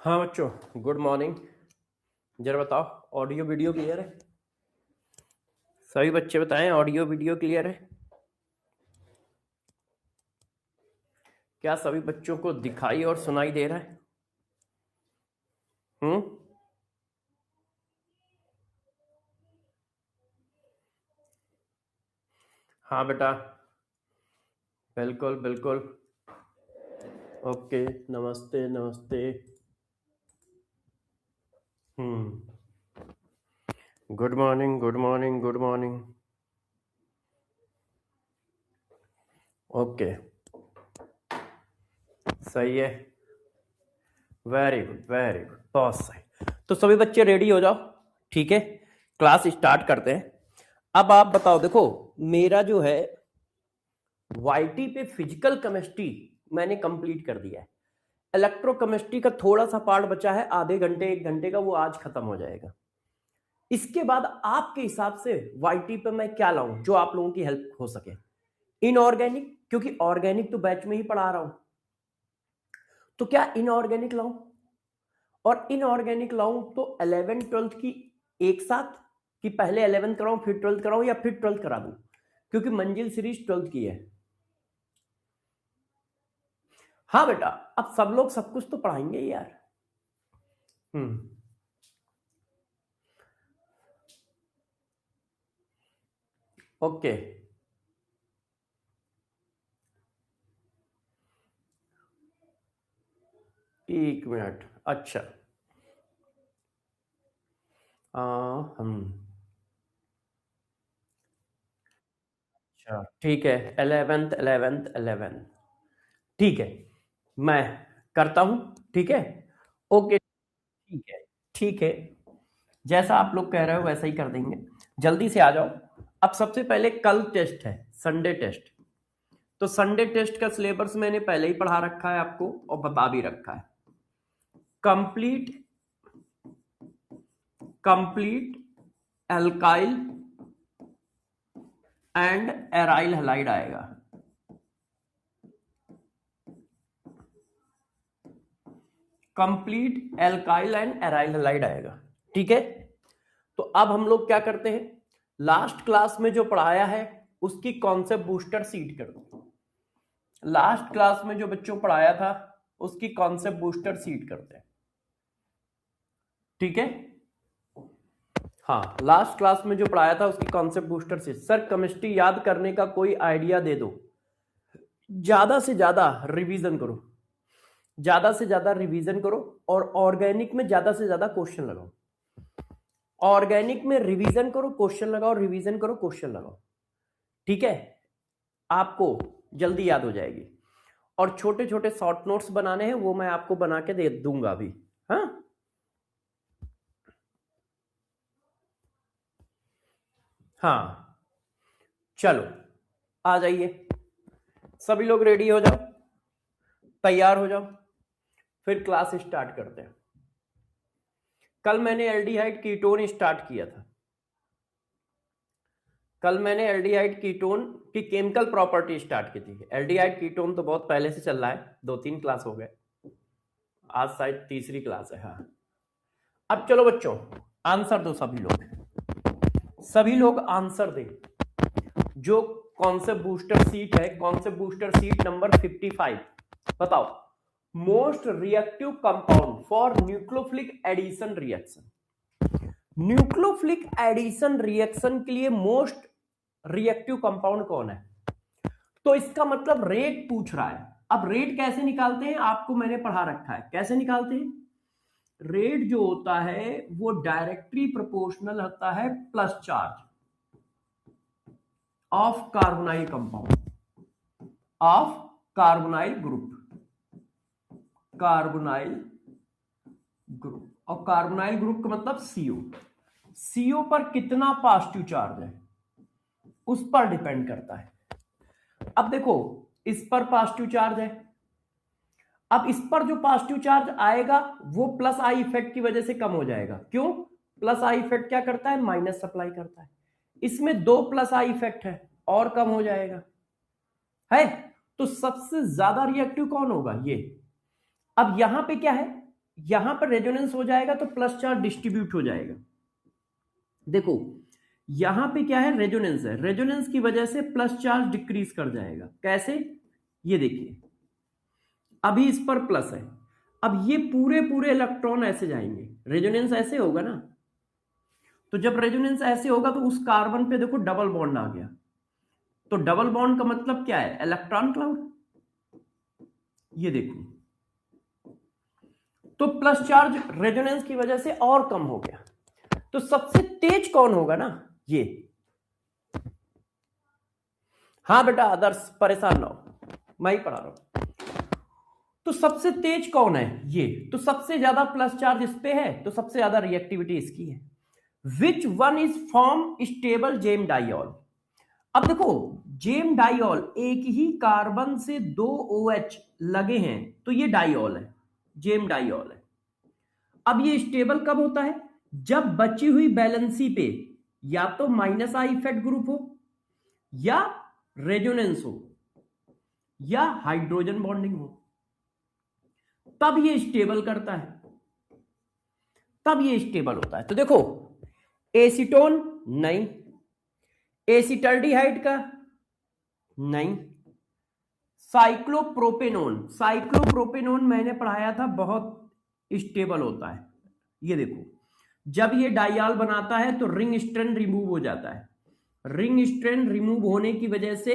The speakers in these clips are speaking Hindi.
हाँ बच्चों, गुड मॉर्निंग। जरा बताओ, ऑडियो वीडियो क्लियर है? सभी बच्चे बताएं, ऑडियो वीडियो क्लियर है? क्या सभी बच्चों को दिखाई और सुनाई दे रहा है? हम्म। हाँ बेटा, बिल्कुल बिल्कुल। ओके, नमस्ते नमस्ते। Good morning good morning good morning. Okay, सही है। वेरी गुड वेरी गुड, बहुत सही। तो सभी बच्चे रेडी हो जाओ, ठीक है? क्लास स्टार्ट करते हैं। अब आप बताओ, देखो मेरा जो है वाईटी पे फिजिकल केमिस्ट्री मैंने कंप्लीट कर दिया है। इलेक्ट्रोकेमिस्ट्री का थोड़ा सा पार्ट बचा है, आधे घंटे 1 घंटे का, वो आज खत्म हो जाएगा। इसके बाद आपके हिसाब से वाईटी पे मैं क्या लाऊं जो आप लोगों की हेल्प हो सके? इनऑर्गेनिक, क्योंकि ऑर्गेनिक तो बैच में ही पढ़ा रहा हूं, तो क्या इनऑर्गेनिक लाऊं? और इनऑर्गेनिक लाऊं तो 11th 12th की एक साथ, कि पहले 11th कराऊं फिर 12th कराऊं, या फिर 12th करा दूं? क्योंकि मंजिल सीरीज 12th की है। हाँ बेटा, अब सब लोग सब कुछ तो पढ़ाएंगे ही यार। ओके, एक मिनट। अच्छा, आ, हम अच्छा ठीक है, 11th 11th 11th, ठीक है, मैं करता हूं, ठीक है? ओके, ठीक है, ठीक है। जैसा आप लोग कह रहे हो वैसा ही कर देंगे। जल्दी से आ जाओ। अब सबसे पहले कल टेस्ट है, संडे टेस्ट। तो संडे टेस्ट का सिलेबस मैंने पहले ही पढ़ा रखा है आपको और बता भी रखा है। Complete complete alkyl and aryl halide आएगा। Complete alkyl and aryl halide आएगा, ठीक है? तो अब हम लोग क्या करते हैं, लास्ट क्लास में जो पढ़ाया है उसकी कॉन्सेप्ट बूस्टर सीट कर दो। लास्ट क्लास में जो बच्चों पढ़ाया था उसकी कॉन्सेप्ट बूस्टर सीट करते हैं, ठीक है? हाँ, लास्ट क्लास में जो पढ़ाया था उसकी concept booster seat. Sir chemistry याद करने का कोई आइडिया दे दो। ज्यादा से ज्यादा रिवीजन करो, ज्यादा से ज्यादा रिवीजन करो, और ऑर्गेनिक में ज्यादा से ज्यादा क्वेश्चन लगाओ। ऑर्गेनिक में रिवीजन करो, क्वेश्चन लगाओ, रिवीजन करो, क्वेश्चन लगाओ, ठीक है? आपको जल्दी याद हो जाएगी। और छोटे छोटे शॉर्ट नोट्स बनाने हैं, वो मैं आपको बना के दे दूंगा अभी। हाँ, हाँ, चलो आ जाइए, सभी लोग रेडी हो जाओ, तैयार हो जाओ, फिर क्लास स्टार्ट करते हैं। कल मैंने एल्डिहाइड कीटोन स्टार्ट किया था। कल मैंने एल्डिहाइड कीटोन की केमिकल प्रॉपर्टी स्टार्ट की थी। एल्डिहाइड कीटोन तो बहुत पहले से चल रहा है, 2-3 क्लास हो गए, आज शायद तीसरी क्लास है। हाँ, अब चलो बच्चों, आंसर दो सभी लोग, सभी लोग आंसर दें। जो कॉन्सेप्ट बूस्टर सीट है, कॉन्सेप्ट बूस्टर सीट नंबर 55, बताओ most reactive compound for nucleophilic addition reaction. Nucleophilic addition reaction के लिए मोस्ट रिएक्टिव कंपाउंड कौन है? तो इसका मतलब रेट पूछ रहा है। अब रेट कैसे निकालते हैं आपको मैंने पढ़ा रखा है, कैसे निकालते हैं। रेट जो होता है वो डायरेक्टली प्रोपोर्शनल होता है plus charge of carbonyl compound, of carbonyl group, carbonyl group. और कार्बोनाइल ग्रुप का मतलब सीओ। सीओ पर कितना पॉजिटिव चार्ज है उस पर डिपेंड करता है। अब देखो, इस पर पॉजिटिव चार्ज है, अब इस पर जो पॉजिटिव चार्ज आएगा वो प्लस आई इफेक्ट की वजह से कम हो जाएगा। क्यों? प्लस आई इफेक्ट क्या करता है, माइनस सप्लाई करता है। इसमें 2 प्लस आई इफेक्ट है और कम हो जाएगा, है? तो सबसे ज्यादा रिएक्टिव कौन होगा, ये। अब यहां पे क्या है, यहां पर रेजोनेंस हो जाएगा तो प्लस चार्ज डिस्ट्रीब्यूट हो जाएगा। देखो यहां पे क्या है, रेजोनेंस है, रेजोनेंस की वजह से प्लस चार्ज डिक्रीज कर जाएगा। कैसे, ये देखिए अभी इस पर प्लस है, अब ये पूरे पूरे इलेक्ट्रॉन ऐसे जाएंगे, रेजोनेंस ऐसे होगा ना। तो जब रेजोनेंस ऐसे होगा तो उस कार्बन पे देखो डबल बॉन्ड आ गया। तो डबल बॉन्ड का मतलब क्या है, इलेक्ट्रॉन क्लाउड। ये देखो तो प्लस चार्ज रेजोनेंस की वजह से और कम हो गया। तो सबसे तेज कौन होगा ना, ये। हाँ बेटा आदर्श परेशान ना हो, मैं ही पढ़ा रहा हूं। तो सबसे तेज कौन है, ये। तो सबसे ज्यादा प्लस चार्ज इस पे है, तो सबसे ज्यादा रिएक्टिविटी इसकी है। Which one is form stable gem diol. अब देखो जेम डाइऑल, एक ही कार्बन से दो OH लगे हैं तो ये डाइऑल है, जेम डाइऑल है। अब ये स्टेबल कब होता है, जब बची हुई बैलेंसी पे या तो माइनस आई फेट ग्रुप हो, या रेजोनेंस हो, या हाइड्रोजन बॉन्डिंग हो, तब ये स्टेबल करता है, तब ये स्टेबल होता है। तो देखो एसीटोन नहीं, एसीटल्डिहाइड का नहीं, साइक्लोप्रोपेनोन, साइक्लोप्रोपेनोन मैंने पढ़ाया था, बहुत स्टेबल होता है। ये देखो जब ये डाइयाल बनाता है तो रिंग स्ट्रेन रिमूव हो जाता है, रिंग स्ट्रेन रिमूव होने की वजह से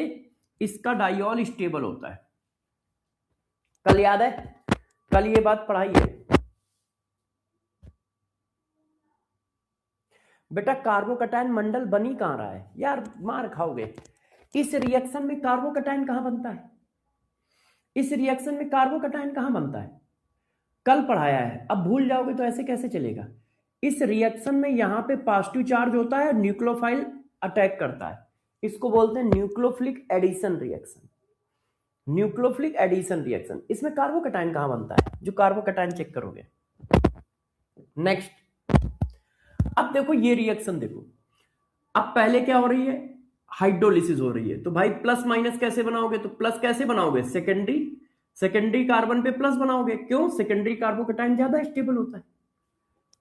इसका डाइऑल स्टेबल होता है। कल याद है, कल ये बात पढ़ाई है बेटा। कार्बोकटायन मंडल बनी कहां रहा है यार, मार खाओगे। इस रिएक्शन में कार्बोकटायन कहां बनता है, इस रिएक्शन में कार्बोकटायन कहां बनता है, कल पढ़ाया है। अब भूल जाओगे तो ऐसे कैसे चलेगा। इस रिएक्शन में यहां पे पॉजिटिव चार्ज होता है, न्यूक्लियोफाइल अटैक करता है, इसको बोलते हैं nucleophilic addition reaction. Nucleophilic addition reaction, इसमें कार्बोकटायन कहां बनता है, जो कार्बोकटायन चेक करोगे। नेक्स्ट, अब देखो ये रिएक्शन देखो, अब पहले क्या हो रही है, हाइड्रोलिसिस हो रही है। तो भाई प्लस माइनस कैसे बनाओगे, तो प्लस कैसे बनाओगे, सेकेंडरी, सेकेंडरी कार्बन पे प्लस बनाओगे। क्यों, सेकेंडरी कार्बोकटायन ज्यादा स्टेबल होता है।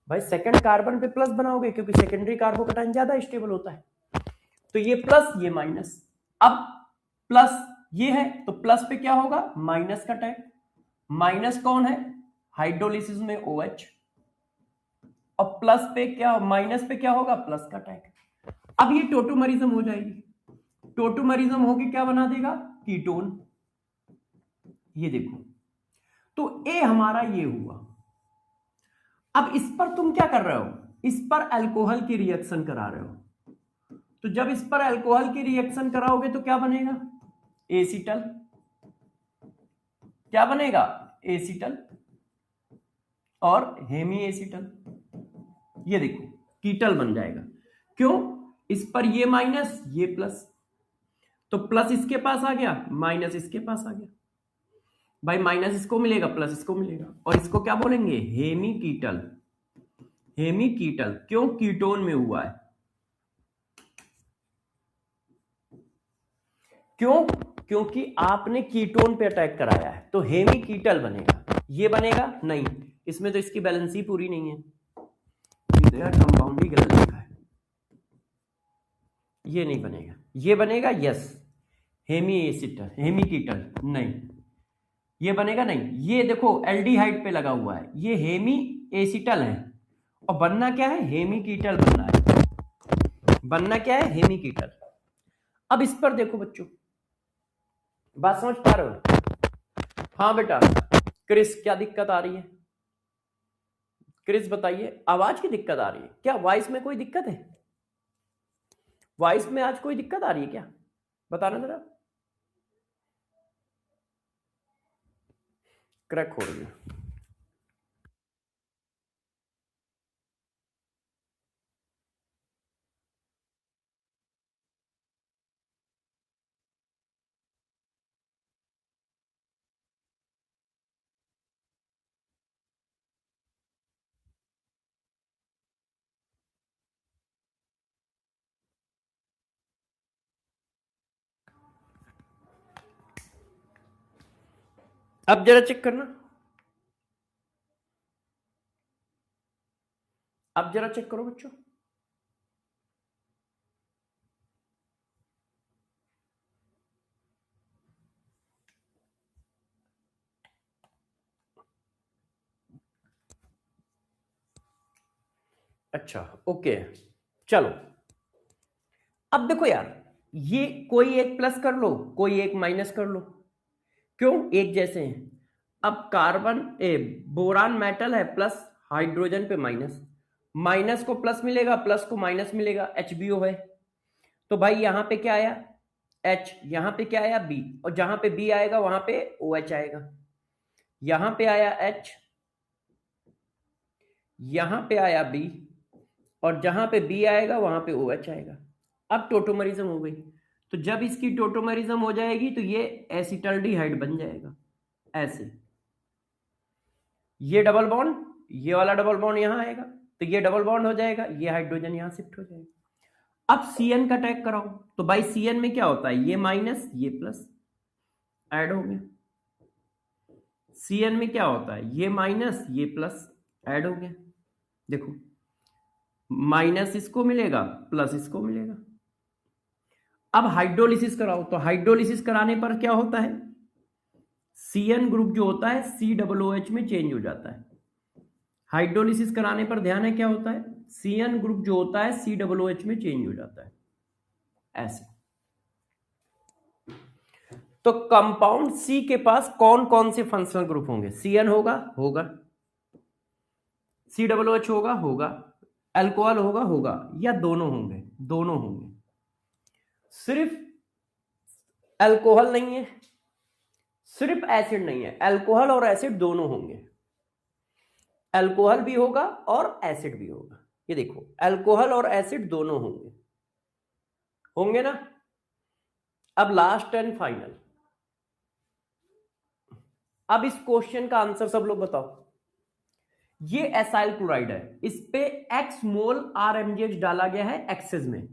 भाई सेकंड कार्बन पे प्लस बनाओगे क्योंकि सेकेंडरी कार्बोकटायन ज्यादा स्टेबल होता है। तो ये प्लस ये माइनस, अब प्लस ये है तो प्लस पे क्या होगा, माइनस का टैग। माइनस कौन है, हाइड्रोलिसिस में OH, और प्लस पे क्या, माइनस पे क्या होगा, प्लस का टैग। अब ये टोटोमरिज्म हो जाएगी, टोटोमरिज्म होगी क्या बना देगा, कीटोन। ये देखो तो ए हमारा ये हुआ। अब इस पर तुम क्या कर रहे हो, इस पर अल्कोहल की रिएक्शन करा रहे हो। तो जब इस पर अल्कोहल की रिएक्शन कराओगे तो क्या बनेगा, एसीटल। क्या बनेगा, एसीटल और हेमी एसीटल। ये देखो कीटल बन जाएगा। क्यों, इस पर ये माइनस ये प्लस, तो प्लस इसके पास आ गया, माइनस इसके पास आ गया। भाई माइनस इसको मिलेगा, प्लस इसको मिलेगा, और इसको क्या बोलेंगे, हेमी कीटल। हेमी कीटल क्यों, कीटोन में हुआ है। क्यों, क्योंकि आपने कीटोन पे अटैक कराया है, तो हेमी कीटल बनेगा। ये बनेगा नहीं, इसमें तो इसकी बैलेंस ही पूरी नहीं है, तो यार कंपाउंड ही गलत लिखा है, ये नहीं बनेगा। ये बनेगा यस, हेमी एसिटल, हेमी कीटल नहीं, ये बनेगा नहीं। ये देखो एल्डिहाइड पे लगा हुआ है, ये हेमी एसिटल है, और बनना क्या है, हेमी कीटल बनना है, बनना क्या है, हेमी कीटल। अब इस पर देखो बच्चों, बात समझ पा रहे हो। हाँ बेटा क्रिस, क्या दिक्कत आ रही है, क्रिस बताइए, आवाज की दिक्कत आ रही है क्या, वॉइस में कोई दिक्कत है, वॉइस में आज कोई दिक्कत आ रही है क्या, बताना जरा। क्रैक हो रही है। अब जरा चेक करना, अब जरा चेक करो बच्चों, अच्छा ओके चलो। अब देखो यार, ये कोई एक प्लस कर लो, कोई एक माइनस कर लो, क्यों एक जैसे हैं। अब कार्बन बोरान मेटल है प्लस, हाइड्रोजन पे माइनस, माइनस को प्लस मिलेगा, प्लस को माइनस मिलेगा, HBO है। तो भाई यहां पे क्या आया H, यहां पे क्या आया B, और जहां पे B आएगा वहां पे OH आएगा। यहां पे आया H, यहां पे आया B, और जहां पे B आएगा वहां पे OH आएगा। अब टोटोमरिज्म हो गई। तो जब इसकी टोटोमरिज्म हो जाएगी तो ये एसिटल्डिहाइड बन जाएगा ऐसे। ये डबल बॉन्ड, ये वाला डबल बॉन्ड यहां आएगा तो ये डबल बॉन्ड हो जाएगा, ये हाइड्रोजन यहां शिफ्ट हो जाएगा। अब CN का टैग कराओ तो भाई CN में क्या होता है, ये माइनस ये प्लस ऐड हो गया। CN में क्या होता है, ये माइनस ये प्लस ऐड हो गया। देखो माइनस इसको मिलेगा, प्लस इसको मिलेगा। अब हाइड्रोलिसिस कराओ तो हाइड्रोलिसिस कराने पर क्या होता है, CN ग्रुप जो होता है COOH में चेंज हो जाता है। हाइड्रोलिसिस कराने पर ध्यान है क्या होता है, CN ग्रुप जो होता है COOH में चेंज हो जाता है ऐसे। तो कंपाउंड C के पास कौन कौन से फंक्शनल ग्रुप होंगे, CN होगा, COOH होगा, अल्कोहल होगा, या दोनों होंगे, दोनों होंगे। सिर्फ अल्कोहल नहीं है, सिर्फ एसिड नहीं है, अल्कोहल और एसिड दोनों होंगे। अल्कोहल भी होगा और एसिड भी होगा। ये देखो अल्कोहल और एसिड दोनों होंगे, होंगे ना। अब लास्ट एंड फाइनल, अब इस क्वेश्चन का आंसर सब लोग बताओ। ये एसाइल क्लोराइड है, इस पे X मोल RMGH डाला गया है एक्सेस में,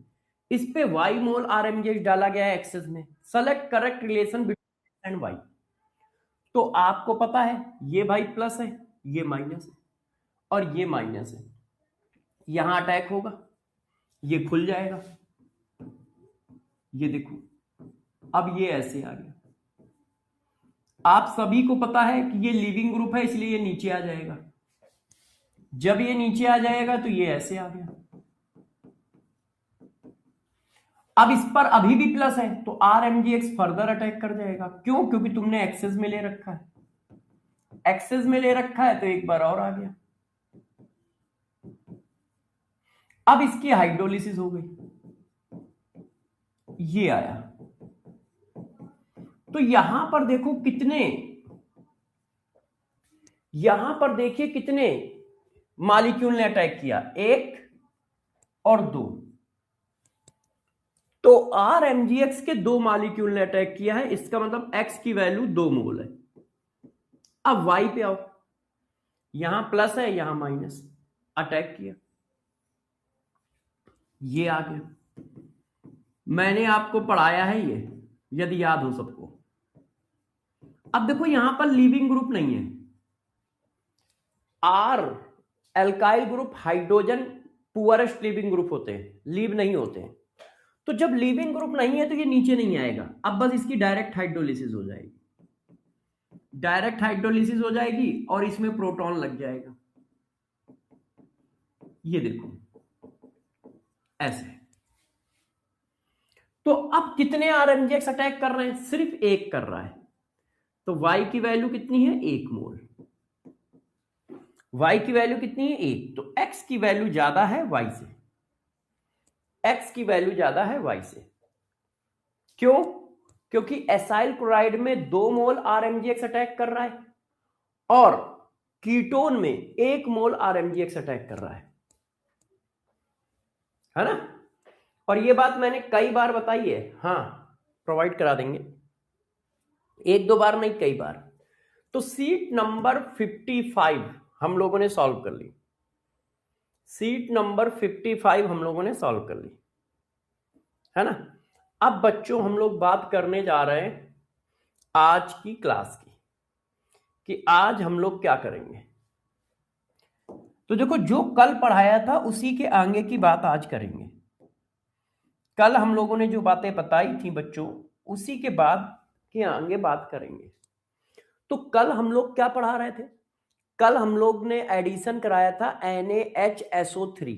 इस पे Y मोल RMGH डाला गया है एक्सेस में। Select correct relation between and Y। तो आपको पता है ये भाई प्लस है, ये माइनस है, और ये माइनस है, यहां अटैक होगा, ये खुल जाएगा, ये देखो अब ये ऐसे आ गया। आप सभी को पता है कि ये लीविंग ग्रुप है इसलिए ये नीचे आ जाएगा, जब ये नीचे आ जाएगा तो ये ऐसे आ गया। अब इस पर अभी भी प्लस है तो RMGX फर्दर अटैक कर जाएगा, क्यों, क्योंकि तुमने एक्सेस में ले रखा है, एक्सेस में ले रखा है तो एक बार और आ गया। अब इसकी हाइड्रोलिसिस हो गई, ये आया। तो यहां पर देखो कितने, यहां पर देखिए कितने मॉलिक्यूल ने अटैक किया, 1 और 2। तो RMGX के 2 मॉलिक्यूल ने अटैक किया है, इसका मतलब X की वैल्यू 2 मोल है। अब Y पे आओ, यहां प्लस है यहां माइनस, अटैक किया, ये आ गया। मैंने आपको पढ़ाया है ये, यदि याद हो सबको। अब देखो यहां पर लीविंग ग्रुप नहीं है, R alkyl group, hydrogen poorest leaving group होते हैं, लीव नहीं होते हैं। तो जब लीविंग ग्रुप नहीं है तो ये नीचे नहीं आएगा। अब बस इसकी डायरेक्ट हाइड्रोलिसिस हो जाएगी, डायरेक्ट हाइड्रोलिसिस हो जाएगी और इसमें प्रोटॉन लग जाएगा, ये देखो ऐसे। तो अब कितने RMGX अटैक कर रहे हैं, सिर्फ एक कर रहा है। तो Y की वैल्यू कितनी है, 1 मोल। Y की वैल्यू कितनी है, 1। तो X की वैल्यू ज्यादा है Y से, X की वैल्यू ज्यादा है Y से। क्यों, क्योंकि एसाइल क्लोराइड में 2 मोल RMGX अटैक कर रहा है और कीटोन में 1 मोल RMGX अटैक कर रहा है ना। और ये बात मैंने कई बार बताई है, हाँ प्रोवाइड करा देंगे, 1-2 बार नहीं कई बार। तो सीट नंबर 55 हम लोगों ने सॉल्व कर ली, सीट नंबर 55 हम लोगों ने सॉल्व कर ली, है ना। अब बच्चों हम लोग बात करने जा रहे हैं आज की क्लास की, कि आज हम लोग क्या करेंगे। तो देखो, जो कल पढ़ाया था उसी के आगे की बात आज करेंगे। कल हम लोगों ने जो बातें बताई थी बच्चों, उसी के बाद के आगे बात करेंगे। तो कल हम लोग क्या पढ़ा रहे थे? कल हम लोग ने एडिशन कराया था NaHSO3,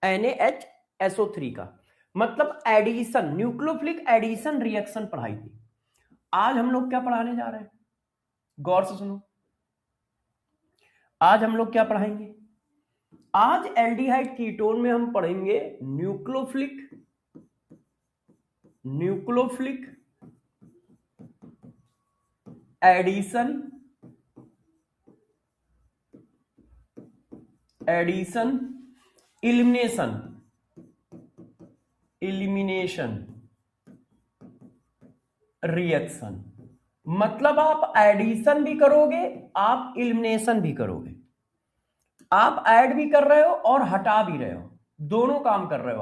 NaHSO3 का मतलब एडिशन, न्यूक्लियोफिलिक एडिशन रिएक्शन पढ़ाई थी। आज हम लोग क्या पढ़ाने जा रहे हैं? गौर से सुनो, आज हम लोग क्या पढ़ाएंगे? आज एल्डिहाइड कीटोन में हम पढ़ेंगे न्यूक्लियोफिलिक एडिशन इलिमिनेशन रिएक्शन। मतलब आप एडिशन भी करोगे, आप इलिमिनेशन भी करोगे, आप ऐड भी कर रहे हो और हटा भी रहे हो, दोनों काम कर रहे हो।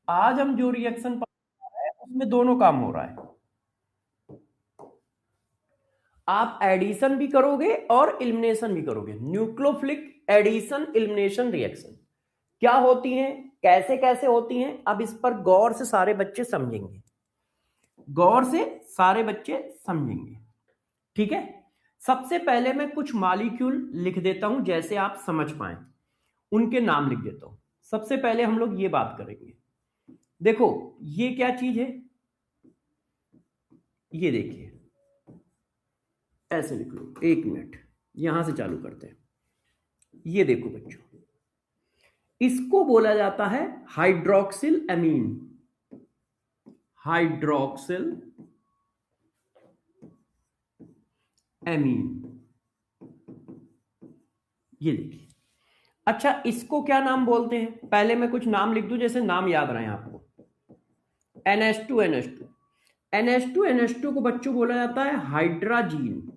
आज हम जो रिएक्शन पढ़ रहे हैं उसमें दोनों काम हो रहा है। आप एडिशन भी करोगे और इलिमिनेशन भी करोगे। न्यूक्लियोफिलिक एडिशन इलिमिनेशन रिएक्शन क्या होती हैं, कैसे कैसे होती हैं, अब इस पर गौर से सारे बच्चे समझेंगे, गौर से सारे बच्चे समझेंगे। ठीक है, सबसे पहले मैं कुछ मॉलिक्यूल लिख देता हूं, जैसे आप समझ पाए, उनके नाम लिख देता हूं। सबसे पहले हम लोग ये बात करेंगे। देखो, ये क्या चीज है, ये देखिए, ऐसे लिख लो। एक मिनट, यहां से चालू करते हैं। ये देखो बच्चों, इसको बोला जाता है हाइड्रोक्सिल एमीन। हाइड्रोक्सिल एमीन, ये देखिए। अच्छा, इसको क्या नाम बोलते हैं? पहले मैं कुछ नाम लिख दूं, जैसे नाम याद रहे आपको। NH2 को बच्चों बोला जाता है हाइड्राजीन।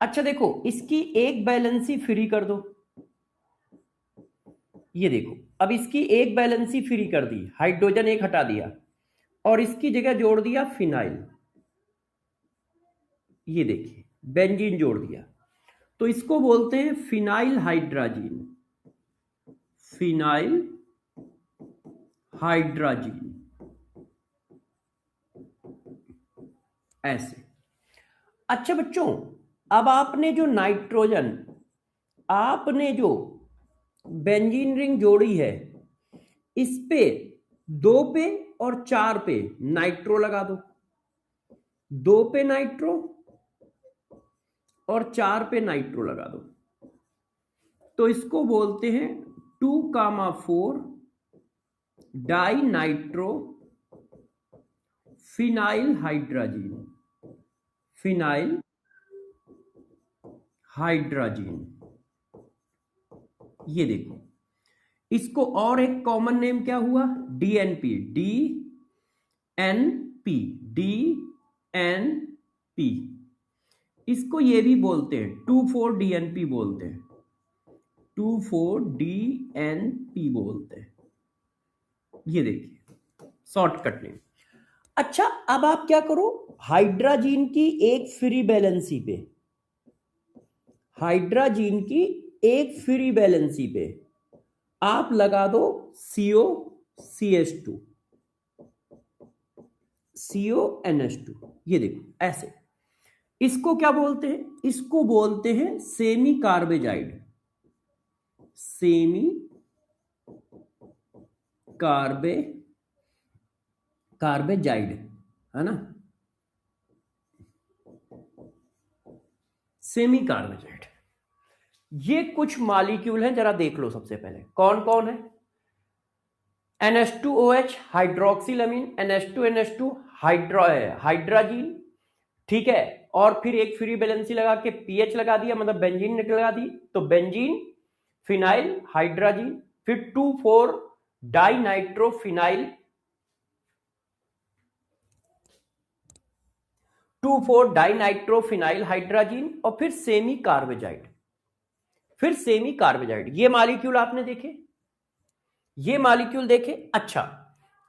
अच्छा देखो, इसकी एक बैलेंसी फ्री कर दो। ये देखो, अब इसकी एक बैलेंसी फ्री कर दी, हाइड्रोजन एक हटा दिया और इसकी जगह जोड़ दिया फिनाइल। ये देखिए, बेंजीन जोड़ दिया, तो इसको बोलते हैं फिनाइल हाइड्राजीन। ऐसे। अच्छा बच्चों, अब आपने जो बेंजीन रिंग जोड़ी है, इस पे 2 पे और 4 पे नाइट्रो लगा दो। 2 पे नाइट्रो और 4 पे नाइट्रो लगा दो, तो इसको बोलते हैं 2,4 डाई नाइट्रो फिनाइल हाइड्राजीन। ये देखो, इसको और एक कॉमन नेम क्या हुआ? DNP। इसको ये भी बोलते हैं 2,4-DNP बोलते हैं, 2,4-DNP बोलते हैं। ये देखिए, शॉर्टकट नेम। अच्छा, अब आप क्या करो, हाइड्राजीन की एक फ्री बैलेंसी पे आप लगा दो CONH2। ये देखो ऐसे। इसको क्या बोलते हैं? इसको बोलते हैं सेमी कार्बेजाइड, है ना, सेमी कार्बेजाइड। ये कुछ मॉलिक्यूल हैं, जरा देख लो। सबसे पहले कौन कौन है? NH2OH हाइड्रोक्सिल अमीन, NH2NH2 हाइड्राजीन, ठीक है। और फिर एक फ्री बैलेंसी लगा के पीएच लगा दिया, मतलब बेंजीन लगा दी, तो बेंजीन फिनाइल हाइड्राजीन, फिर 2,4 di nitro phenyl, 2,4 di nitro phenyl hydrazine, और फिर सेमी कार्बेजाइड। ये मॉलिक्यूल आपने देखे, अच्छा,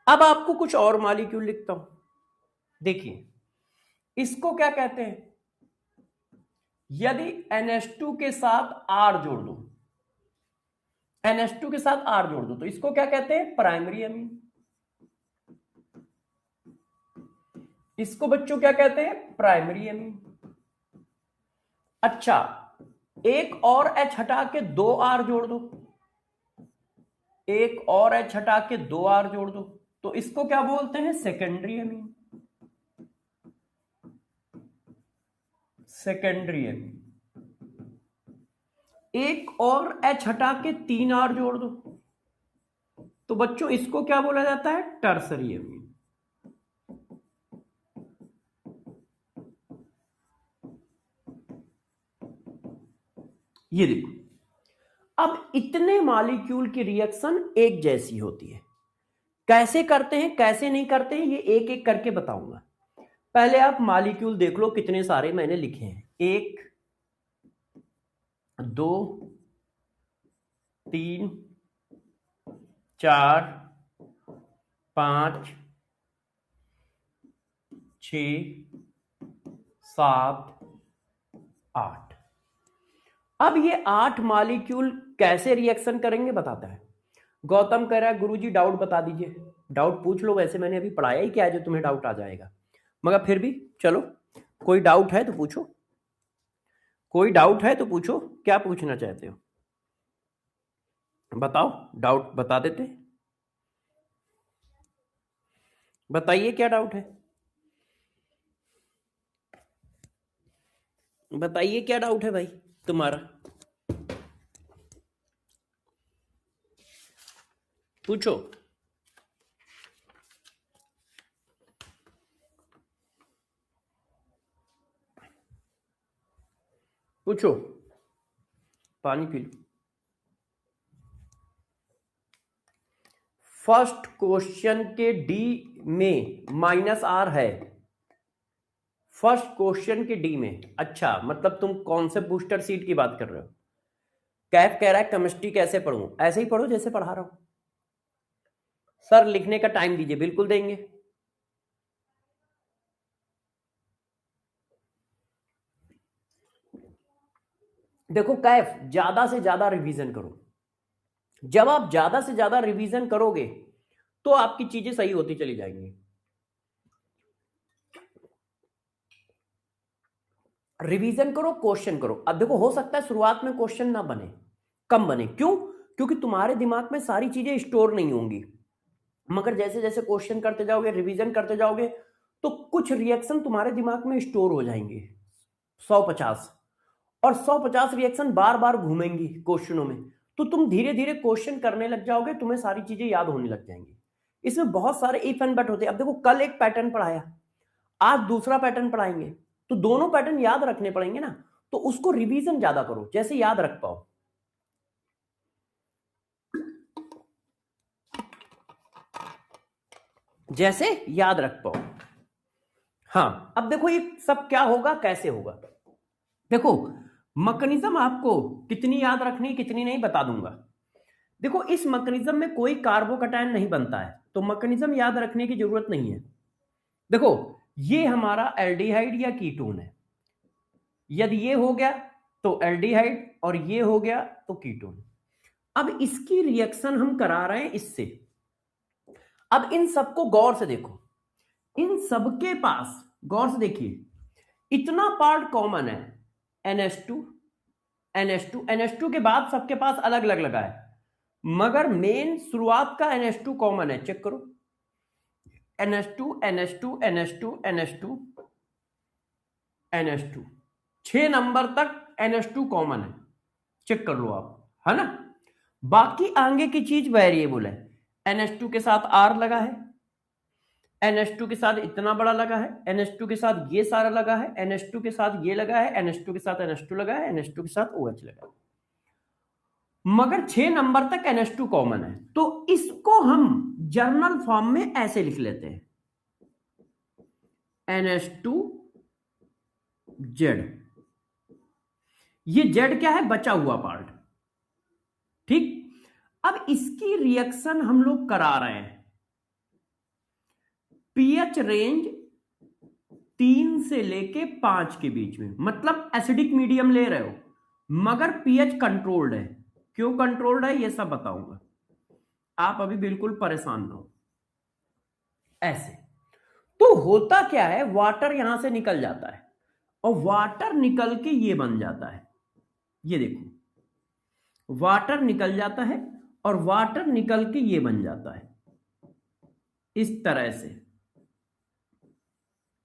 अब आपको कुछ और मॉलिक्यूल लिखता हूं। देखिए, इसको क्या कहते हैं? यदि NH2 के साथ R जोड़ दो, NH2 के साथ R जोड़ दो तो इसको क्या कहते हैं? Primary amine. इसको बच्चों क्या कहते हैं? Primary amine. अच्छा, एक और H हटा के 2R जोड़ दो, एक और H हटा के 2R जोड़ दो तो इसको क्या बोलते हैं? Secondary amine. सेकेंडरी अमीन। एक और H हटा के 3R जोड़ दो तो बच्चों इसको क्या बोला जाता है? Tertiary amine. ये देखो, अब इतने मॉलिक्यूल की रिएक्शन एक जैसी होती है। कैसे करते हैं कैसे नहीं करते हैं ये एक एक करके बताऊंगा। पहले आप मॉलिक्यूल देख लो कितने सारे मैंने लिखे हैं। 1 2 3 4 5 6 7 8। अब ये 8 मॉलिक्यूल कैसे रिएक्शन करेंगे बताता है। गौतम कह रहा है गुरुजी डाउट बता दीजिए। डाउट पूछ लो, वैसे मैंने अभी पढ़ाया ही क्या है जो तुम्हें डाउट आ जाएगा, मगर फिर भी चलो, कोई डाउट है तो पूछो, कोई डाउट है तो पूछो, क्या पूछना चाहते हो बताओ, डाउट बता देते, बताइए क्या डाउट है, बताइए क्या डाउट है भाई तुम्हारा, पूछो। पूछो, पानी पी लो। फर्स्ट क्वेश्चन के डी में -R है। फर्स्ट क्वेश्चन के डी में, अच्छा मतलब तुम कॉन्सेप्ट बूस्टर सीट की बात कर रहे हो। कैफ कह रहा है केमिस्ट्री कैसे पढ़ूं? ऐसे ही पढ़ो जैसे पढ़ा रहा हूं सर। लिखने का टाइम दीजिए, बिल्कुल देंगे। देखो कैफ, ज्यादा से ज्यादा रिवीजन करो। जब आप ज्यादा से ज्यादा रिवीजन करोगे तो आपकी चीजें सही होती चली जाएंगी। रिवीजन करो, क्वेश्चन करो। अब देखो, हो सकता है शुरुआत में क्वेश्चन ना बने, कम बने। क्यों? क्योंकि तुम्हारे दिमाग में सारी चीजें स्टोर नहीं होंगी। मगर जैसे जैसे क्वेश्चन करते जाओगे, रिवीजन करते जाओगे, तो कुछ रिएक्शन तुम्हारे दिमाग में स्टोर हो जाएंगे, 150। और 150 रिएक्शन बार बार घूमेंगी क्वेश्चनों में, तो तुम धीरे धीरे क्वेश्चन करने लग जाओगे, तुम्हें सारी चीजें याद होने लग जाएंगी। इसमें बहुत सारे इफ एंड बट होते हैं। अब देखो, कल एक पैटर्न पढ़ाया, आज दूसरा पैटर्न पढ़ाएंगे, तो दोनों पैटर्न याद रखने पड़ेंगे ना, तो उसको रिवीजन ज्यादा करो, जैसे याद रख पाओ। जैसे याद रख पाओ। हाँ, अब देखो ये सब क्या होगा, कैसे होगा। देखो, मैकेनिज्म आपको कितनी याद रखनी कितनी नहीं बता दूंगा। देखो, इस मैकेनिज्म में कोई कार्बोकैटायन नहीं बनता है, तो मैकेनिज्म याद रखने की जरूरत नहीं है। देखो, ये हमारा एल्डिहाइड या कीटोन है। यदि ये हो गया तो एल्डिहाइड, और ये हो गया तो कीटोन। अब इसकी रिएक्शन हम करा रहे हैं इससे। अब इन सबको गौर से देखो, इन सबके पास गौर से देखिए, इतना पार्ट कॉमन है, NH2 NH2 NH2 के बाद सबके पास अलग अलग लगा है, मगर मेन शुरुआत का NH2 कॉमन है। चेक करो, NH2 NH2 NH2 NH2 NH2, 6 number तक NH2 कॉमन है। चेक कर लो आप, है ना। बाकी आगे की चीज वेरिएबल है। NH2 के साथ R लगा है, NH2 के साथ इतना बड़ा लगा है, NH2 के साथ ये सारा लगा है, NH2 के साथ ये लगा है, NH2 के साथ NH2 लगा है, NH2 के साथ OH लगा है, मगर 6 नंबर तक NH2 कॉमन है। तो इसको हम जर्नल फॉर्म में ऐसे लिख लेते हैं, NH2Z। ये Z क्या है? बचा हुआ पार्ट। ठीक, अब इसकी रिएक्शन हम लोग करा रहे हैं, पीएच रेंज 3 से लेके 5 के बीच में, मतलब एसिडिक मीडियम ले रहे हो मगर पीएच कंट्रोल्ड है। क्यों कंट्रोल्ड है ये सब बताऊंगा, आप अभी बिल्कुल परेशान ना हो। ऐसे तो होता क्या है, वाटर यहां से निकल जाता है और वाटर निकल के ये बन जाता है, ये देखो वाटर निकल जाता है और वाटर निकल के ये बन जाता है, इस तरह से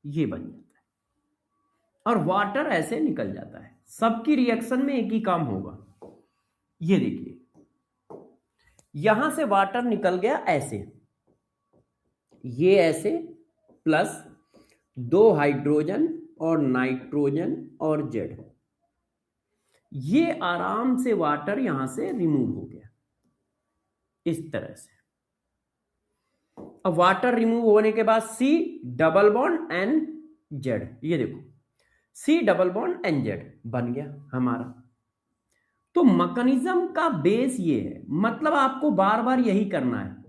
ये बन जाता है और वाटर ऐसे निकल जाता है। सबकी रिएक्शन में एक ही काम होगा, ये देखिए यहां से वाटर निकल गया ऐसे, ये ऐसे प्लस 2 हाइड्रोजन और नाइट्रोजन और जेड, ये आराम से वाटर यहां से रिमूव हो गया इस तरह से। अब वाटर रिमूव होने के बाद C double bond N Z, ये देखो C double bond N Z बन गया हमारा। तो मैकेनिज्म का बेस ये है, मतलब आपको बार बार यही करना है।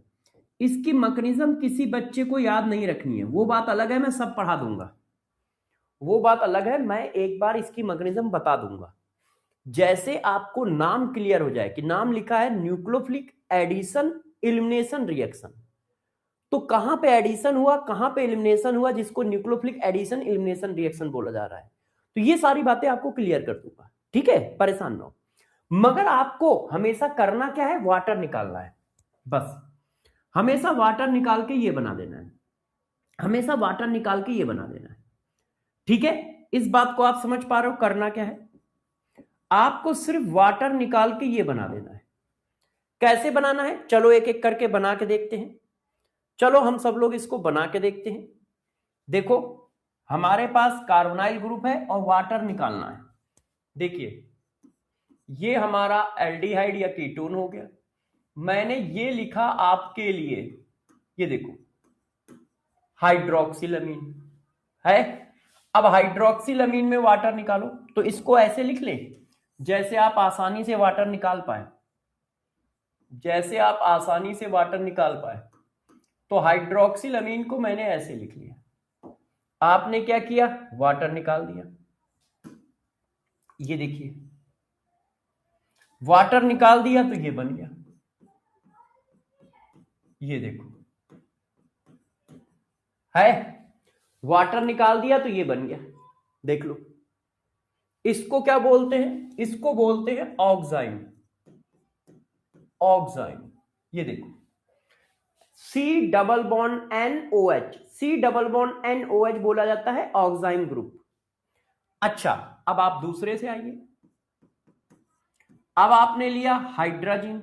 इसकी मैकेनिज्म किसी बच्चे को याद नहीं रखनी है, वो बात अलग है, मैं सब पढ़ा दूंगा, वो बात अलग है, मैं एक बार इसकी मैकेनिज्म बता दूंगा। जैसे आपको नाम क्लियर हो जाए कि नाम लिखा है न्यूक्लियोफिलिक एडिशन एलिमिनेशन रिएक्शन, तो कहां पे एडिशन हुआ कहां पे एलिमिनेशन हुआ, जिसको न्यूक्लियोफिलिक एडिशन एलिमिनेशन रिएक्शन बोला जा रहा है, तो ये सारी बातें आपको क्लियर कर दूंगा, ठीक है, परेशान ना हो। मगर आपको हमेशा करना क्या है, वाटर निकालना है, बस हमेशा वाटर निकाल के ये बना देना है, हमेशा वाटर निकाल के ये बना देना है, ठीक है। इस बात को आप समझ पा रहे हो, करना क्या है, आपको सिर्फ वाटर निकाल के ये बना देना है। कैसे बनाना है, चलो एक एक करके बना के देखते हैं। चलो हम सब लोग इसको बना के देखते हैं। देखो हमारे पास कार्बोनाइल ग्रुप है और वाटर निकालना है। देखिए ये हमारा एल्डिहाइड या कीटोन हो गया, मैंने ये लिखा आपके लिए, ये देखो हाइड्रोक्सिलमीन है। अब हाइड्रोक्सिलमीन में वाटर निकालो, तो इसको ऐसे लिख ले जैसे आप आसानी से वाटर निकाल पाए, जैसे आप आसानी से वाटर निकाल पाए। तो हाइड्रोक्सिलमीन को मैंने ऐसे लिख लिया, आपने क्या किया, वाटर निकाल दिया, ये देखिए वाटर निकाल दिया तो ये बन गया, ये देखो है, वाटर निकाल दिया तो ये बन गया, देख लो। इसको क्या बोलते हैं, इसको बोलते हैं ऑक्साइन, ऑक्साइन, ये देखो C double bond NOH, C double bond NOH बोला जाता है ऑक्साइन ग्रुप। अच्छा अब आप दूसरे से आइए, अब आपने लिया हाइड्रोजन,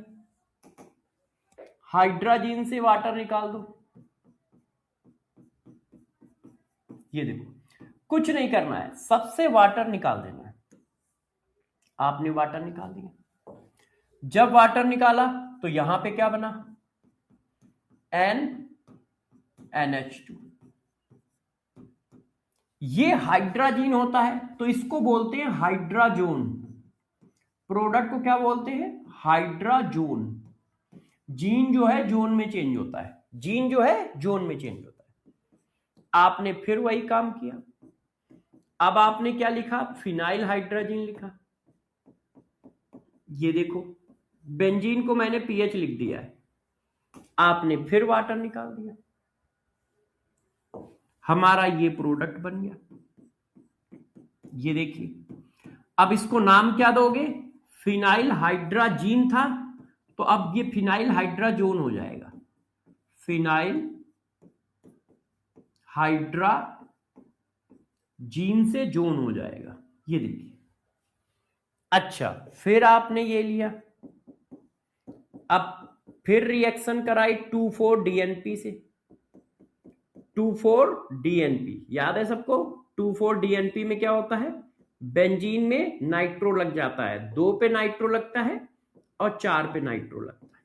हाइड्रोजन से वाटर निकाल दो, ये देखो कुछ नहीं करना है, सबसे वाटर निकाल देना है। आपने वाटर निकाल दिया, जब वाटर निकाला तो यहां पे क्या बना, NH2, ये हाइड्रोजन होता है तो इसको बोलते हैं हाइड्राजोन, प्रोडक्ट को क्या बोलते हैं, हाइड्राजोन। जीन जो है जोन में चेंज होता है, जीन जो है जोन में चेंज होता है। आपने फिर वही काम किया, अब आपने क्या लिखा, फिनाइल हाइड्रोजन लिखा, ये देखो बेंजीन को मैंने पीएच लिख दिया है, आपने फिर वाटर निकाल दिया, हमारा ये प्रोडक्ट बन गया, ये देखिए। अब इसको नाम क्या दोगे, फिनाइल हाइड्राजीन था तो अब ये फिनाइल हाइड्राजोन हो जाएगा, फिनाइल हाइड्राजीन से जोन हो जाएगा, ये देखिए। अच्छा फिर आपने ये लिया, अब फिर रिएक्शन कराई 2,4-DNP से, 2,4-DNP याद है सबको, 2,4-DNP में क्या होता है, बेंजीन में नाइट्रो लग जाता है, 2 पे नाइट्रो लगता है और 4 पे नाइट्रो लगता है,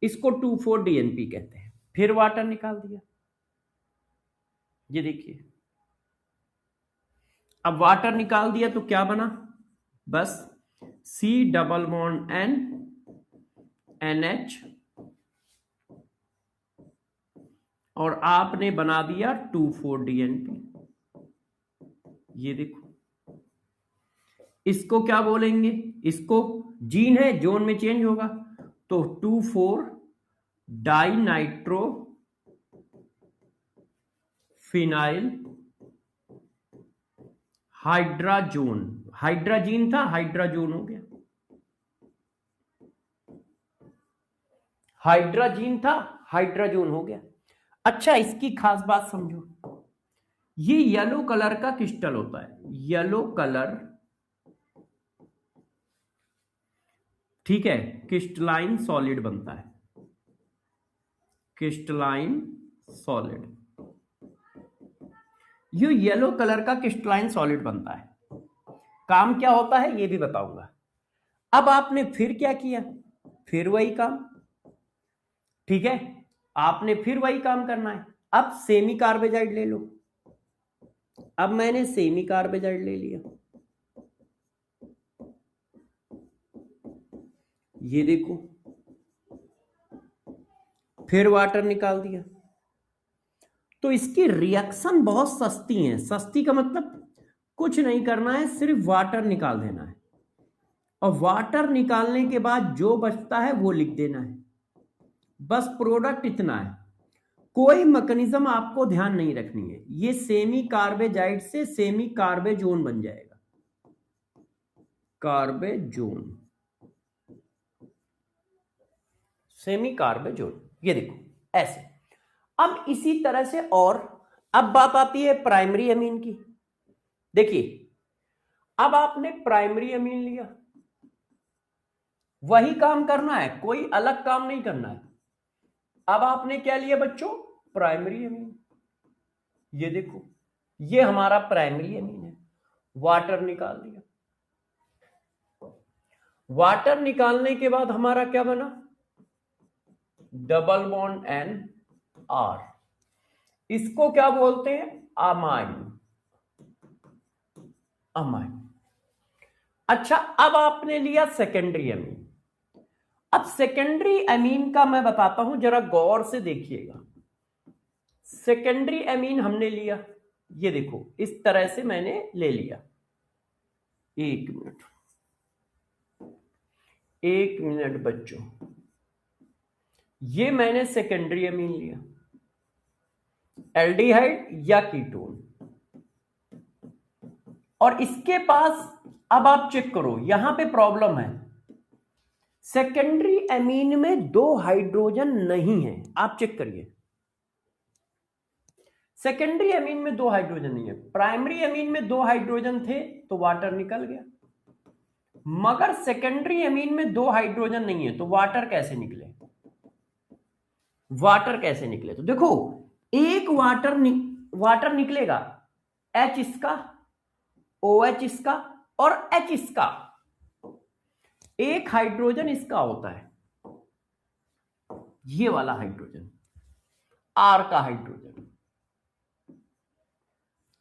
इसको 2,4-DNP कहते हैं। फिर वाटर निकाल दिया, ये देखिए। अब वाटर निकाल दिया तो क्या बना, बस C double bond N NH और आपने बना दिया 2,4-DNP, ये देखो, इसको क्या बोलेंगे, इसको जीन है, जोन में चेंज होगा, तो 2,4 डाइनाइट्रो फिनाइल हाइड्राजोन, हाइड्राजीन था हाइड्राजोन हो गया, हाइड्राजीन था हाइड्राजोन हो गया। अच्छा, इसकी खास बात समझो, ये येलो कलर का क्रिस्टल होता है, येलो कलर, ठीक है, क्रिस्टलाइन सॉलिड बनता है, क्रिस्टलाइन सॉलिड, ये येलो कलर का क्रिस्टलाइन सॉलिड बनता है। काम क्या होता है ये भी बताऊंगा। अब आपने फिर क्या किया, फिर वही काम, ठीक है, आपने फिर वही काम करना है। अब सेमी कार्बेजाइड ले लो, अब मैंने सेमी कार्बेजाइड ले लिया, ये देखो, फिर वाटर निकाल दिया। तो इसकी रिएक्शन बहुत सस्ती है, सस्ती का मतलब कुछ नहीं करना है, सिर्फ वाटर निकाल देना है, और वाटर निकालने के बाद जो बचता है वो लिख देना है, बस प्रोडक्ट इतना है। कोई मैकेनिज्म आपको ध्यान नहीं रखनी है, ये सेमी कार्बेजाइड से सेमी कार्बेजोन बन जाएगा, कार्बेजोन, सेमी कार्बेजोन, ये देखो ऐसे। अब इसी तरह से, और अब बात आती है प्राइमरी अमीन की। देखिए, अब आपने प्राइमरी अमीन लिया, वही काम करना है, कोई अलग काम नहीं करना है। अब आपने क्या लिया बच्चों, प्राइमरी अमीन, ये देखो, ये हमारा प्राइमरी अमीन है, वाटर निकाल दिया। वाटर निकालने के बाद हमारा क्या बना, डबल बॉन्ड एन आर, इसको क्या बोलते हैं, अमाइन, अमाइन। अच्छा, अब आपने लिया सेकेंडरी अमीन। अब सेकेंडरी अमीन का मैं बताता हूं, जरा गौर से देखिएगा। सेकेंडरी अमीन हमने लिया, ये देखो इस तरह से मैंने ले लिया, एक मिनट, एक मिनट बच्चों, ये मैंने सेकेंडरी अमीन लिया, एल्डिहाइड या कीटोन, और इसके पास, अब आप चेक करो, यहां पे प्रॉब्लम है, सेकेंडरी अमीन में 2 हाइड्रोजन नहीं है, आप चेक करिए, सेकेंडरी अमीन में 2 हाइड्रोजन नहीं है, प्राइमरी अमीन में 2 हाइड्रोजन थे तो वाटर निकल गया, मगर सेकेंडरी अमीन में 2 हाइड्रोजन नहीं है, तो वाटर कैसे निकले, वाटर कैसे निकले, तो देखो, एक वाटर निकलेगा, H इसका, OH इसका और H इसका, एक हाइड्रोजन इसका होता है, ये वाला हाइड्रोजन, R का हाइड्रोजन,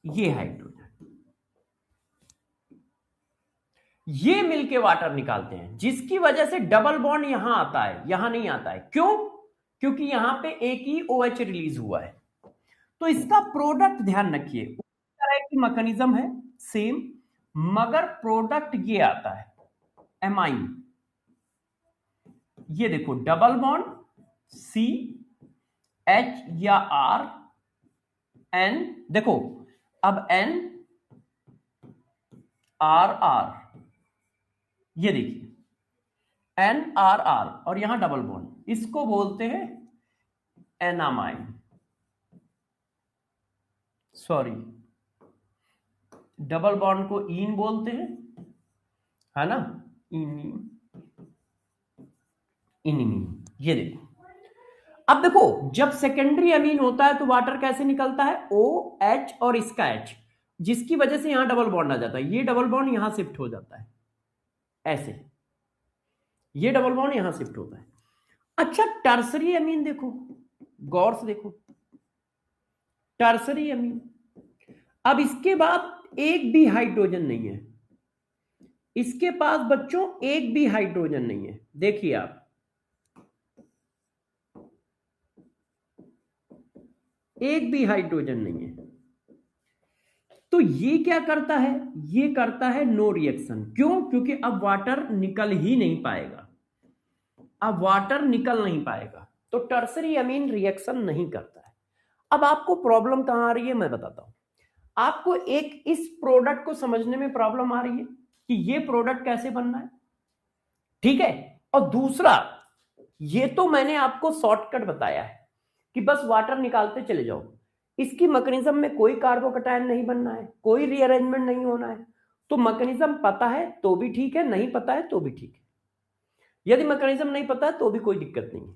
ये हाइड्रोजन, ये मिलके वाटर निकालते हैं, जिसकी वजह से डबल बॉन्ड यहां आता है, यहां नहीं आता है। क्यों, क्योंकि यहां पे एक ही OH रिलीज हुआ है। तो इसका प्रोडक्ट ध्यान रखिए, उसी तरह की मैकेनिज्म है सेम, मगर प्रोडक्ट ये आता है एमाइन, ये देखो डबल बॉन्ड C H या R N, देखो अब N R R, ये देखिए NRR, और यहां डबल बॉन्ड, इसको बोलते हैं एनामाइन, सॉरी, डबल बॉन्ड को इन बोलते हैं, है ना, इनिन, इनिमीन, ये देखो। अब देखो, जब सेकेंडरी अमीन होता है तो वाटर कैसे निकलता है, OH और इसका H, जिसकी वजह से यहां डबल बॉन्ड आ जाता है, ये डबल बॉन्ड यहां शिफ्ट हो जाता है, ऐसे, ये डबल बॉन्ड यहां शिफ्ट होता है। अच्छा, टर्सरी अमीन देखो, गौर से देखो, टर्सरी अमीन, अब इसके बाद एक भी हाइड्रोजन नहीं है, इसके पास बच्चों एक भी हाइड्रोजन नहीं है, देखिए आप, एक भी हाइड्रोजन नहीं है, तो ये क्या करता है, ये करता है नो रिएक्शन। क्यों? क्योंकि अब वाटर निकल ही नहीं पाएगा, अब वाटर निकल नहीं पाएगा, तो टर्सरी अमीन रिएक्शन नहीं करता है। अब आपको प्रॉब्लम कहां आ रही है मैं बताता हूं। आपको एक इस प्रोडक्ट को समझने में प्रॉब्लम आ रही है कि ये प्रोडक्ट कैसे बनना है, ठीक है। और दूसरा, ये तो मैंने आपको शॉर्टकट बताया है कि बस वाटर निकालते चले जाओ, इसकी मैकेनिज्म में कोई कार्बोकैटायन नहीं बनना है, कोई रीअरेंजमेंट नहीं होना है। तो मैकेनिज्म पता है तो भी ठीक है, नहीं पता है तो भी ठीक है। यदि मैकेनिज्म नहीं पता है तो भी कोई दिक्कत नहीं है।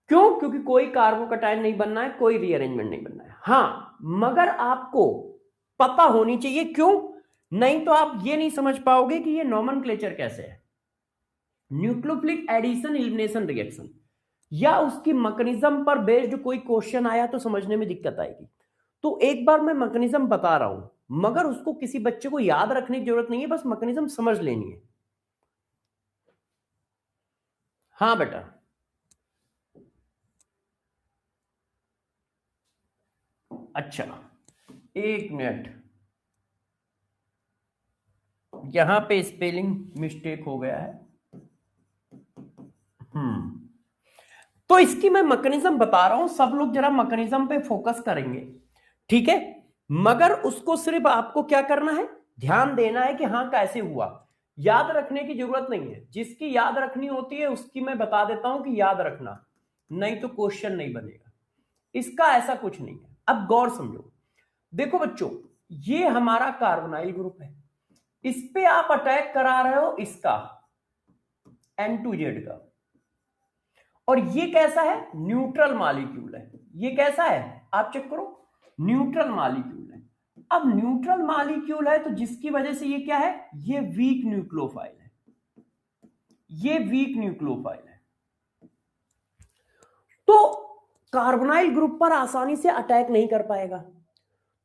क्यों? क्योंकि कोई कार्बोकैटायन नहीं बनना है, कोई रीअरेंजमेंट नहीं बनना है। हाँ, मगर आपको पता होनी चाहिए। क्यों? नहीं तो आप ये नहीं समझ पाओगे कि ये नॉमेनक्लेचर कैसे है। न्यूक्लियोफिलिक एडिशन एलिमिनेशन रिएक्शन या उसकी मैकेनिज्म पर बेस्ड कोई क्वेश्चन आया तो समझने में दिक्कत आएगी। तो एक बार मैं मैकेनिज्म बता रहा हूं, मगर उसको किसी बच्चे को याद रखने की जरूरत नहीं है, बस मैकेनिज्म समझ लेनी है। हाँ बेटा, अच्छा एक मिनट, यहां पे स्पेलिंग मिस्टेक हो गया है। तो इसकी मैं मैकेनिज्म बता रहा हूं, सब लोग जरा मैकेनिज्म पे फोकस करेंगे, ठीक है। मगर उसको सिर्फ आपको क्या करना है, ध्यान देना है कि हाँ कैसे हुआ। याद रखने की जरूरत नहीं है, जिसकी याद रखनी होती है उसकी मैं बता देता हूं कि याद रखना, नहीं तो क्वेश्चन नहीं बनेगा। इसका ऐसा कुछ नहीं है। अब गौर समझो, देखो बच्चों, ये हमारा कार्बोनाइल ग्रुप है, इस पे आप अटैक करा रहे हो इसका N2Z का, और ये कैसा है, न्यूट्रल मॉलिक्यूल है। ये कैसा है आप चेक करो, न्यूट्रल मॉलिक्यूल है। अब न्यूट्रल मॉलिक्यूल है तो जिसकी वजह से ये क्या है, ये वीक न्यूक्लियोफाइल है, ये वीक न्यूक्लियोफाइल है। तो कार्बोनाइल ग्रुप पर आसानी से अटैक नहीं कर पाएगा।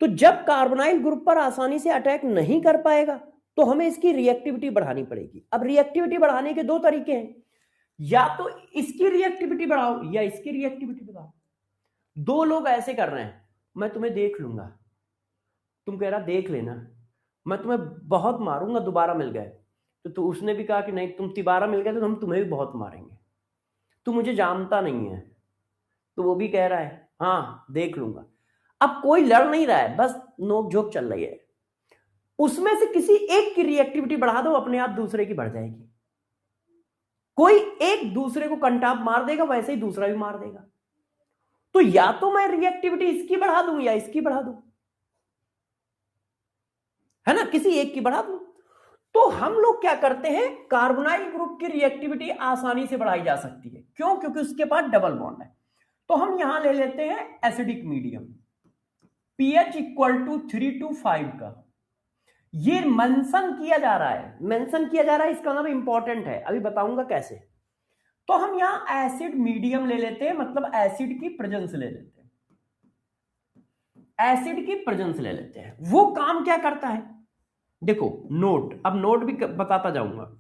तो जब कार्बोनाइल ग्रुप पर आसानी से अटैक नहीं कर पाएगा तो हमें इसकी रिएक्टिविटी बढ़ानी पड़ेगी। अब रिएक्टिविटी बढ़ाने के दो तरीके हैं, या तो इसकी रिएक्टिविटी बढ़ाओ या इसकी रिएक्टिविटी बढ़ाओ। दो लोग ऐसे कर रहे हैं, मैं तुम्हें देख लूंगा, तुम कह रहा देख लेना, मैं तुम्हें बहुत मारूंगा दोबारा मिल गए। तो उसने भी कहा कि नहीं, तुम दोबारा मिल गए तो हम तुम्हें भी बहुत मारेंगे, तू मुझे जानता नहीं है। तो वो भी कह रहा है हाँ देख लूंगा। अब कोई लड़ नहीं रहा है, बस नोक झोंक चल रही है। उसमें से किसी एक की रिएक्टिविटी बढ़ा दो, अपने आप दूसरे की बढ़ जाएगी। कोई एक दूसरे को कंटाप मार देगा, वैसे ही दूसरा भी मार देगा। तो या तो मैं रिएक्टिविटी इसकी बढ़ा दूं या इसकी बढ़ा दूं, है ना, किसी एक की बढ़ा दूं। तो हम लोग क्या करते हैं, कार्बोनाइल ग्रुप की रिएक्टिविटी आसानी से बढ़ाई जा सकती है। क्यों? क्योंकि उसके पास डबल बॉन्ड है। तो हम यहां ले लेते हैं एसिडिक मीडियम, pH = 3 to 5 का। ये मेंशन किया जा रहा है, मेंशन किया जा रहा है, इसका नाम इंपॉर्टेंट है, अभी बताऊंगा कैसे। तो हम यहां एसिड मीडियम ले लेते हैं, मतलब एसिड की प्रेजेंस ले लेते हैं, एसिड की प्रेजेंस ले लेते हैं। वो काम क्या करता है, देखो नोट, अब नोट भी बताता जाऊंगा,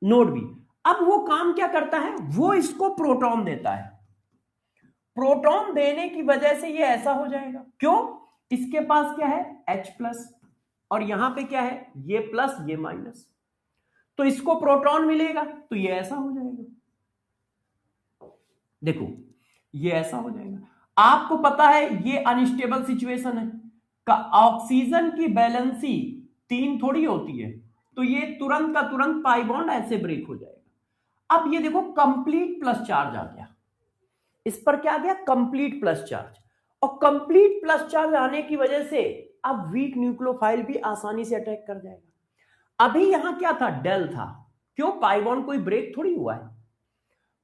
नोट भी। अब वो काम क्या करता है, वो इसको प्रोटॉन देता है। प्रोटॉन देने की वजह से ये ऐसा हो जाएगा। क्यों? इसके पास क्या है, H+ और यहां पे क्या है, ये प्लस ये माइनस, तो इसको प्रोटॉन मिलेगा तो ये ऐसा हो जाएगा। देखो ये ऐसा हो जाएगा। आपको पता है ये अनस्टेबल सिचुएशन है, का ऑक्सीजन की बैलेंसी 3 थोड़ी होती है, तो ये तुरंत का तुरंत पाई बॉन्ड ऐसे ब्रेक हो जाएगा। अब ये देखो कंप्लीट प्लस चार्ज आ गया, इस पर क्या आ गया, कंप्लीट प्लस चार्ज। और कंप्लीट प्लस चार्ज आने की वजह से अब वीक न्यूक्लियोफाइल भी आसानी से अटैक कर जाएगा। अभी यहां क्या था, डेल था। क्यों? पाई बॉन्ड कोई ब्रेक थोड़ी हुआ है।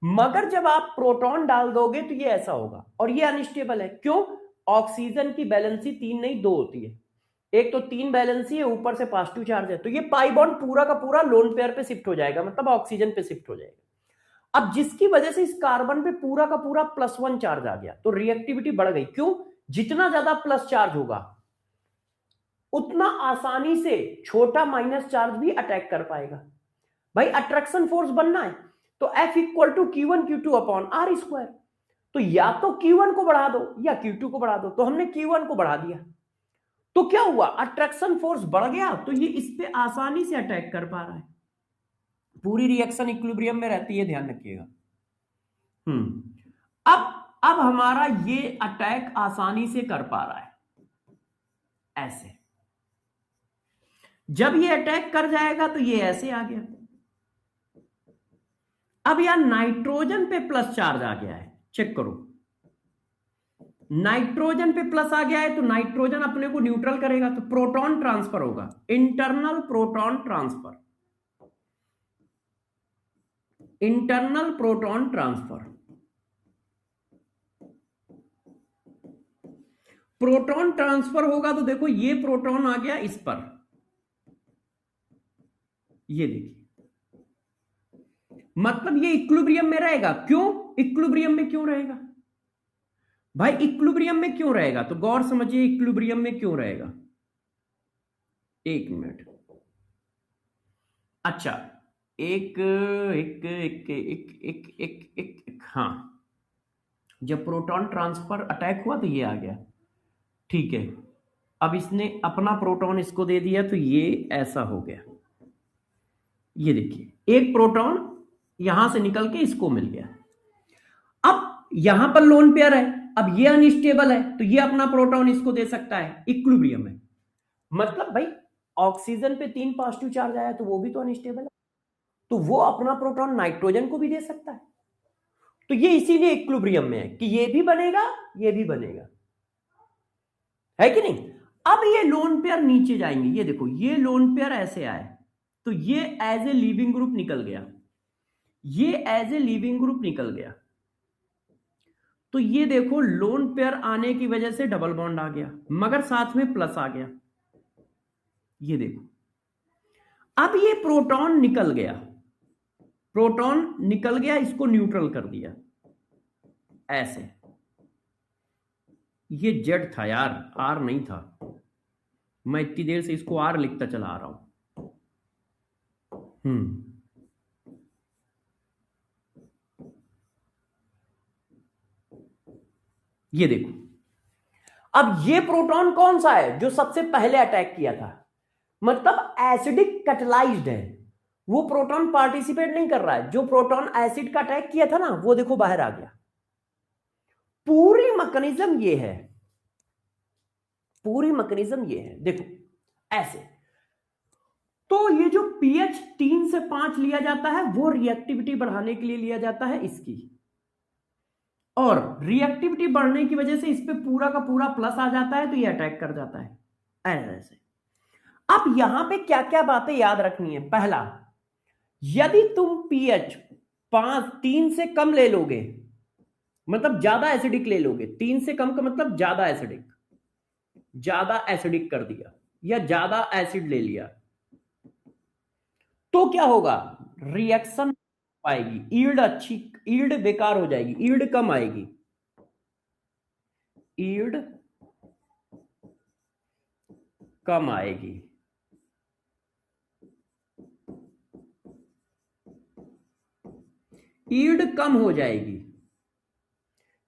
मगर जब आप प्रोटॉन डाल दोगे तो ये ऐसा होगा, और ये अनस्टेबल है। क्यों? ऑक्सीजन की बैलेंसी 3 नहीं 2 होती है, एक तो 3 बैलेंसी है, ऊपर से पॉजिटिव चार्ज है, तो ये पाई बॉन्ड पूरा का पूरा लोन पेयर पे शिफ्ट हो जाएगा, मतलब ऑक्सीजन पे शिफ्ट हो जाएगा। अब जिसकी वजह से इस कार्बन पे पूरा का पूरा +1 चार्ज आ गया, तो रिएक्टिविटी बढ़ गई। क्यों? जितना ज्यादा प्लस चार्ज होगा उतना आसानी से छोटा माइनस चार्ज भी अटैक कर पाएगा। भाई अट्रैक्शन फोर्स बनना है तो F = Q1Q2/R²। तो या तो Q1 को बढ़ा दो या Q2 को बढ़ा दो, तो हमने Q1 को बढ़ा दिया, तो क्या हुआ, अट्रैक्शन फोर्स बढ़ गया, तो ये इस पे आसानी से अटैक कर पा रहा है। पूरी रिएक्शन इक्विलिब्रियम में रहती है, ध्यान रखिएगा। अब हमारा ये अटैक आसानी से कर पा रहा है ऐसे। जब ये अटैक कर जाएगा तो ये ऐसे आ गया। अब यहां नाइट्रोजन पे प्लस चार्ज आ गया है, चेक करो, नाइट्रोजन पे प्लस आ गया है, तो नाइट्रोजन अपने को न्यूट्रल करेगा, तो प्रोटॉन ट्रांसफर होगा, internal proton transfer, internal proton transfer. Proton transfer होगा तो देखो ये प्रोटॉन आ गया इस पर, ये देखिए, मतलब ये इक्विलिब्रियम में रहेगा। क्यों इक्विलिब्रियम में क्यों रहेगा भाई, इक्विलिब्रियम में क्यों रहेगा, तो गौर समझिए इक्विलिब्रियम में क्यों रहेगा। एक मिनट, अच्छा, एक एक एक एक एक एक एक हाँ, जब प्रोटॉन ट्रांसफर अटैक हुआ तो ये आ गया, ठीक है। अब इसने अपना प्रोटॉन इसको दे दिया तो ये ऐसा हो गया, ये देखिए एक प्रोटॉन यहां से निकल के इसको मिल गया। अब यहां पर लोन पेयर है, अब ये अनस्टेबल है, तो ये अपना प्रोटॉन इसको दे सकता है, इक्विलिब्रियम है। मतलब भाई ऑक्सीजन पे 3 पॉजिटिव चार्ज आया तो वो भी तो अनस्टेबल है, तो वो अपना प्रोटॉन नाइट्रोजन को भी दे सकता है। तो ये इसीलिए इक्विलिब्रियम में है कि ये भी बनेगा ये भी बनेगा, है कि नहीं। अब ये लोन पेयर नीचे जाएंगे, ये देखो ये लोन पेयर ऐसे आए तो ये एज ए लीविंग ग्रुप निकल गया, ये एज ए लीविंग ग्रुप निकल गया, तो ये देखो लोन पेयर आने की वजह से डबल बॉन्ड आ गया, मगर साथ में प्लस आ गया, ये देखो। अब ये प्रोटॉन निकल गया, प्रोटॉन निकल गया, इसको न्यूट्रल कर दिया ऐसे। ये जेड था यार, आर नहीं था, मैं इतनी देर से इसको आर लिखता चला आ रहा हूं। ये देखो, अब ये प्रोटॉन कौन सा है जो सबसे पहले अटैक किया था, मतलब एसिडिक कैटलाइज्ड है, वो प्रोटॉन पार्टिसिपेट नहीं कर रहा है। जो प्रोटॉन एसिड का अटैक किया था ना, वो देखो बाहर आ गया। पूरी मैकेनिज्म ये है, पूरी मैकेनिज्म ये है, देखो ऐसे। तो ये जो पीएच 3 से 5 लिया जाता है वो रिएक्टिविटी बढ़ाने के लिए लिया जाता है इसकी, और रिएक्टिविटी बढ़ने की वजह से इस पे पूरा का पूरा प्लस आ जाता है, तो ये अटैक कर जाता है ऐसे। अब यहां पे क्या क्या बातें याद रखनी है। पहला, यदि तुम पीएच 3 से कम ले लोगे, मतलब ज्यादा एसिडिक ले लोगे, 3 से कम का मतलब ज्यादा एसिडिक, ज्यादा एसिडिक कर दिया या ज्यादा एसिड ले लिया, तो क्या होगा, रिएक्शन आएगी, ईल्ड अच्छी, ईल्ड बेकार हो जाएगी, ईल्ड कम आएगी, ईल्ड कम आएगी। ईल्ड कम हो जाएगी।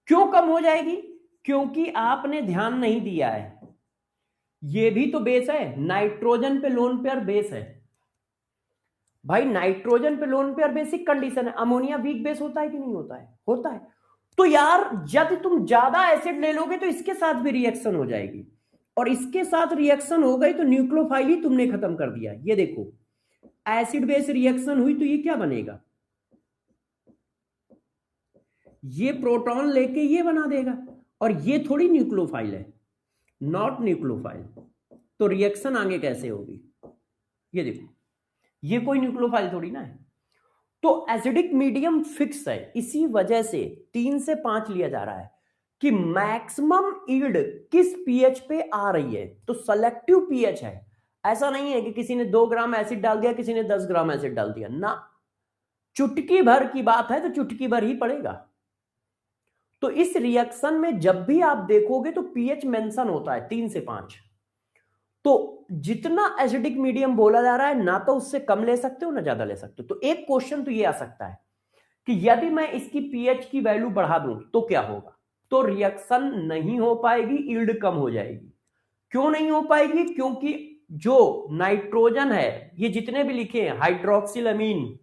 क्यों कम हो जाएगी, क्योंकि आपने ध्यान नहीं दिया है, ये भी तो बेस है, नाइट्रोजन पे लोन पेयर बेस है भाई, नाइट्रोजन पे लोन पेयर बेसिक कंडीशन है। अमोनिया वीक बेस होता है कि नहीं होता है, होता है। तो यार जब तुम ज्यादा एसिड ले लोगे तो इसके साथ भी रिएक्शन हो जाएगी, और इसके साथ रिएक्शन हो गई तो न्यूक्लियोफाइल ही तुमने खत्म कर दिया। ये देखो एसिड बेस रिएक्शन हुई तो ये क्या बनेगा, ये प्रोटॉन लेके ये बना देगा, और ये थोड़ी न्यूक्लियोफाइल है, नॉट न्यूक्लियोफाइल, तो रिएक्शन आगे कैसे होगी। ये देखो ये कोई न्यूक्लियोफाइल थोड़ी ना है। तो एसिडिक मीडियम फिक्स है, इसी वजह से 3 से 5 लिया जा रहा है कि मैक्सिमम ईल्ड किस पीएच पे आ रही है, तो सेलेक्टिव पीएच है। ऐसा नहीं है कि किसी ने 2 ग्राम एसिड डाल दिया, किसी ने 10 ग्राम एसिड डाल दिया ना, चुटकी भर की बात है तो चुटकी भर ही पड़ेगा। तो इस रिएक्शन में जब भी आप देखोगे तो पीएच मेंशन होता है 3 से 5, तो जितना एसिडिक मीडियम बोला जा रहा है ना तो उससे कम ले सकते हो ना ज्यादा ले सकते हो। तो एक क्वेश्चन तो ये आ सकता है कि यदि मैं इसकी पीएच की वैल्यू बढ़ा दूं तो क्या होगा, तो रिएक्शन नहीं हो पाएगी, ईल्ड कम हो जाएगी। क्यों नहीं हो पाएगी? क्योंकि जो नाइट्रोजन है, ये जितने भी लिखे हैं हाइड्रोक्सिलमीन,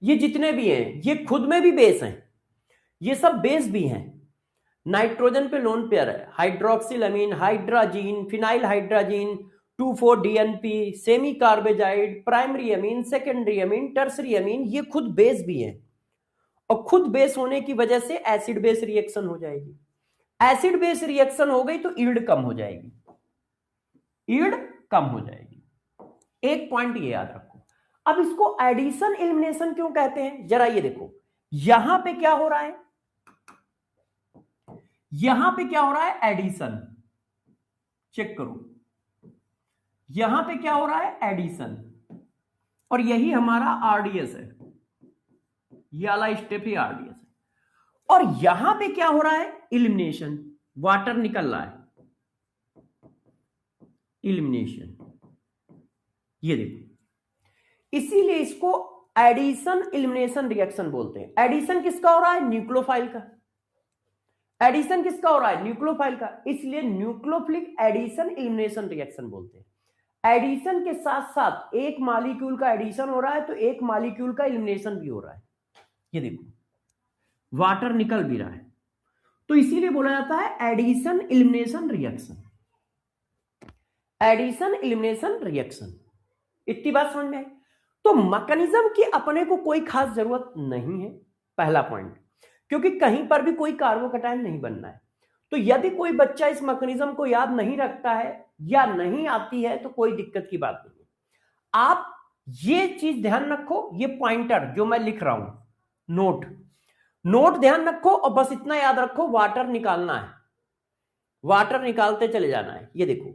ये जितने भी हैं ये खुद में भी बेस हैं, ये सब बेस भी हैं। नाइट्रोजन पे लोन पेयर है hydroxylamine, hydrazine, phenyl hydrazine, 2,4-DNP, semicarbazide, primary amine, secondary amine, tertiary amine, ये खुद बेस भी हैं। और खुद बेस होने की वजह से एसिड बेस रिएक्शन हो जाएगी। एसिड बेस रिएक्शन हो गई तो ईल्ड कम हो जाएगी, ईल्ड कम हो जाएगी। एक पॉइंट ये याद रखो। अब इसको एडिशन एलिमिनेशन क्यों कहते हैं, जरा ये देखो, यहां पे क्या हो रहा है, यहां पे क्या हो रहा है, एडिशन। चेक करो, यहां पे क्या हो रहा है, एडिशन, और यही हमारा आरडीएस है, ये वाला स्टेप ही आरडीएस है। और यहां पे क्या हो रहा है, इलिमिनेशन, वाटर निकल रहा है, इलिमिनेशन, ये देखो। इसीलिए इसको एडिशन इलिमिनेशन रिएक्शन बोलते हैं। एडिशन किसका हो रहा है, न्यूक्लियोफाइल का। एडिशन किसका हो रहा है, न्यूक्लियोफाइल का, इसलिए न्यूक्लियोफिलिक एडिशन इलिमिनेशन रिएक्शन बोलते हैं। एडिशन के साथ साथ एक मॉलिक्यूल का एडिशन हो रहा है तो एक मॉलिक्यूल का इलिमिनेशन भी हो रहा है। ये देखो वाटर निकल भी रहा है, तो इसीलिए बोला जाता है addition elimination reaction. Addition elimination reaction, इतनी बात समझ में आई? तो मैकेनिज्म की अपने को कोई खास जरूरत नहीं है, पहला पॉइंट, क्योंकि कहीं पर भी कोई कार्बोकैटायन नहीं बनना है। तो यदि कोई बच्चा इस मैकेनिज्म को याद नहीं रखता है या नहीं आती है तो कोई दिक्कत की बात नहीं है। आप ये चीज ध्यान रखो, ये पॉइंटर जो मैं लिख रहा हूं, नोट नोट ध्यान रखो, और बस इतना याद रखो, वाटर निकालना है, वाटर निकालते चले जाना है। ये देखो,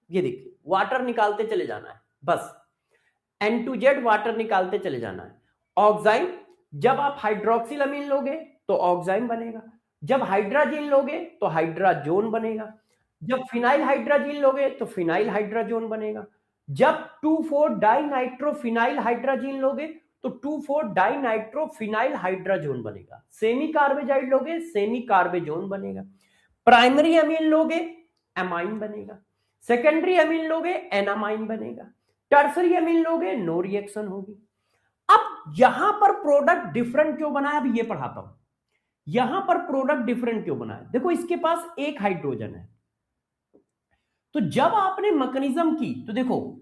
ये देखिए, वाटर निकालते चले जाना है, बस N2Z वाटर निकालते चले जाना है। ऑक्साइन, जब आप हाइड्रोक्सिलमीन लोगे तो ऑक्साइन बनेगा, जब हाइड्राजीन लोगे तो हाइड्राजोन बनेगा, जब फिनाइल हाइड्राजीन लोगे तो फिनाइल हाइड्राजोन बनेगा, जब 2,4-डाइनाइट्रोफिनाइल हाइड्राजीन लोगे तो 2,4-डाइनाइट्रोफिनाइल हाइड्राजोन बनेगा, सेमी कार्बेजाइड लोगे सेमी कार्बेजोन बनेगा, प्राइमरी अमीन लोगे एमाइन बनेगा, सेकेंडरी अमीन लोगे एनामाइन बनेगा, टर्सरी अमीन लोगे नो रिएक्शन होगी। अब यहां पर प्रोडक्ट डिफरेंट क्यों बना है, अब ये पढ़ाता हूं। यहां पर प्रोडक्ट डिफरेंट क्यों बना है, देखो इसके पास एक हाइड्रोजन है, तो जब आपने मैकेनिज्म की तो देखो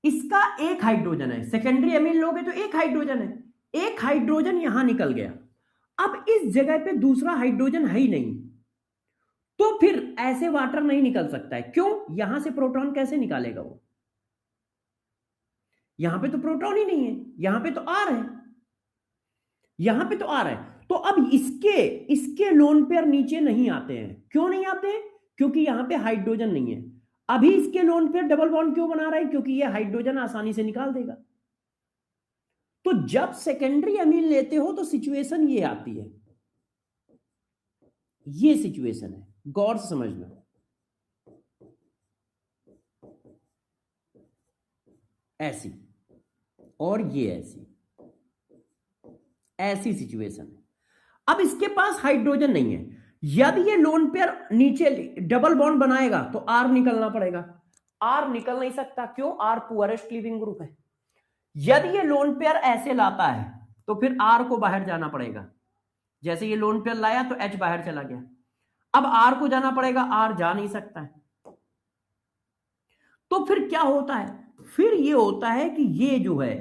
इसका एक हाइड्रोजन है, सेकेंडरी अमीन लोगे तो एक हाइड्रोजन है, एक हाइड्रोजन यहां निकल गया। अब इस जगह पे दूसरा हाइड्रोजन है ही नहीं, तो फिर ऐसे वाटर नहीं निकल सकता है। क्यों, यहां से प्रोटॉन कैसे निकालेगा वो, यहां पे तो प्रोटॉन ही नहीं है, यहां पे तो आर है, यहां पे तो आर है। तो अब इसके इसके लोन पेयर नीचे नहीं आते हैं, क्यों नहीं आते हैं, क्योंकि यहां पे हाइड्रोजन नहीं है। अभी इसके लोन पेयर डबल बॉन्ड क्यों बना रहा है, क्योंकि ये हाइड्रोजन आसानी से निकाल देगा। तो जब सेकेंडरी अमीन लेते हो तो सिचुएशन ये आती है, ये सिचुएशन है, गौर से समझना। ऐसी और ये ऐसी, ऐसी सिचुएशन है। अब इसके पास हाइड्रोजन नहीं है, यदि ये लोन पेयर नीचे डबल बॉन्ड बनाएगा तो आर निकलना पड़ेगा, आर निकल नहीं सकता, क्यों, आर पुअरेस्ट लिविंग ग्रुप है। यदि ये लोन पेयर ऐसे लाता है तो फिर आर को बाहर जाना पड़ेगा, जैसे ये लोन पेयर लाया तो एच बाहर चला गया, अब आर को जाना पड़ेगा, आर जा नहीं सकता है। तो फिर क्या होता है, फिर ये होता है कि ये जो है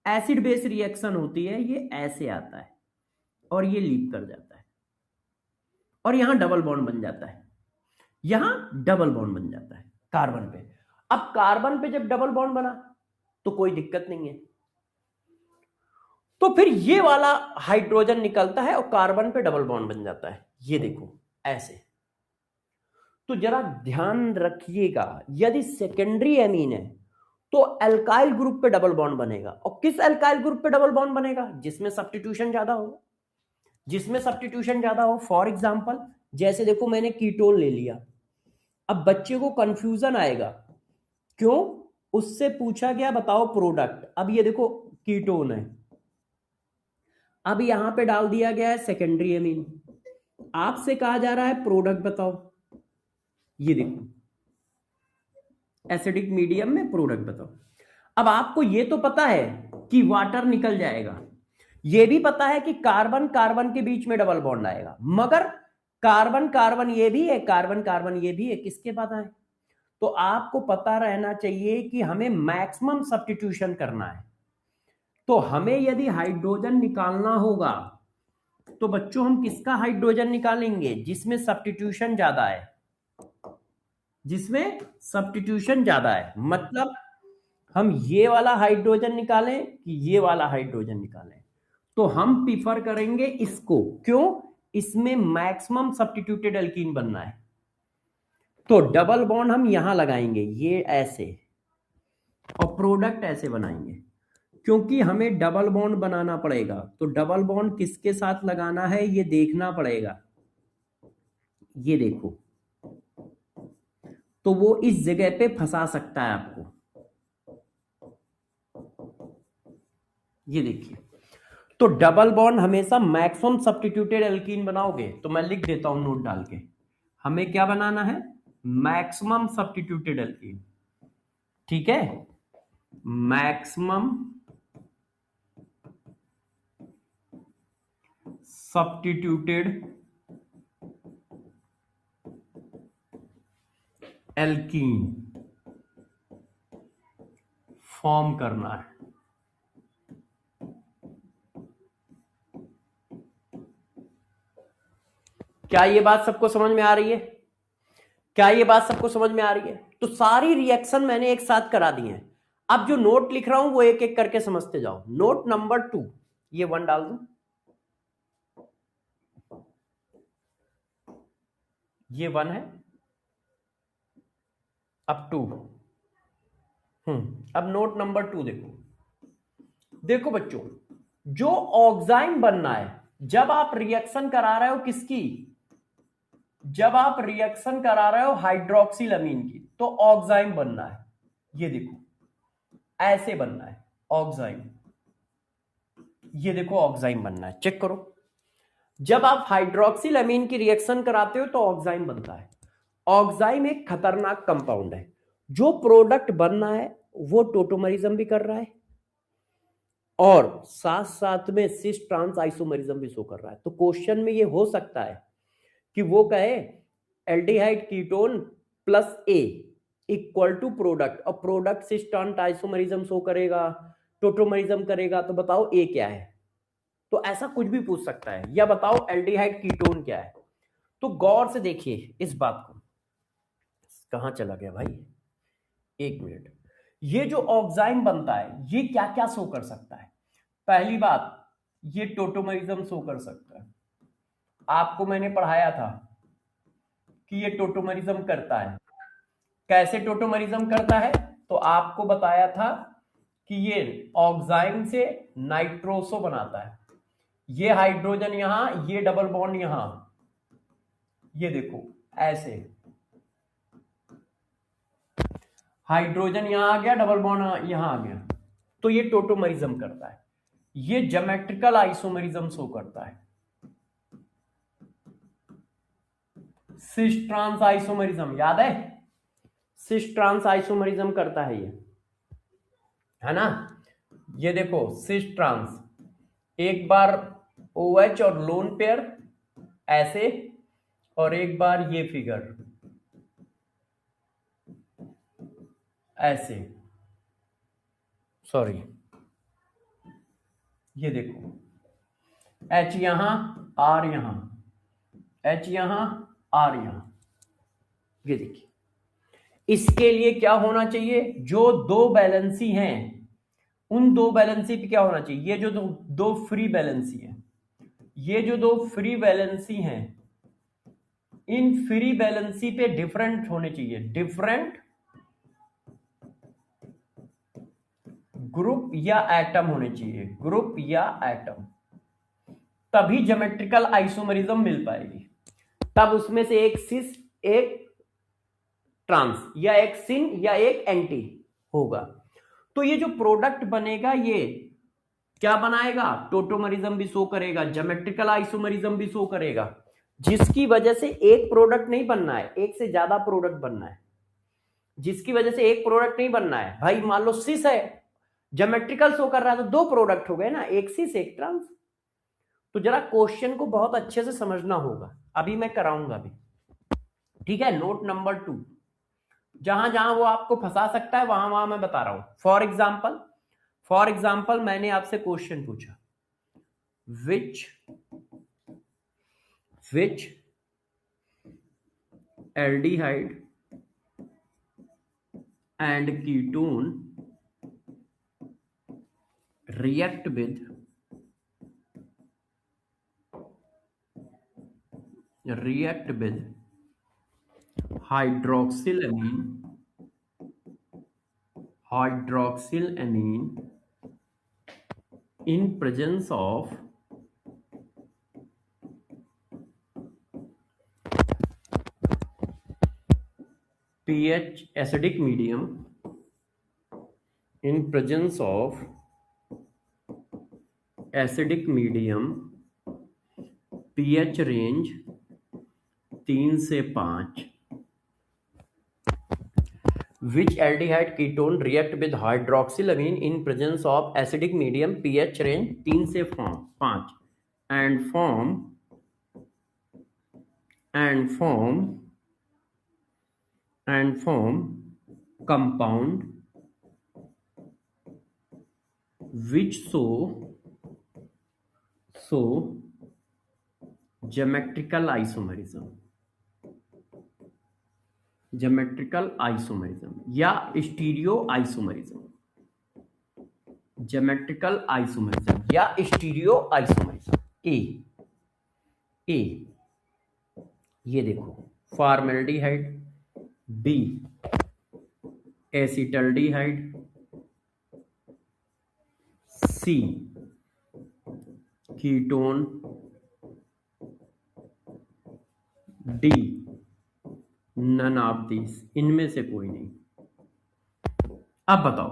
एसिड बेस रिएक्शन होती है, ये ऐसे आता है और ये लीप कर जाता है और यहां डबल बॉन्ड बन जाता है, यहां डबल बॉन्ड बन जाता है कार्बन पे। अब कार्बन पे जब डबल बॉन्ड बना तो कोई दिक्कत नहीं है, तो फिर ये वाला हाइड्रोजन निकलता है और कार्बन पे डबल बॉन्ड बन जाता है, ये देखो ऐसे। तो जरा ध्यान रखिएगा, यदि सेकेंडरी एमीन है तो एल्काइल ग्रुप पे डबल बॉन्ड बनेगा, और किस एल्काइल ग्रुप पे डबल बॉन्ड बनेगा, जिसमें सब्स्टिट्यूशन ज्यादा हो, जिसमें सब्स्टिट्यूशन ज्यादा हो। फॉर एग्जांपल जैसे देखो मैंने कीटोन ले लिया, अब बच्चे को कंफ्यूजन आएगा, क्यों, उससे पूछा गया बताओ प्रोडक्ट, अब ये देखो कीटोन है, अब यहां पे डाल दिया गया है सेकेंडरी एमीन, आपसे कहा जा रहा है प्रोडक्ट बताओ, ये देखो एसिडिक मीडियम में प्रोडक्ट बताओ। अब आपको ये तो पता है कि वाटर निकल जाएगा, ये भी पता है कि कार्बन कार्बन के बीच में डबल बॉन्ड आएगा, मगर कार्बन कार्बन ये भी है, कार्बन कार्बन ये भी है, किसके पता है? तो आपको पता रहना चाहिए कि हमें मैक्सिमम सब्स्टिट्यूशन करना है। तो हमें यदि हाइड्रोजन निकालना होगा तो बच्चों हम किसका हाइड्रोजन निकालेंगे? जिसमें सब्स्टिट्यूशन ज्यादा है, जिसमें सब्स्टिट्यूशन ज्यादा है। मतलब हम ये वाला हाइड्रोजन निकालें कि ये वाला हाइड्रोजन निकालें, तो हम प्रीफर करेंगे इसको। क्यों? इसमें मैक्सिमम सब्स्टिट्यूटेड एल्कीन बनना है। तो डबल बॉन्ड हम यहां लगाएंगे, ये ऐसे, और प्रोडक्ट ऐसे बनाएंगे, क्योंकि हमें डबल बॉन्ड बनाना पड़ेगा। तो डबल बॉन्ड किसके साथ लगाना है ये देखना पड़ेगा। ये देखो, तो वो इस जगह पे फंसा सकता है आपको। ये देखिए, तो डबल बॉन्ड हमेशा मैक्सिमम सब्स्टिट्यूटेड एल्कीन बनाओगे, तो मैं लिख देता हूं नोट डाल के, हमें क्या बनाना है? Maximum substituted alkene. ठीक है, मैक्सिमम सब्स्टिट्यूटेड एल्कीन फॉर्म करना है। क्या ये बात सबको समझ में आ रही है? क्या ये बात सबको समझ में आ रही है? तो सारी रिएक्शन मैंने एक साथ करा दी है। अब जो नोट लिख रहा हूं वो एक एक करके समझते जाओ। नोट नंबर 2, ये 1 डाल दूं, ये 1 है, अब 2। अब नोट नंबर 2 देखो। देखो बच्चों, जो ऑक्साइन बनना है जब आप रिएक्शन करा रहे हो किसकी? जब आप रिएक्शन करा रहे हो हाइड्रोक्सिल अमीन की, तो ऑक्साइन बनना है। ये देखो ऐसे बनना है ऑक्साइन। ये देखो ऑक्साइन बनना है, चेक करो। जब आप हाइड्रोक्सिल अमीन की रिएक्शन कराते हो तो ऑक्साइन बनता है। ऑक्साइन एक खतरनाक कंपाउंड है। जो प्रोडक्ट बनना है वो टोटोमरिज्म भी कर रहा है और साथ साथ में सिस ट्रांस आइसोमरिज्म भी शो कर रहा है। तो क्वेश्चन में ये हो सकता है कि वो कहे aldehyde ketone plus a equal to product, और product cis trans isomerism show करेगा, टोटोमरिज्म करेगा, तो बताओ ए क्या है? तो ऐसा कुछ भी पूछ सकता है, या बताओ एल्डिहाइड कीटोन क्या है। तो गौर से देखिए इस बात को। कहां चला गया भाई, 1 मिनट। ये जो ऑक्साइन बनता है ये क्या क्या शो कर सकता है? पहली बात, ये टोटोमरिज्म शो कर सकता है। आपको मैंने पढ़ाया था कि ये टोटोमरिज्म करता है। कैसे टोटोमरिज्म करता है? तो आपको बताया था कि ये ऑक्साइन से नाइट्रोसो बनाता है। ये हाइड्रोजन यहां, ये डबल बॉन्ड यहां, ये देखो ऐसे हाइड्रोजन यहां आ गया, डबल बॉन्ड यहां आ गया, तो ये टोटोमरिज्म करता है। ये ज्योमेट्रिकल आइसोमरिज्म शो करता है। सिस ट्रांस आइसोमरिज्म याद है? सिस ट्रांस आइसोमरिज्म करता है ये, है ना? ये देखो सिस ट्रांस, एक बार OH और लोन पेयर ऐसे, और एक बार ये फिगर ऐसे, सॉरी, ये देखो H यहां, R यहां, H यहां, R यहां। ये देखिए, इसके लिए क्या होना चाहिए? जो दो बैलेंसी हैं उन दो बैलेंसी पे क्या होना चाहिए? ये जो दो फ्री बैलेंसी है, ये जो दो फ्री बैलेंसी हैं, इन फ्री बैलेंसी पे डिफरेंट होने चाहिए, डिफरेंट ग्रुप या एटम होने चाहिए, ग्रुप या एटम। तभी ज्योमेट्रिकल आइसोमरिज्म मिल पाएगी। तब उसमें से एक सिस, एक ट्रांस, या एक सिन या एक एंटी होगा। तो ये जो प्रोडक्ट बनेगा ये क्या बनाएगा? टोटोमरिज्म भी शो करेगा, ज्योमेट्रिकल आइसोमरिज्म भी शो करेगा। जिसकी वजह से एक प्रोडक्ट नहीं बनना है, एक से ज्यादा प्रोडक्ट बनना है। जिसकी वजह से एक प्रोडक्ट नहीं बनना है भाई, मान लो सिस है, ज्योमेट्रिकल शो कर रहा है तो दो प्रोडक्ट हो गए ना, एक सिस एक ट्रांस। तो जरा क्वेश्चन को बहुत अच्छे से समझना होगा, अभी मैं कराऊंगा अभी, ठीक है। नोट नंबर 2, जहां जहां वो आपको फंसा सकता है वहां वहां मैं बता रहा हूं। फॉर एग्जाम्पल मैंने आपसे क्वेश्चन पूछा, which aldehyde and ketone react with hydroxylamine in presence of pH acidic medium, in presence of acidic medium pH range 3 से 5, which aldehyde ketone react with hydroxylamine in presence of acidic medium pH range 3 से 5 and form compound which show geometrical isomerism या स्टीरियो आइसोमरिज्म, ज्योमेट्रिकल आइसोमरिज्म या स्टीरियो आइसोमरिज्म। ए ये देखो formaldehyde, B acetaldehyde, C ketone, D none of this, इनमें से कोई नहीं। अब बताओ,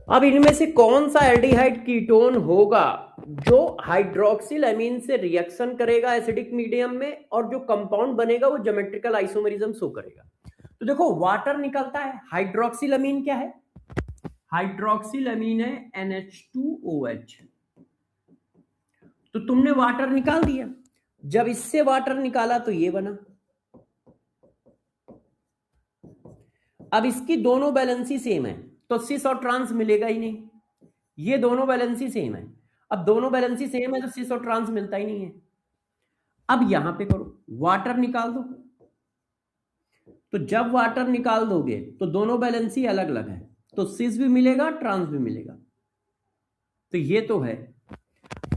अब इनमें से कौन सा एल्डिहाइड कीटोन होगा जो हाइड्रोक्सिल अमीन से रिएक्शन करेगा एसिडिक मीडियम में, और जो कंपाउंड बनेगा वो ज्योमेट्रिकल आइसोमरिज्म शो करेगा। तो देखो वाटर निकलता है, हाइड्रोक्सिल अमीन क्या है? हाइड्रोक्सिल अमीन है NH2OH। तो तुमने वाटर निकाल दिया, जब इससे वाटर निकाला तो ये बना। अब इसकी दोनों बैलेंसी सेम है तो सिस और ट्रांस मिलेगा ही नहीं, ये दोनों बैलेंसी सेम है। अब दोनों बैलेंसी सेम है तो सिस और ट्रांस मिलता ही नहीं है। अब यहां पे करो, वाटर निकाल दो, तो जब वाटर निकाल दोगे तो दोनों बैलेंसी अलग अलग है, तो सिस भी मिलेगा ट्रांस भी मिलेगा, तो ये तो है।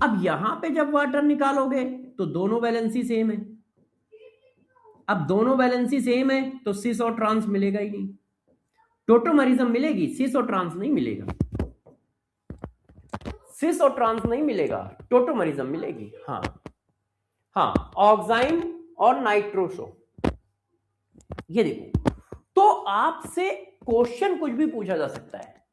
अब यहां पे जब वाटर निकालोगे तो दोनों बैलेंसी सेम है, अब दोनों बैलेंसी सेम है तो सिस और ट्रांस मिलेगा ही नहीं, टोटोमरिज्म मिलेगी, सिस और ट्रांस नहीं मिलेगा, सिस और ट्रांस नहीं मिलेगा, टोटोमरिज्म मिलेगी। हाँ ऑक्साइन और नाइट्रोसो, ये देखो। तो आपसे क्वेश्चन कुछ भी पूछा जा सकता है,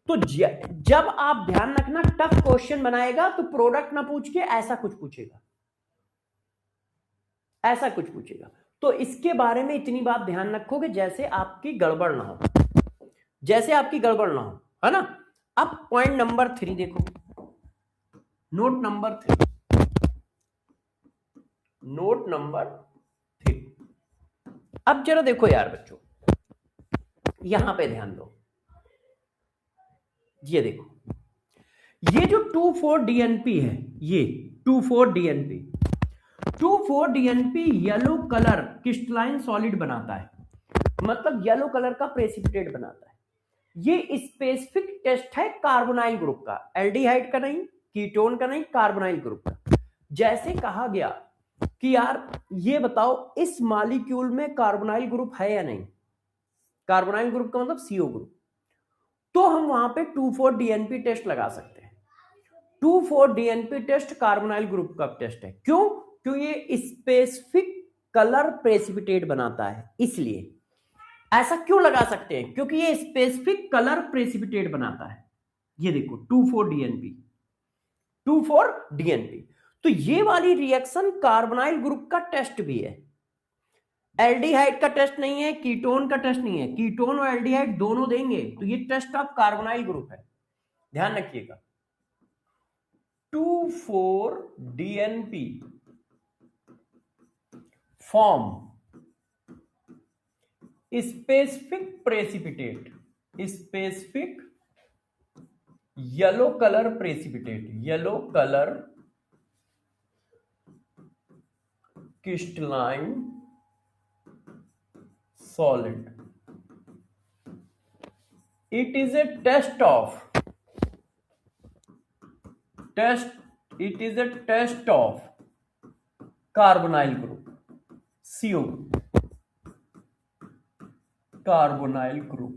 तो जब आप ध्यान रखना टफ क्वेश्चन बनाएगा तो प्रोडक्ट ना पूछ के ऐसा कुछ पूछेगा, ऐसा कुछ पूछेगा। तो इसके बारे में इतनी बात ध्यान रखोगे जैसे आपकी गड़बड़ ना हो, जैसे आपकी गड़बड़ ना हो, है ना। अब पॉइंट नंबर 3 देखो, नोट नंबर 3। अब जरा देखो यार बच्चों, यहां पे ध्यान दो, ये देखो, ये जो 2,4-DNP है, ये 2,4-DNP yellow colour crystalline solid बनाता है, मतलब येलो कलर का प्रेसिपिटेट बनाता है। ये स्पेसिफिक टेस्ट है कार्बोनाइल ग्रुप का, एल्डिहाइड का नहीं, कीटोन का नहीं, कार्बोनाइल ग्रुप का। जैसे कहा गया कि यार ये बताओ इस मॉलिक्यूल में कार्बोनाइल ग्रुप है या नहीं, कार्बोनाइल ग्रुप का मतलब CO ग्रुप, तो हम वहां पे 2,4-DNP टेस्ट लगा सकते हैं। 2,4-DNP टेस्ट कार्बोनाइल ग्रुप का टेस्ट है, क्यों? क्योंकि ये स्पेसिफिक कलर प्रेसिपिटेट बनाता है, इसलिए ऐसा क्यों लगा सकते हैं, क्योंकि ये स्पेसिफिक कलर प्रेसिपिटेट बनाता है। ये देखो 2,4-DNP। तो ये वाली रिएक्शन कार्बोनाइल ग्रुप का टेस्ट भी है, एल्डिहाइड का टेस्ट नहीं है, कीटोन का टेस्ट नहीं है। कीटोन और एल्डिहाइड दोनों देंगे, तो ये टेस्ट ऑफ कार्बोनाइल ग्रुप है, ध्यान रखिएगा। 2,4-DNP form specific precipitate, specific yellow colour precipitate, yellow colour crystalline solid. It is a test of carbonyl group, CO carbonyl group।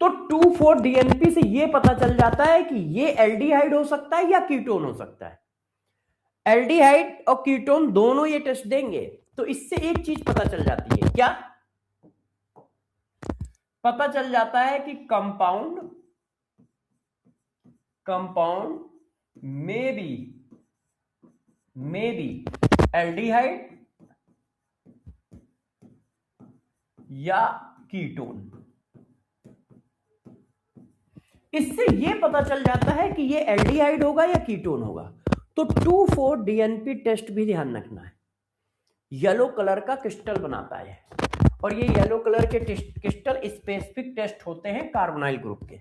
तो 2,4-DNP से ये पता चल जाता है कि ये एल्डिहाइड हो सकता है या कीटोन हो सकता है। एल्डिहाइड और कीटोन दोनों ये टेस्ट देंगे, तो इससे एक चीज पता चल जाती है, क्या पता चल जाता है कि कंपाउंड में बी एल्डिहाइड या कीटोन। इससे यह पता चल जाता है कि ये एल्डिहाइड होगा या कीटोन होगा। तो 2,4-DNP टेस्ट भी ध्यान रखना है, येलो कलर का क्रिस्टल बनाता है, और ये येलो कलर के क्रिस्टल स्पेसिफिक टेस्ट होते हैं कार्बोनाइल ग्रुप के,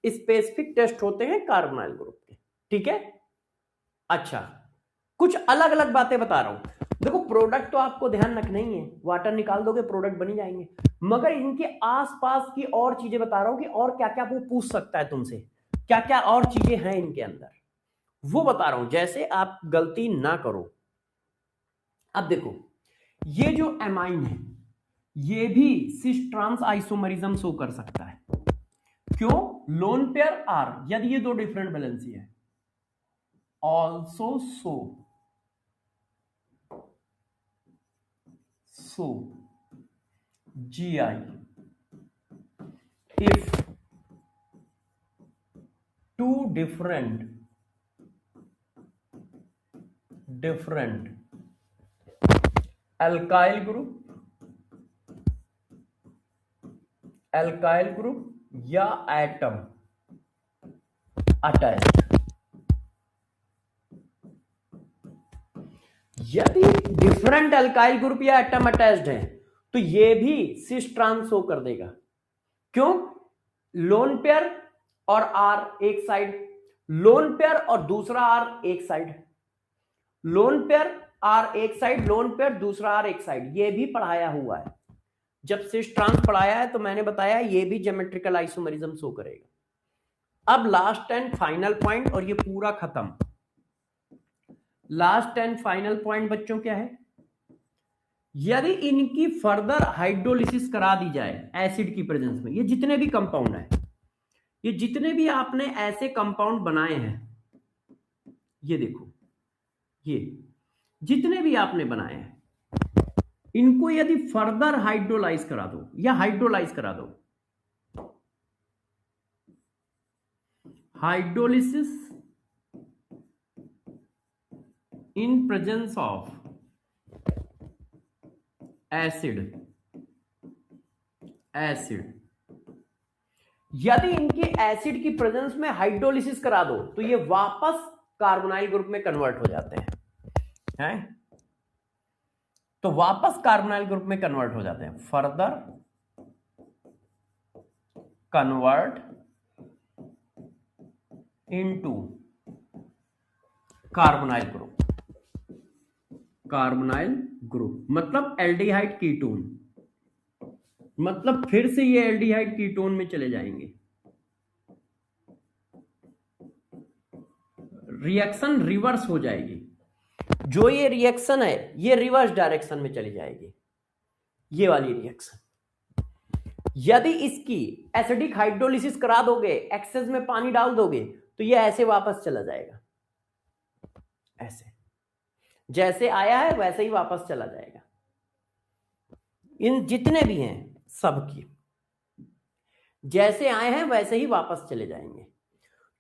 स्पेसिफिक टेस्ट होते हैं कार्बोनाइल ग्रुप के, ठीक है। अच्छा, कुछ अलग अलग बातें बता रहा हूं। देखो, प्रोडक्ट तो आपको ध्यान रखना ही है, वाटर निकाल दोगे प्रोडक्ट बन जाएंगे, मगर इनके आसपास की और चीजें बता रहा हूं कि और क्या क्या वो पूछ सकता है तुमसे, क्या क्या और चीजें हैं इनके अंदर, वो बता रहा हूं, जैसे आप गलती ना करो। अब देखो, ये जो एमाइन है ये भी सिस ट्रांस आइसोमरिज्म शो कर सकता है। क्यों? लोन पेयर आर, यदि ये दो डिफरेंट वैलेंसी है, also so GI if two different alkyl group या एटम अटैच्ड, यदि डिफरेंट अल्काइल ग्रुप या एटम अटैच्ड है तो ये भी सिस ट्रांस शो कर देगा। क्यों? लोन पेयर और आर एक साइड, लोन पेयर और दूसरा आर एक साइड, लोन पेयर आर एक साइड, लोन पेयर दूसरा आर एक साइड, ये भी पढ़ाया हुआ है। जब सिस ट्रांस पढ़ाया है तो मैंने बताया ये भी ज्योमेट्रिकल आइसोमरिज्म शो करेगा। अब लास्ट एंड फाइनल पॉइंट, और ये पूरा खत्म। लास्ट एंड फाइनल पॉइंट बच्चों क्या है? यदि इनकी फर्दर हाइड्रोलिसिस करा दी जाए एसिड की प्रेजेंस में, ये जितने भी कंपाउंड है, ये जितने भी आपने ऐसे कंपाउंड बनाए हैं, ये देखो, ये जितने भी आपने बनाए हैं, इनको यदि फर्दर हाइड्रोलाइज करा दो या हाइड्रोलाइज करा दो, hydrolysis in presence of acid, यदि इनके एसिड की प्रेजेंस में हाइड्रोलिसिस करा दो तो ये वापस कार्बोनाइल ग्रुप में कन्वर्ट हो जाते हैं, तो वापस कार्बोनाइल ग्रुप में कन्वर्ट हो जाते हैं। Further convert into carbonyl group, मतलब एल्डिहाइड कीटोन, मतलब फिर से ये एल्डिहाइड कीटोन में चले जाएंगे। रिएक्शन रिवर्स हो जाएगी, जो ये रिएक्शन है ये रिवर्स डायरेक्शन में चली जाएगी, ये वाली रिएक्शन। यदि इसकी एसिडिक हाइड्रोलिसिस करा दोगे, एक्सेस में पानी डाल दोगे, तो ये ऐसे वापस चला जाएगा, ऐसे जैसे आया है वैसे ही वापस चला जाएगा। इन जितने भी हैं सबकी जैसे आए हैं वैसे ही वापस चले जाएंगे।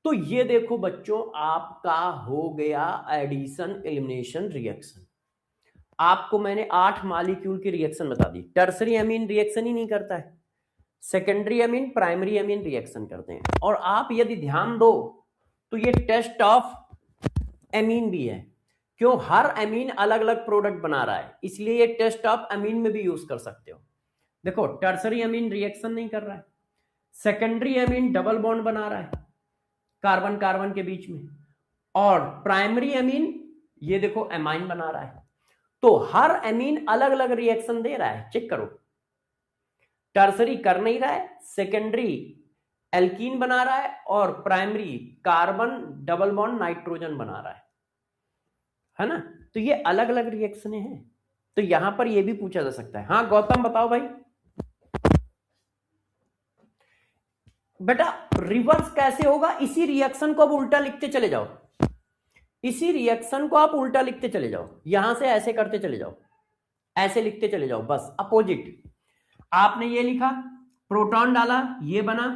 तो ये देखो बच्चों, आपका हो गया एडिशन एलिमिनेशन रिएक्शन। आपको मैंने 8 मॉलिक्यूल की रिएक्शन बता दी। टर्सरी अमीन रिएक्शन ही नहीं करता है, secondary amine primary amine reaction करते हैं। और आप यदि ध्यान दो तो ये टेस्ट ऑफ एमीन भी है, क्यों? हर एमीन अलग अलग प्रोडक्ट बना रहा है, इसलिए ये टेस्ट ऑफ एमीन में भी यूज कर सकते हो। देखो टर्सरी एमीन रिएक्शन नहीं कर रहा है, सेकेंडरी एमीन डबल बॉन्ड बना रहा है कार्बन कार्बन के बीच में, और प्राइमरी एमीन ये देखो एमाइन बना रहा है। तो हर एमीन अलग अलग रिएक्शन दे रहा है, चेक करो। टर्सरी कर नहीं रहा है, सेकेंडरी एल्कीन बना रहा है, और primary carbon double bond nitrogen बना रहा है ना। तो ये अलग अलग रिएक्शन हैं। तो यहां पर ये भी पूछा जा सकता है। हाँ गौतम बताओ भाई। बेटा रिवर्स कैसे होगा? इसी रिएक्शन को अब उल्टा लिखते चले जाओ, इसी रिएक्शन को आप उल्टा लिखते चले जाओ, यहां से ऐसे करते चले जाओ, ऐसे लिखते चले जाओ, बस अपोजिट। आपने ये लिखा, प्रोटॉन डाला, ये बना,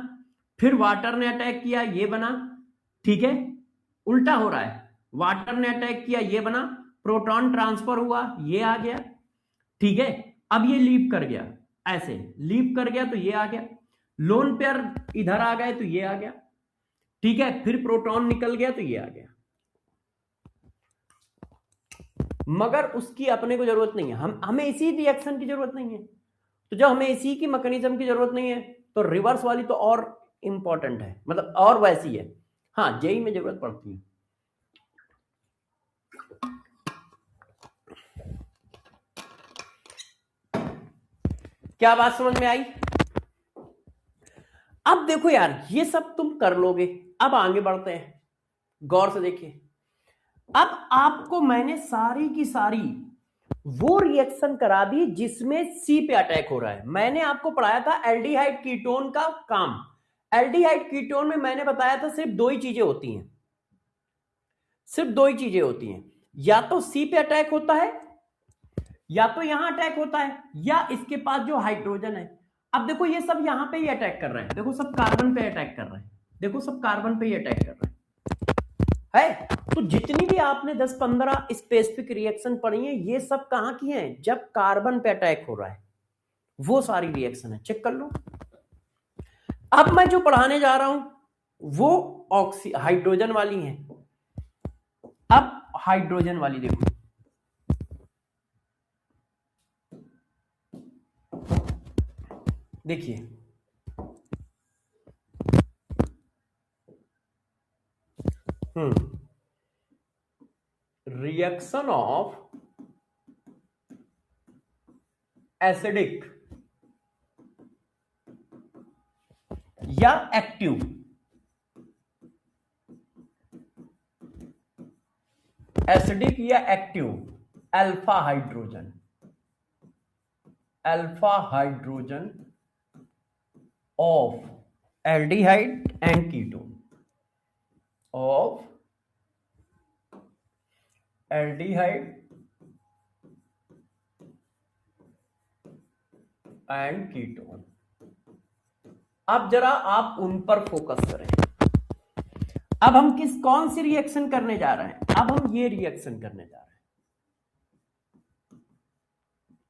फिर वाटर ने अटैक किया, ये बना, ठीक है, उल्टा हो रहा है। वाटर ने अटैक किया, ये बना, प्रोटॉन ट्रांसफर हुआ, ये आ गया, ठीक है। अब ये लीप कर गया, ऐसे लीप कर गया तो ये आ गया, लोन पेयर इधर आ गए तो ये आ गया, ठीक है, फिर प्रोटॉन निकल गया तो ये आ गया। मगर उसकी अपने को जरूरत नहीं है, हमें इसी रिएक्शन की जरूरत नहीं है। तो जब हमें इसी की मैकेनिज्म की जरूरत नहीं है तो रिवर्स वाली तो और इंपॉर्टेंट है, मतलब और वैसी है। हाँ जेई में जरूरत पड़ती है। क्या बात समझ में आई? अब देखो यार ये सब तुम कर लोगे, अब आगे बढ़ते हैं, गौर से देखिए। अब आपको मैंने सारी की सारी वो रिएक्शन करा दी जिसमें सी पे अटैक हो रहा है। मैंने आपको पढ़ाया था एल्डिहाइड कीटोन का काम। एल्डिहाइड कीटोन में मैंने बताया था सिर्फ दो ही चीजें होती हैं, सिर्फ दो ही चीजें होती हैं, या तो सी पे अटैक होता है, या तो यहां अटैक होता है, या इसके पास जो हाइड्रोजन है। अब देखो ये सब यहां पे ही अटैक कर रहे हैं, देखो सब कार्बन पे अटैक कर रहे हैं, देखो सब कार्बन पे ही अटैक कर रहे हैं। तो जितनी भी आपने 10-15 स्पेसिफिक रिएक्शन पढ़ी है, ये सब कहां की हैं? जब कार्बन पे अटैक हो रहा है, वो सारी रिएक्शन है, चेक कर लो। अब मैं जो पढ़ाने जा रहा हूं वो हाइड्रोजन वाली है। अब हाइड्रोजन वाली देखो, देखिए रिएक्शन ऑफ एसिडिक या एक्टिव, एसिडिक या active, alpha hydrogen, alpha hydrogen of aldehyde and ketone, of aldehyde and ketone. अब जरा आप उन पर फोकस करें। अब हम कौन सी रिएक्शन करने जा रहे हैं? अब हम ये रिएक्शन करने जा रहे हैं,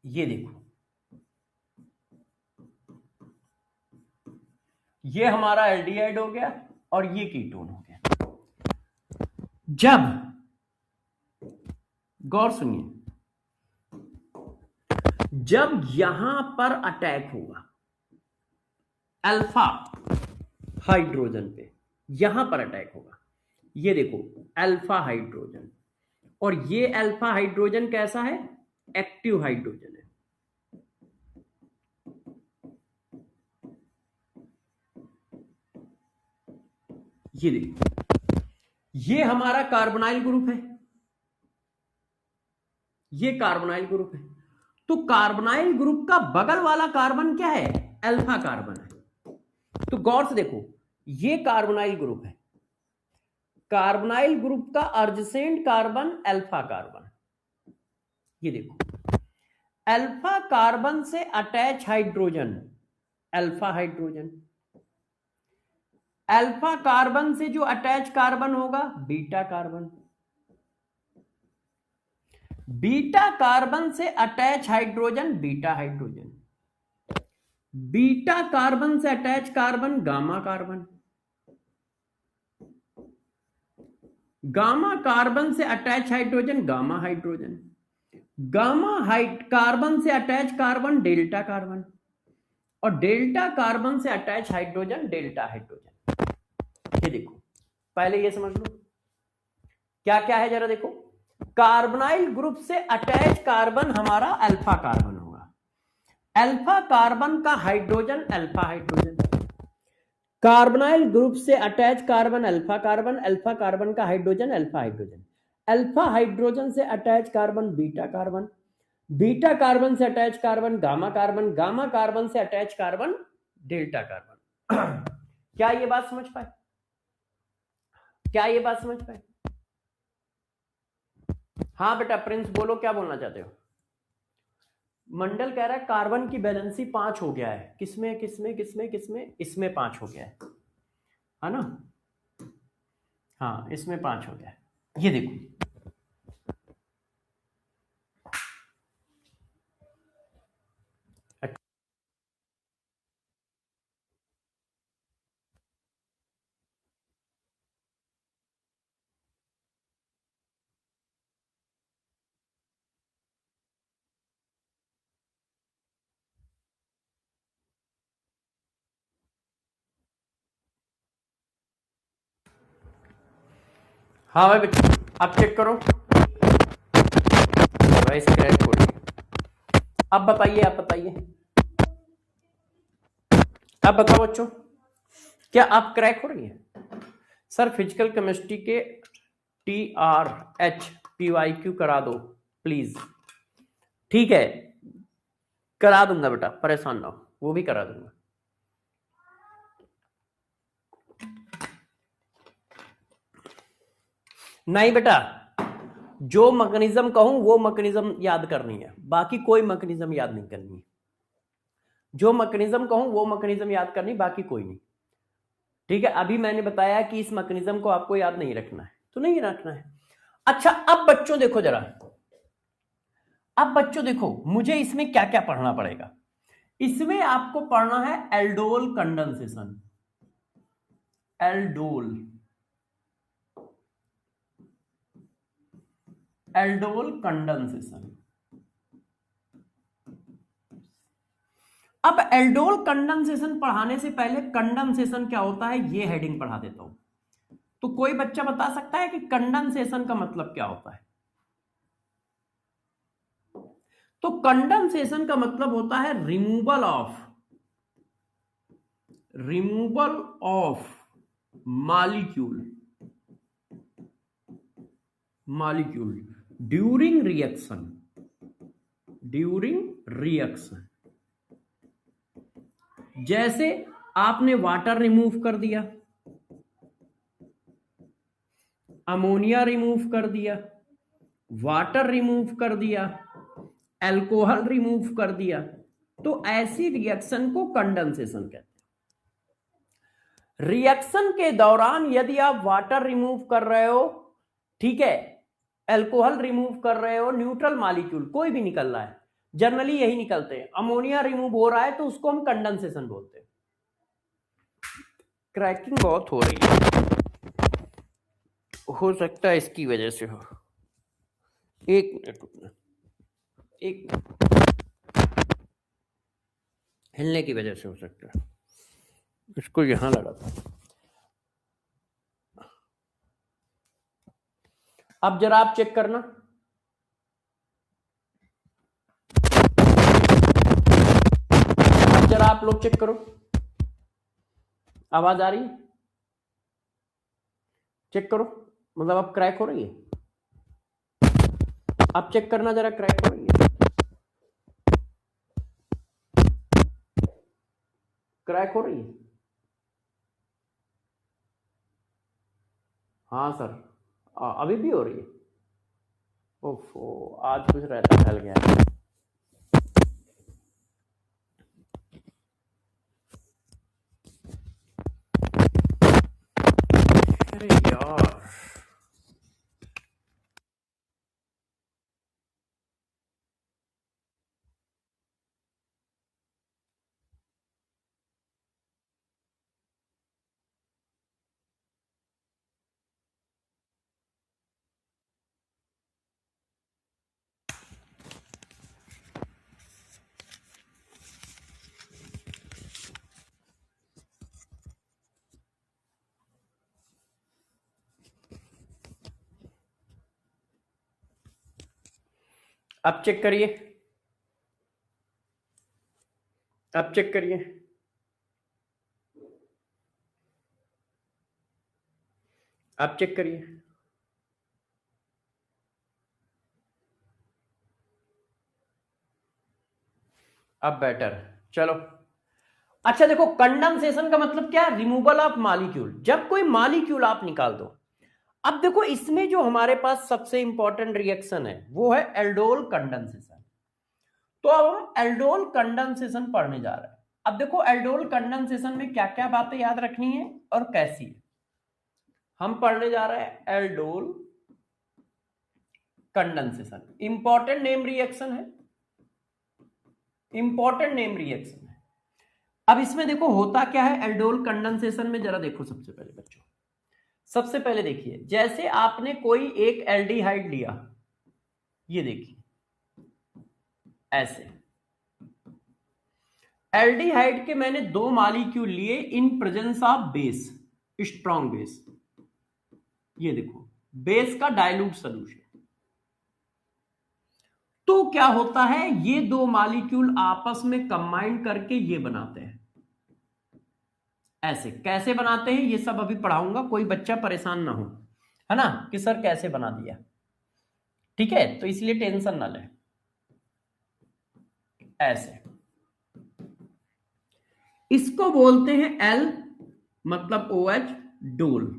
ये देखो, ये हमारा एल्डिहाइड हो गया और ये कीटोन हो गया। जब, गौर सुनिए, जब यहां पर अटैक होगा अल्फा हाइड्रोजन पे, यहां पर अटैक होगा, ये देखो अल्फा हाइड्रोजन, और ये अल्फा हाइड्रोजन कैसा है? एक्टिव हाइड्रोजन है। ये देखो, ये हमारा कार्बोनाइल ग्रुप है, ये कार्बोनाइल ग्रुप है। तो कार्बोनाइल ग्रुप का बगल वाला कार्बन क्या है? अल्फा कार्बन है। तो गौर से देखो, ये कार्बोनाइल ग्रुप है, कार्बोनाइल ग्रुप का अर्जेसेंट कार्बन अल्फा कार्बन, ये देखो अल्फा कार्बन से attach hydrogen, alpha hydrogen, alpha carbon से जो अटैच कार्बन होगा बीटा कार्बन, बीटा कार्बन से attach hydrogen beta hydrogen, beta carbon से attach carbon gamma carbon, gamma carbon से attach hydrogen gamma hydrogen, gamma carbon से अटैच कार्बन डेल्टा कार्बन, और डेल्टा कार्बन से अटैच हाइड्रोजन डेल्टा हाइड्रोजन। ये देखो, पहले ये समझ लो क्या क्या है, जरा देखो। कार्बोनाइल ग्रुप से अटैच कार्बन हमारा अल्फा कार्बन होगा, अल्फा कार्बन का hydrogen alpha hydrogen, carbonyl group से attach carbon alpha carbon, alpha carbon का hydrogen alpha hydrogen, alpha hydrogen से attach carbon beta carbon, beta carbon से attach carbon gamma carbon, gamma carbon से अटैच कार्बन डेल्टा कार्बन। क्या ये बात समझ पाए? क्या ये बात समझ पाए? हाँ बेटा प्रिंस बोलो, क्या बोलना चाहते हो? मंडल कह रहा है कार्बन की वैलेंसी 5 हो गया है, किसमें किसमें किसमें किसमें, इसमें 5 हो गया है ना? हाँ इसमें 5 हो गया है, ये देखो। हाँ भाई बच्चों आप चेक करो, वॉइस क्रैक हो रही है। अब बताइए, आप बताइए, अब बताओ बच्चों, क्या आप क्रैक हो रही है? सर फिजिकल केमिस्ट्री के TRH PYQ करा दो प्लीज, ठीक है? करा दूंगा बेटा, परेशान ना हो, वो भी करा दूंगा। नहीं बेटा, जो मैकेनिज्म कहूं वो मैकेनिज्म याद करनी है, बाकी कोई मैकेनिज्म याद नहीं करनी है। जो मैकेनिज्म कहूं वो मैकेनिज्म याद करनी, बाकी कोई नहीं, ठीक है? अभी मैंने बताया कि इस मैकेनिज्म को आपको याद नहीं रखना है, तो नहीं रखना है। अच्छा अब बच्चों देखो जरा, अब बच्चों देखो मुझे इसमें क्या क्या पढ़ना पड़ेगा। इसमें आपको पढ़ना है aldol condensation, aldol, aldol condensation. अब एल्डोल कंडेंसेशन पढ़ाने से पहले कंडेंसेशन क्या होता है ये हेडिंग पढ़ा देता हूं। तो कोई बच्चा बता सकता है कि कंडेंसेशन का मतलब क्या होता है? तो कंडेंसेशन का मतलब होता है removal of molecule during reaction. जैसे आपने वाटर रिमूव कर दिया, अमोनिया रिमूव कर दिया, वाटर रिमूव कर दिया, अल्कोहल रिमूव कर दिया, तो ऐसी रिएक्शन को कंडेंसेशन कहते हैं। रिएक्शन के दौरान यदि आप वाटर रिमूव कर रहे हो, ठीक है, अल्कोहल रिमूव कर रहे हो, न्यूट्रल मॉलिक्यूल कोई भी निकल रहा है, जनरली यही निकलते हैं, अमोनिया रिमूव हो रहा है तो उसको हम कंडेंसेशन बोलते हैं। क्रैकिंग बहुत हो रही है, हो सकता है इसकी वजह से हो। एक मिनट, एक हिलने की वजह से हो सकता है, इसको यहां लगा था। अब जरा आप चेक करना, अब जरा आप लोग चेक करो, आवाज आ रही है? चेक करो, मतलब अब क्रैक हो रही है? आप चेक करना जरा, क्रैक हो रही है? क्रैक हो रही है? हाँ सर, अभी भी हो रही है? ओफो, आज कुछ रहता फैल गया है। अब चेक करिए, अब चेक करिए, अब चेक करिए। अब बेटर, चलो। अच्छा देखो, कंडेंसेशन का मतलब क्या है? Removal of molecule. जब कोई मॉलिक्यूल आप निकाल दो। अब देखो इसमें जो हमारे पास सबसे इंपॉर्टेंट रिएक्शन है वो है एल्डोल कंडेंसेशन। तो अब हम एल्डोल कंडेंसेशन पढ़ने जा रहे हैं। अब देखो एल्डोल कंडेंसेशन में क्या क्या बातें याद रखनी है और कैसी है। हम पढ़ने जा रहे हैं aldol condensation. Important name reaction है, इंपॉर्टेंट नेम रिएक्शन है। अब इसमें देखो होता क्या है एल्डोल कंडेंसेशन में, जरा देखो सबसे पहले बच्चों, सबसे पहले देखिए, जैसे आपने कोई एक एल्डिहाइड लिया, ये देखिए ऐसे एल्डिहाइड के मैंने दो मॉलिक्यूल लिए in presence of base, strong base. ये देखो बेस का डाइल्यूट सॉल्यूशन। तो क्या होता है, ये दो मॉलिक्यूल आपस में कंबाइन करके ये बनाते हैं। ऐसे कैसे बनाते हैं ये सब अभी पढ़ाऊंगा, कोई बच्चा परेशान ना हो, है ना, कि सर कैसे बना दिया। ठीक है, तो इसलिए टेंशन ना लें। ऐसे इसको बोलते हैं एल मतलब OH, डोल।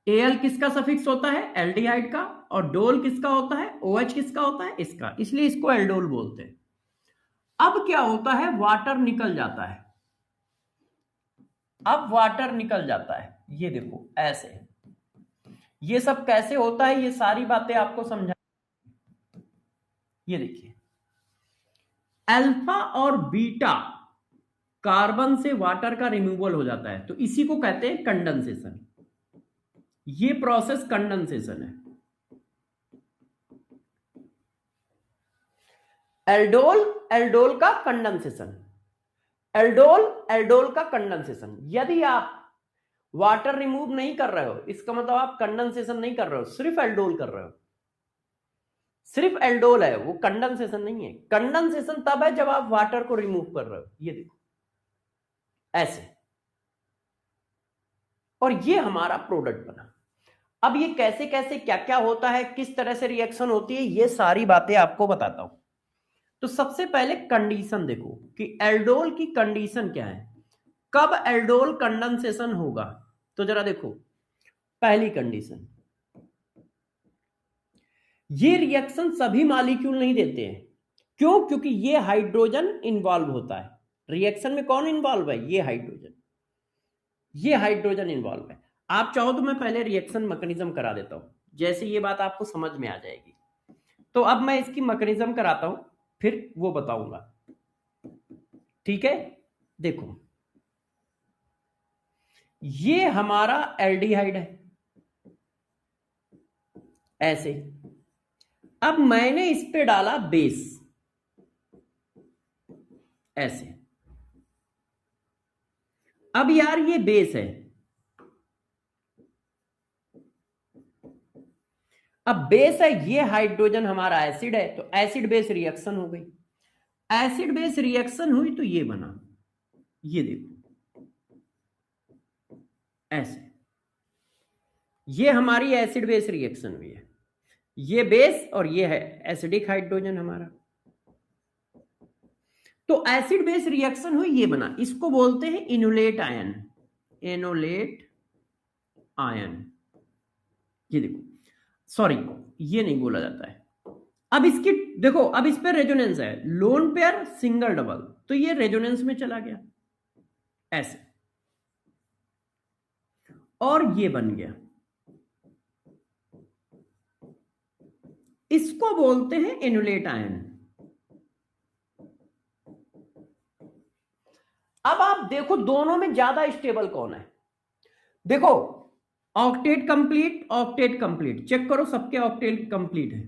एल किसका सफिक्स होता है? एल्डिहाइड का। और डोल किसका होता है? OH किसका होता है? इसका। इसलिए इसको एल्डोल बोलते हैं। अब क्या होता है, वाटर निकल जाता है। अब वाटर निकल जाता है, ये देखो ऐसे। ये सब कैसे होता है, ये सारी बातें आपको समझा। ये देखिए अल्फा और बीटा कार्बन से वाटर का रिमूवल हो जाता है, तो इसी को कहते हैं कंडेंसेशन। ये प्रोसेस कंडेंसेशन है। एल्डोल, एल्डोल का कंडेंसेशन, एल्डोल, एल्डोल का कंडेंसेशन। यदि आप वाटर रिमूव नहीं कर रहे हो, इसका मतलब आप कंडेंसेशन नहीं कर रहे हो, सिर्फ एल्डोल कर रहे हो। सिर्फ एल्डोल है, वो कंडेंसेशन नहीं है। कंडेंसेशन तब है जब आप वाटर को रिमूव कर रहे हो। ये देखो ऐसे, और ये हमारा प्रोडक्ट बना। अब ये कैसे कैसे क्या क्या होता है, किस तरह से रिएक्शन होती है, ये सारी बातें आपको बताता हूं। तो सबसे पहले कंडीशन देखो कि एल्डोल की कंडीशन क्या है, कब एल्डोल कंडेंसेशन होगा। तो जरा देखो, पहली कंडीशन, ये रिएक्शन सभी मॉलिक्यूल नहीं देते हैं। क्यों? क्योंकि ये हाइड्रोजन इन्वॉल्व होता है। रिएक्शन में कौन इन्वॉल्व है? ये हाइड्रोजन, ये हाइड्रोजन इन्वॉल्व है। आप चाहो तो मैं पहले रिएक्शन मैकेनिज्म करा देता हूं, जैसे ये बात आपको समझ में आ जाएगी। तो अब मैं इसकी मैकेनिज्म कराता हूं, फिर वो बताऊंगा। ठीक है, देखो ये हमारा एल्डिहाइड है ऐसे। अब मैंने इस पे डाला बेस ऐसे। अब यार ये बेस है, अब बेस है, ये हाइड्रोजन हमारा एसिड है, तो एसिड बेस रिएक्शन हो गई। एसिड बेस रिएक्शन हुई तो ये बना, ये देखो ऐसे। ये हमारी एसिड बेस रिएक्शन हुई है, ये बेस और ये है एसिडिक हाइड्रोजन हमारा। तो एसिड बेस रिएक्शन हुई, ये बना, इसको बोलते हैं इनोलेट आयन, इनोलेट आयन। ये देखो, सॉरी ये नहीं बोला जाता है। अब इसकी देखो, अब इस पे रेजोनेंस है, लोन पेयर सिंगल डबल, तो ये रेजोनेंस में चला गया ऐसे, और ये बन गया। इसको बोलते हैं इनोलेट आयन। अब आप देखो दोनों में ज्यादा स्टेबल कौन है। देखो octet complete, octet complete, check करो सबके ऑक्टेट कंप्लीट है।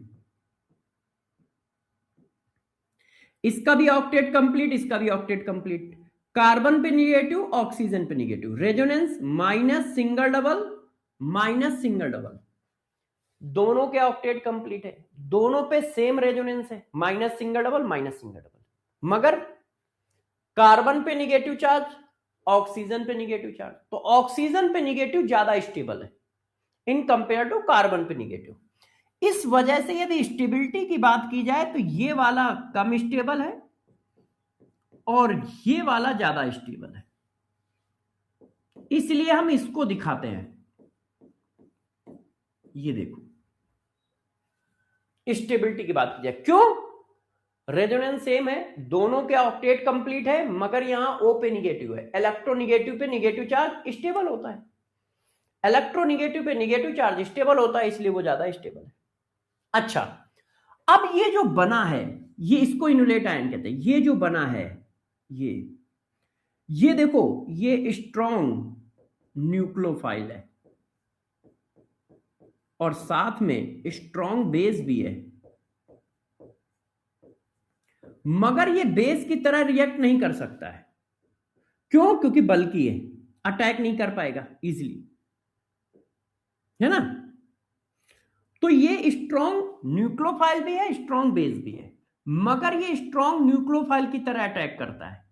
इसका भी ऑक्टेट कंप्लीट, इसका भी ऑक्टेट कंप्लीट। कार्बन पे निगेटिव, ऑक्सीजन पे negative, resonance minus single double, minus single double. दोनों के ऑक्टेट कंप्लीट है, दोनों पे सेम रेजोनेंस है, minus single double minus single double, मगर कार्बन पे निगेटिव चार्ज, ऑक्सीजन पे निगेटिव चार्ज, तो ऑक्सीजन पे निगेटिव ज्यादा स्टेबल है इन कंपेयर टू कार्बन पे निगेटिव। इस वजह से यदि स्टेबिलिटी की बात की जाए तो ये वाला कम स्टेबल है और ये वाला ज्यादा स्टेबल है, इसलिए हम इसको दिखाते हैं। ये देखो स्टेबिलिटी की बात की जाए, क्यों? रेजोनेंस सेम है, दोनों के ऑक्टेट कंप्लीट है, मगर यहां O पे निगेटिव है, इलेक्ट्रोनिगेटिव पे निगेटिव चार्ज स्टेबल होता है, इलेक्ट्रोनिगेटिव पे निगेटिव चार्ज स्टेबल होता है, इसलिए वो ज्यादा स्टेबल है। अच्छा, अब ये जो बना है, ये इसको इनुलेट आयन कहते हैं। ये जो बना है, ये देखो, ये स्ट्रॉन्ग न्यूक्लियोफाइल है और साथ में स्ट्रॉन्ग बेस भी है, मगर ये बेस की तरह रिएक्ट नहीं कर सकता है। क्यों? क्योंकि बल्कि है, अटैक नहीं कर पाएगा इजीली, है ना। तो ये स्ट्रॉन्ग न्यूक्लियोफाइल भी है, स्ट्रॉन्ग बेस भी है, मगर ये स्ट्रॉन्ग न्यूक्लियोफाइल की तरह अटैक करता है।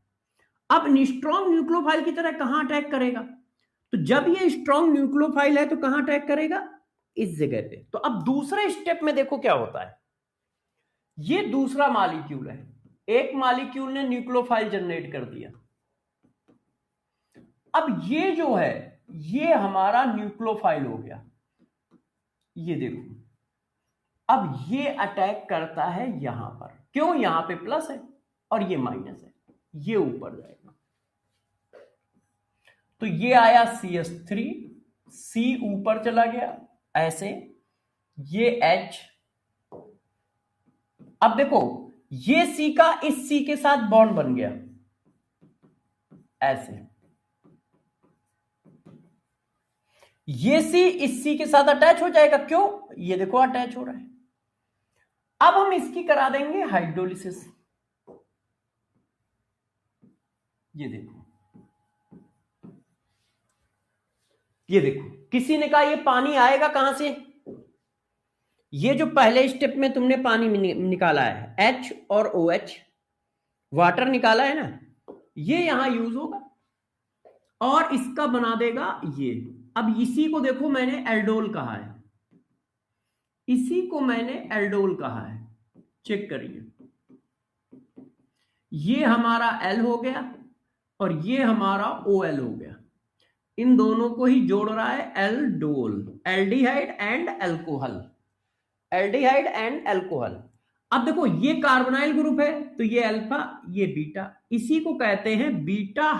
अब स्ट्रॉन्ग न्यूक्लियोफाइल की तरह कहां अटैक करेगा? तो जब ये स्ट्रॉन्ग न्यूक्लियोफाइल है तो कहां अटैक करेगा? इस जगह पे। तो अब दूसरे स्टेप में देखो क्या होता है। ये दूसरा मॉलिक्यूल है, एक मॉलिक्यूल ने न्यूक्लियोफाइल जनरेट कर दिया। अब ये जो है, ये हमारा न्यूक्लियोफाइल हो गया। ये देखो, अब ये अटैक करता है यहां पर। क्यों? यहां पे प्लस है और ये माइनस है, ये ऊपर जाएगा। तो ये आया CH3, C ऊपर चला गया ऐसे, ये H। अब देखो, ये C का इस C के साथ बॉन्ड बन गया ऐसे, ये C इस C के साथ अटैच हो जाएगा। क्यों? ये देखो अटैच हो रहा है। अब हम इसकी करा देंगे हाइड्रोलिसिस। ये देखो, ये देखो, किसी ने कहा ये पानी आएगा कहां से? ये जो पहले स्टेप में तुमने पानी निकाला है, H और OH, वाटर निकाला है ना, ये यहां यूज होगा और इसका बना देगा ये। अब इसी को देखो, मैंने एल्डोल कहा है, इसी को मैंने एल्डोल कहा है, चेक करिए। ये हमारा L हो गया और ये हमारा OL हो गया। इन दोनों को ही जोड़ रहा है aldol, aldehyde and alcohol, aldehyde and alcohol. अब देखो, ये कार्बोनाइल ग्रुप है तो ये अल्फा, ये बीटा, इसी को कहते हैं बीटा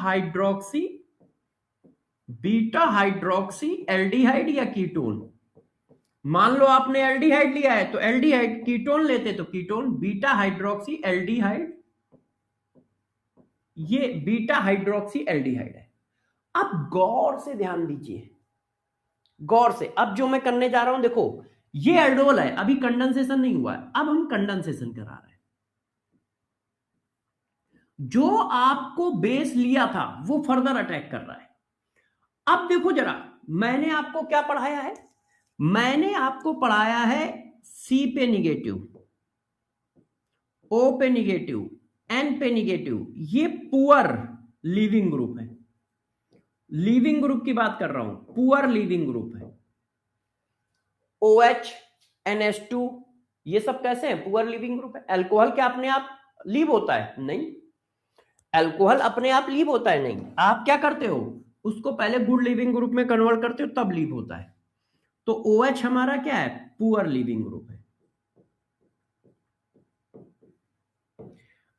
हाइड्रोक्सी एल्डिहाइड या कीटोन। मान लो आपने एल्डिहाइड लिया है तो एल्डिहाइड, कीटोन लेते तो कीटोन, बीटा हाइड्रोक्सी एल्डिहाइड, ये बीटा हाइड्रोक्सी एल्डिहाइड है। अब गौर से ध्यान दीजिए, गौर से। अब जो मैं करने जा रहा हूं, देखो ये एल्डोल है, अभी कंडेंसेशन नहीं हुआ है, अब हम कंडेंसेशन करा रहे हैं। जो आपको बेस लिया था वो फर्दर अटैक कर रहा है। अब देखो जरा, मैंने आपको क्या पढ़ाया है? मैंने आपको पढ़ाया है C पे निगेटिव, O पे निगेटिव, N पे निगेटिव, ये पुअर लीविंग ग्रुप है। लीविंग ग्रुप की बात कर रहा हूं, पुअर लीविंग ग्रुप है। OH, NH2, ये सब कैसे हैं? पुअर लीविंग ग्रुप है। अल्कोहल क्या अपने आप लीव होता है? नहीं, अल्कोहल अपने आप लीव होता है नहीं। आप क्या करते हो, उसको पहले गुड लीविंग ग्रुप में कन्वर्ट करते हो, तब लीव होता है। तो OH हमारा क्या है? पुअर लीविंग ग्रुप है।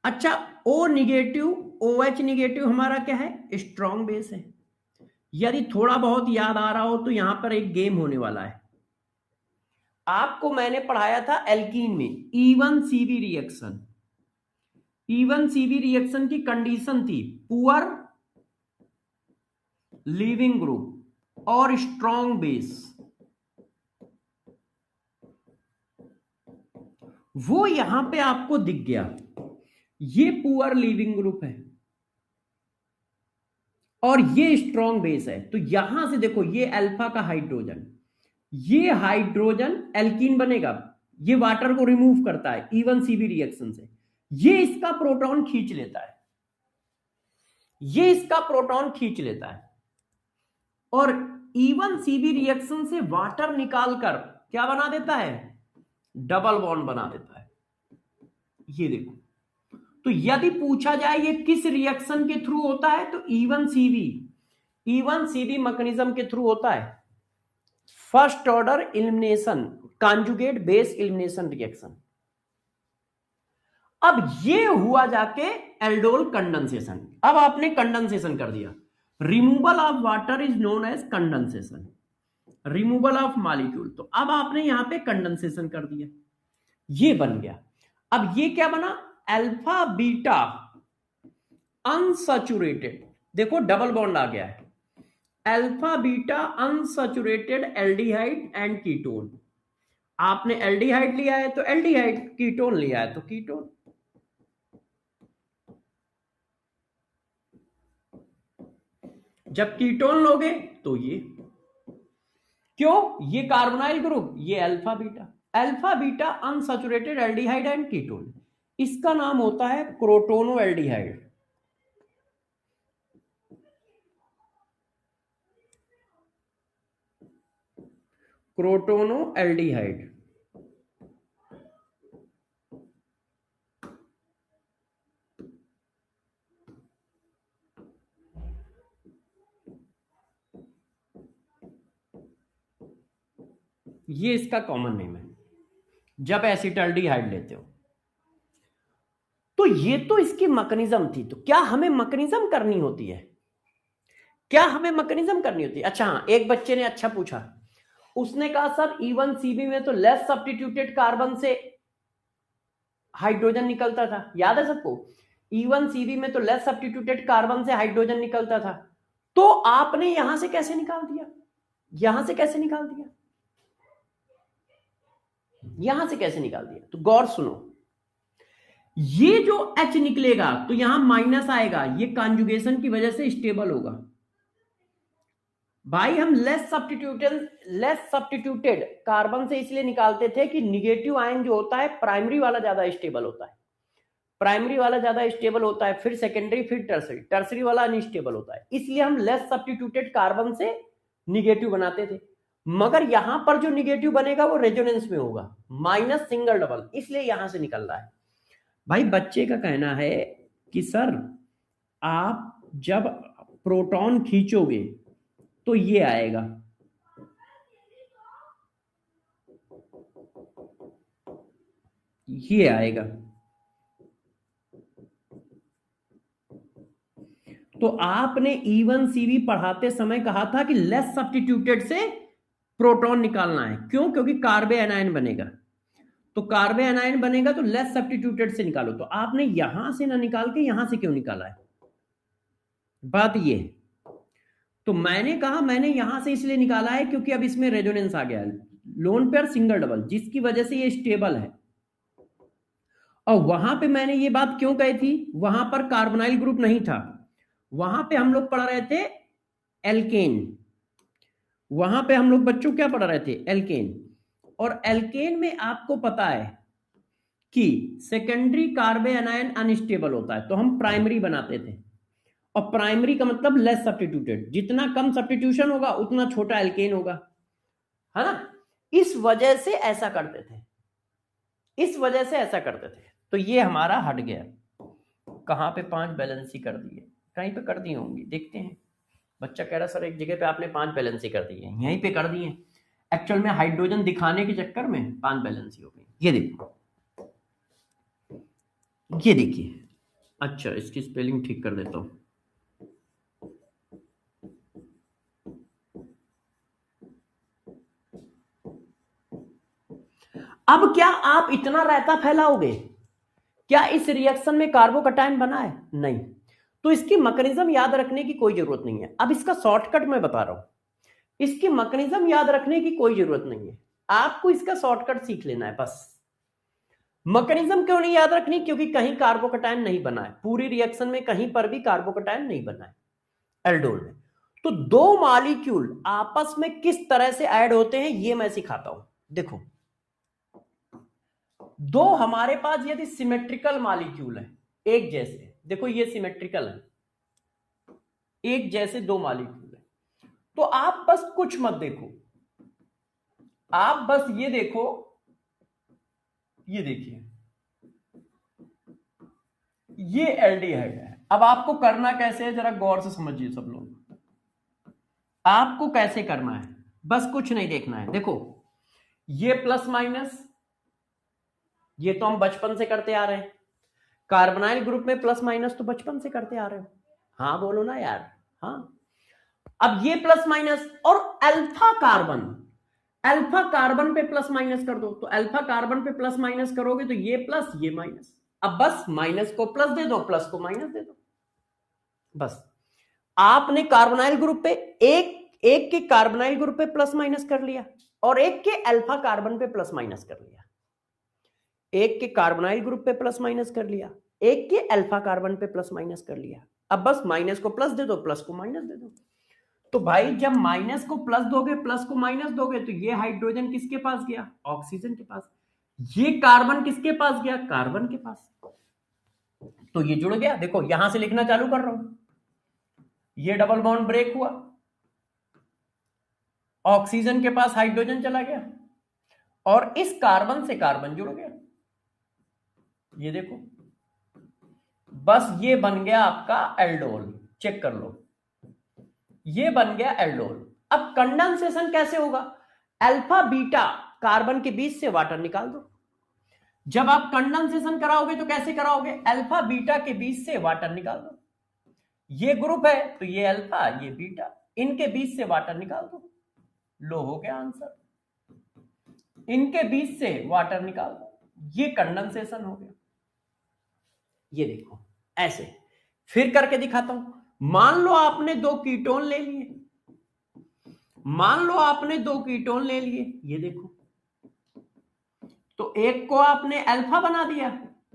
अच्छा, O निगेटिव, OH निगेटिव हमारा क्या है? स्ट्रॉन्ग बेस है। यदि थोड़ा बहुत याद आ रहा हो तो यहां पर एक गेम होने वाला है। आपको मैंने पढ़ाया था एल्कीन में E1CB रिएक्शन। E1CB रिएक्शन की कंडीशन थी पुअर लीविंग ग्रुप और स्ट्रॉन्ग बेस। वो यहां पे आपको दिख गया, ये पुअर लीविंग ग्रुप है और ये स्ट्रॉन्ग बेस है। तो यहां से देखो, ये अल्फा का हाइड्रोजन, ये हाइड्रोजन एल्कीन बनेगा, ये वाटर को रिमूव करता है E1CB रिएक्शन से, ये इसका प्रोटॉन खींच लेता है, ये इसका प्रोटॉन खींच लेता है और E1CB रिएक्शन से वाटर निकालकर क्या बना देता है, डबल बॉन्ड बना देता है। ये देखो, तो यदि पूछा जाए ये किस रिएक्शन के थ्रू होता है तो E1CB मैकेनिज्म के थ्रू होता है, first order elimination, conjugate base elimination reaction. अब ये हुआ जाके एल्डोल कंडेंसेशन। अब आपने कंडेंसेशन कर दिया, removal of water is known as condensation, removal of molecule. तो अब आपने यहां पे कंडेंसेशन कर दिया, ये बन गया। अब ये क्या बना, अल्फा बीटा अनसैचुरेटेड, देखो डबल बॉन्ड आ गया है, alpha beta unsaturated aldehyde and ketone. आपने एल्डिहाइड लिया है तो एल्डिहाइड, कीटोन लिया है तो कीटोन। जब कीटोन लोगे तो ये, क्यों, ये कार्बोनाइल ग्रुप, ये alpha beta unsaturated aldehyde and ketone, इसका नाम होता है क्रोटोनो एल्डिहाइड। क्रोटोनो एल्डिहाइड। ये इसका कॉमन नेम है जब एसिटल्डिहाइड लेते हो। तो ये तो इसकी मैकेनिज्म थी। तो क्या हमें मैकेनिज्म करनी होती है, क्या हमें मैकेनिज्म करनी होती है? अच्छा हाँ, एक बच्चे ने अच्छा पूछा, उसने कहा सर E1CB में तो लेस सब्स्टिट्यूटेड कार्बन से हाइड्रोजन निकलता था, याद है सबको? E1CB में तो लेस सब्स्टिट्यूटेड कार्बन से हाइड्रोजन निकलता था, तो आपने यहां से कैसे निकाल दिया, यहां से कैसे निकाल दिया, यहां से कैसे निकाल दिया? तो गौर सुनो, ये जो H निकलेगा तो यहां माइनस आएगा, ये कॉन्जुगेशन की वजह से स्टेबल होगा। भाई हम लेस सब्स्टिट्यूटेड कार्बन से इसलिए निकालते थे कि निगेटिव आयन जो होता है प्राइमरी वाला ज्यादा स्टेबल होता है, प्राइमरी वाला ज्यादा स्टेबल होता है, फिर सेकेंडरी, फिर टर्सरी, टर्सरी वाला अनस्टेबल होता है, इसलिए हम लेस सब्स्टिट्यूटेड कार्बन से निगेटिव बनाते थे। मगर यहां पर जो निगेटिव बनेगा वो रेजोनेंस में होगा, माइनस सिंगल डबल, इसलिए यहां से निकल रहा है। भाई बच्चे का कहना है कि सर आप जब प्रोटॉन खींचोगे तो ये आएगा, ये आएगा। तो आपने E1CB पढ़ाते समय कहा था कि लेस सब्स्टिट्यूटेड से प्रोटॉन निकालना है, क्यों? क्योंकि कार्बे एनायन बनेगा, तो कार्बे एनायन बनेगा तो लेस सब्स्टिट्यूटेड से निकालो। तो आपने यहां से ना निकाल के यहां से क्यों निकाला है? बात ये, तो मैंने कहा मैंने यहां से इसलिए निकाला है क्योंकि अब इसमें रेजोनेंस आ गया है, लोन पेयर सिंगल डबल, जिसकी वजह से ये स्टेबल है। और वहां पे मैंने ये बात क्यों कही थी, वहां पर कार्बोनाइल ग्रुप नहीं था, वहां पे हम लोग पढ़ रहे थे एल्केन, वहां पे हम लोग बच्चों क्या पढ़ रहे थे, एल्केन। और एल्केन में आपको पता है कि सेकेंडरी कार्बे एनायन अनस्टेबल होता है, तो हम प्राइमरी बनाते थे, और प्राइमरी का मतलब लेस सब्स्टिट्यूटेड, जितना कम सब्स्टिट्यूशन होगा उतना छोटा एल्केन होगा, है ना? इस वजह से ऐसा करते थे, इस वजह से ऐसा करते थे। तो ये हमारा हट गया। कहां पे 5 बैलेंसी कर दिए, कहीं पे कर दी होंगी, देखते हैं। बच्चा कह रहा सर एक जगह पे आपने 5 बैलेंसी कर दी है, यहीं पे कर दिए, एक्चुअल में हाइड्रोजन दिखाने के चक्कर में 5 बैलेंसी हो गई। ये देखो, ये देखिए, अच्छा इसकी स्पेलिंग ठीक कर देता हूं। अब क्या आप इतना रायता फैलाओगे? क्या इस रिएक्शन में कार्बोकटायन बना है? नहीं। तो इसकी मैकेनिज्म याद रखने की कोई जरूरत नहीं है। अब इसका शॉर्टकट मैं बता रहा हूं, इसकी मैकेनिज्म याद रखने की कोई जरूरत नहीं है, आपको इसका शॉर्टकट सीख लेना है बस। मैकेनिज्म क्यों नहीं याद रखनी? क्योंकि कहीं कार्बोकटायन नहीं बना है, पूरी रिएक्शन में कहीं पर भी कार्बोकटायन नहीं बना है एल्डोल में। तो दो मॉलिक्यूल आपस में किस तरह से ऐड होते हैं ये मैं सिखाता हूं। देखो, दो हमारे पास यदि सिमेट्रिकल मॉलिक्यूल है, एक जैसे, देखो ये सिमेट्रिकल है, एक जैसे दो मॉलिक्यूल है, तो आप बस कुछ मत देखो, आप बस ये देखो, ये देखिए, ये एल्डिहाइड है। अब आपको करना कैसे है जरा गौर से समझिए सब लोग। आपको कैसे करना है, बस कुछ नहीं देखना है। देखो ये प्लस माइनस, ये तो हम बचपन से करते आ रहे हैं, कार्बोनाइल ग्रुप में प्लस माइनस तो बचपन से करते आ रहे हो। हाँ बोलो ना यार, हाँ। अब ये प्लस माइनस और अल्फा कार्बन, अल्फा कार्बन पे प्लस माइनस कर दो, तो अल्फा कार्बन पे प्लस माइनस करोगे तो ये प्लस ये माइनस। अब बस माइनस को प्लस दे दो, प्लस को माइनस दे दो, बस। आपने कार्बोनाइल ग्रुप पे एक एक के कार्बोनाइल ग्रुप पे प्लस माइनस कर लिया और एक के अल्फा कार्बन पे प्लस माइनस कर लिया, एक के कार्बोनाइल ग्रुप पे प्लस माइनस कर लिया, एक के अल्फा कार्बन पे प्लस माइनस कर लिया। अब बस माइनस को प्लस दे दो, प्लस को माइनस दे दो। तो भाई जब माइनस को प्लस दोगे, प्लस को माइनस दोगे, तो ये हाइड्रोजन किसके पास गया, ऑक्सीजन के पास। ये कार्बन किसके पास गया, कार्बन के पास। तो ये जुड़ गया। देखो यहां से लिखना चालू कर रहा हूं, ये डबल बॉन्ड ब्रेक हुआ, ऑक्सीजन के पास हाइड्रोजन चला गया और इस कार्बन से कार्बन जुड़ गया। ये देखो, बस ये बन गया आपका एल्डोल। चेक कर लो, ये बन गया एल्डोल। अब कंडेंसेशन कैसे होगा, अल्फा बीटा कार्बन के बीच से वाटर निकाल दो। जब आप कंडेंसेशन कराओगे तो कैसे कराओगे, अल्फा बीटा के बीच से वाटर निकाल दो। ये ग्रुप है तो ये अल्फा ये बीटा, इनके बीच से वाटर निकाल दो, लो हो गया आंसर। इनके बीच से वाटर निकाल दो, ये कंडेंसेशन हो गया। ये देखो ऐसे, फिर करके दिखाता हूं। मान लो आपने दो कीटोन ले लिए, मान लो आपने दो कीटोन ले लिए, ये देखो, तो एक को आपने अल्फा बना दिया,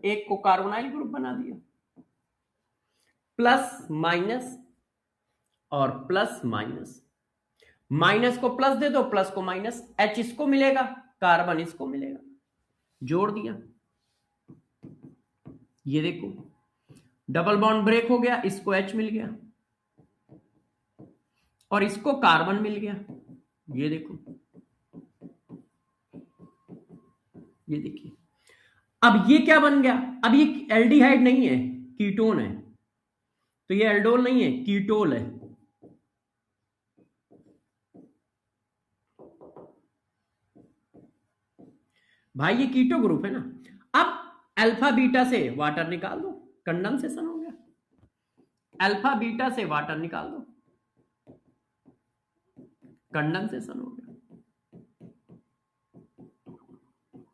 एक को कार्बोनाइल ग्रुप बना दिया, प्लस माइनस और प्लस माइनस, माइनस को प्लस दे दो, प्लस को माइनस, H इसको मिलेगा, कार्बन इसको मिलेगा, जोड़ दिया। ये देखो डबल बॉन्ड ब्रेक हो गया, इसको H मिल गया और इसको कार्बन मिल गया। ये देखो, ये देखिए, अब ये क्या बन गया, अब ये एल्डिहाइड नहीं है, कीटोन है। तो ये एल्डोल नहीं है, कीटोल है। भाई ये कीटो ग्रुप है ना। अब अल्फा बीटा से वाटर निकाल दो, कंडेंसेशन हो गया। अल्फा बीटा से वाटर निकाल दो, कंडेंसेशन हो गया।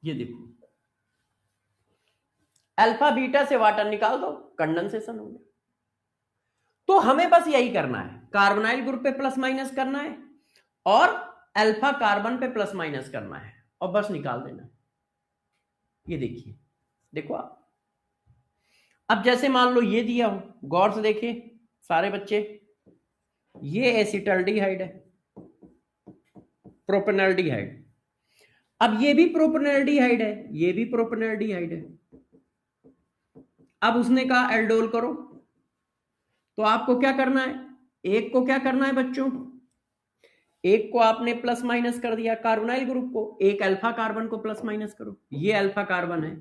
ये देखो, अल्फा बीटा से वाटर निकाल दो, कंडेंसेशन हो गया। तो हमें बस यही करना है, कार्बोनाइल ग्रुप पे प्लस माइनस करना है और अल्फा कार्बन पे प्लस माइनस करना है और बस निकाल देना है। ये देखिए, देखो आप, अब जैसे मान लो ये दिया हो, गौर से देखिए सारे बच्चे, ये एसिटल्डिहाइड है, प्रोपेनल्डिहाइड। अब ये भी प्रोपेनल्डिहाइड है, ये भी प्रोपेनल्डिहाइड है। अब उसने कहा एल्डोल करो, तो आपको क्या करना है, एक को क्या करना है बच्चों, एक को आपने प्लस माइनस कर दिया कार्बोनाइल ग्रुप को, एक अल्फा कार्बन को प्लस माइनस करो। ये अल्फा कार्बन है,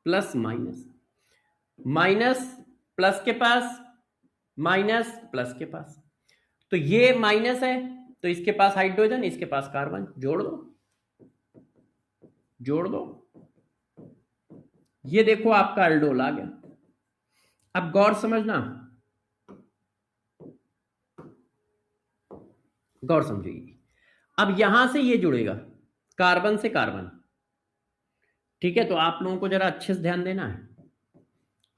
प्लस माइनस, माइनस प्लस के पास, माइनस प्लस के पास, तो ये माइनस है तो इसके पास हाइड्रोजन, इसके पास कार्बन, जोड़ दो, जोड़ दो। ये देखो आपका एल्डोल आ गया। अब गौर समझना, गौर समझिए। अब यहां से ये जुड़ेगा कार्बन से कार्बन, ठीक है। तो आप लोगों को जरा अच्छे से ध्यान देना है